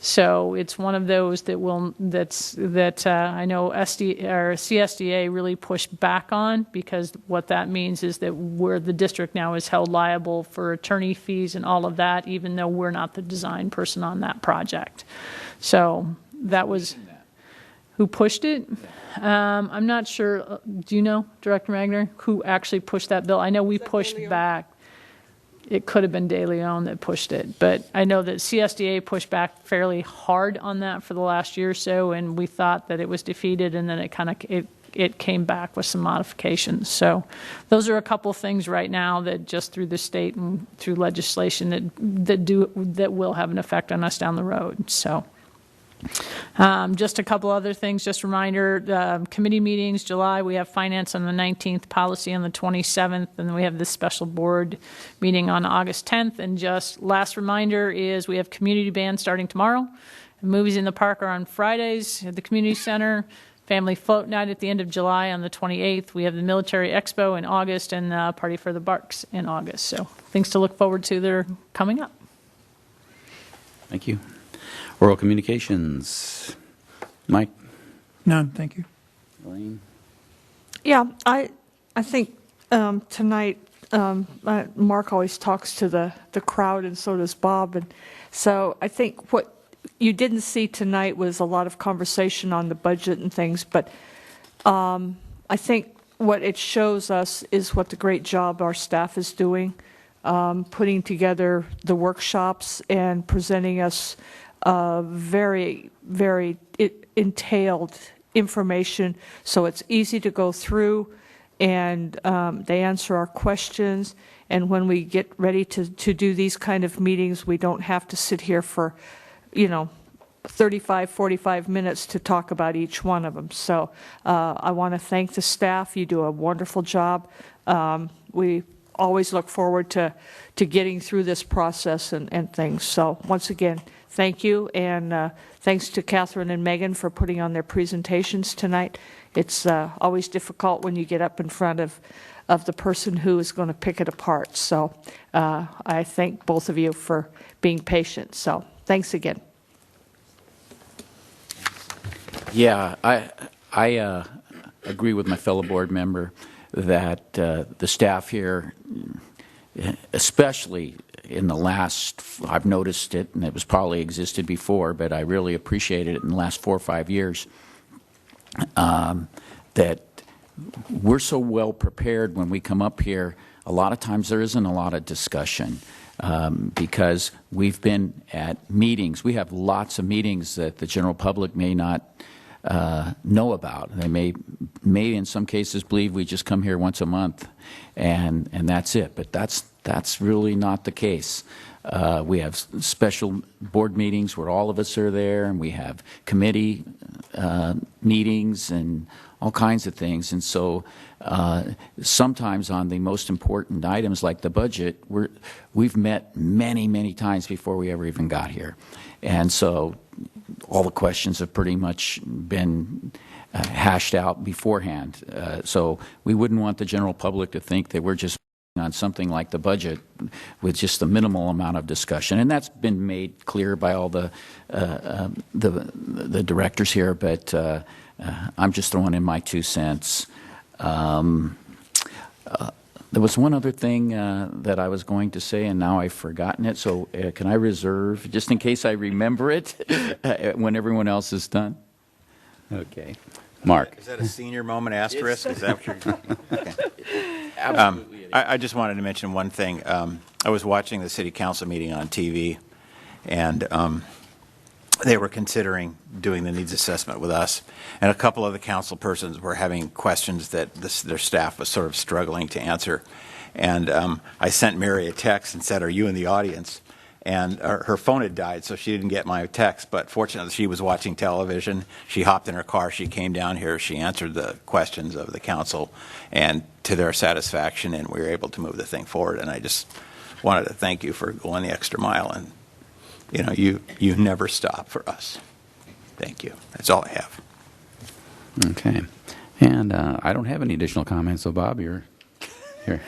[SPEAKER 7] So it's one of those that I know CSDA really pushed back on, because what that means is that the district now is held liable for attorney fees and all of that, even though we're not the design person on that project. So that was who pushed it. I'm not sure. Do you know, Director Magner, who actually pushed that bill? I know we pushed back. It could have been De Leon that pushed it, but I know that CSDA pushed back fairly hard on that for the last year or so, and we thought that it was defeated, and then it came back with some modifications. So those are a couple things right now that just through the state and through legislation that will have an effect on us down the road. So. Just a couple other things, just a reminder, committee meetings, July, we have finance on the 19th, policy on the 27th, and then we have this special board meeting on August 10th. And just last reminder is we have community band starting tomorrow. Movies in the Park are on Fridays at the community center. Family float night at the end of July on the 28th. We have the military expo in August and the party for the Barks in August. So things to look forward to that are coming up.
[SPEAKER 15] Thank you. Oral communications. Mike?
[SPEAKER 14] None, thank you.
[SPEAKER 15] Elaine?
[SPEAKER 3] Yeah, I think tonight, Mark always talks to the crowd, and so does Bob. And so I think what you didn't see tonight was a lot of conversation on the budget and things, but I think what it shows us is what the great job our staff is doing, putting together the workshops and presenting us very, very entailed information, so it's easy to go through, and they answer our questions. And when we get ready to do these kind of meetings, we don't have to sit here for, 35, 45 minutes to talk about each one of them. So I want to thank the staff. You do a wonderful job. We always look forward to getting through this process and things. So once again, thank you, and thanks to Catherine and Megan for putting on their presentations tonight. It's always difficult when you get up in front of the person who is going to pick it apart. So I thank both of you for being patient. So thanks again.
[SPEAKER 15] Yeah, I agree with my fellow board member that the staff here, especially in the last, I've noticed it, and it was probably existed before, but I really appreciated it in the last 4 or 5 years, that we're so well prepared when we come up here. A lot of times there isn't a lot of discussion because we've been at meetings. We have lots of meetings that the general public may not know about. They may in some cases believe we just come here once a month and that's it, but that's really not the case.
[SPEAKER 18] We have special board meetings where all of us are there, and we have committee meetings and all kinds of things. And so sometimes on the most important items like the budget, we've met many, many times before we ever even got here. And so all the questions have pretty much been hashed out beforehand. So we wouldn't want the general public to think that we're just on something like the budget with just a minimal amount of discussion, and that's been made clear by all the directors here. But I'm just throwing in my 2 cents. There was one other thing that I was going to say, and now I've forgotten it. So can I reserve, just in case I remember it, when everyone else is done?
[SPEAKER 15] Okay. Mark.
[SPEAKER 12] Is that a senior moment asterisk? Is that what you're okay.
[SPEAKER 18] Absolutely.
[SPEAKER 12] I just wanted to mention one thing. I was watching the city council meeting on TV, and they were considering doing the needs assessment with us. And a couple of the council persons were having questions that their staff was sort of struggling to answer. And I sent Mary a text and said, "Are you in the audience?" And her phone had died, so she didn't get my text. But fortunately, she was watching television. She hopped in her car. She came down here. She answered the questions of the council, and to their satisfaction, and we were able to move the thing forward. And I just wanted to thank you for going the extra mile. And you never stop for us. Thank you. That's all I have.
[SPEAKER 15] Okay. And I don't have any additional comments, so Bob, you're here.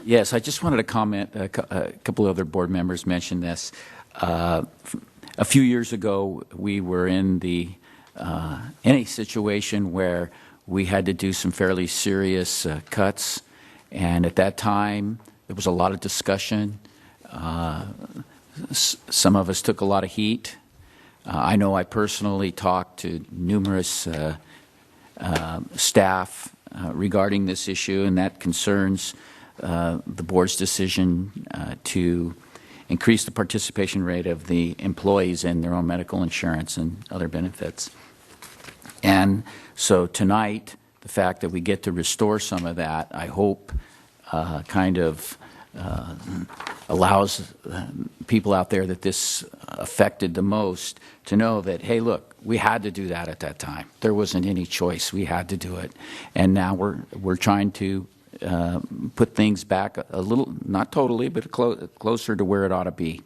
[SPEAKER 18] Yes, I just wanted to comment. A couple of other board members mentioned this. A few years ago, we were in a situation where we had to do some fairly serious cuts, and at that time, there was a lot of discussion. Some of us took a lot of heat. I know I personally talked to numerous staff regarding this issue, and that concerns the board's decision to increase the participation rate of the employees in their own medical insurance and other benefits. And so tonight, the fact that we get to restore some of that, I hope allows people out there that this affected the most to know that, hey, look, we had to do that at that time. There wasn't any choice. We had to do it. And now we're trying to put things back a little, not totally, but closer to where it ought to be.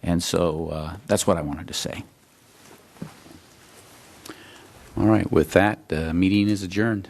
[SPEAKER 18] And so that's what I wanted to say.
[SPEAKER 15] All right. With that, the meeting is adjourned.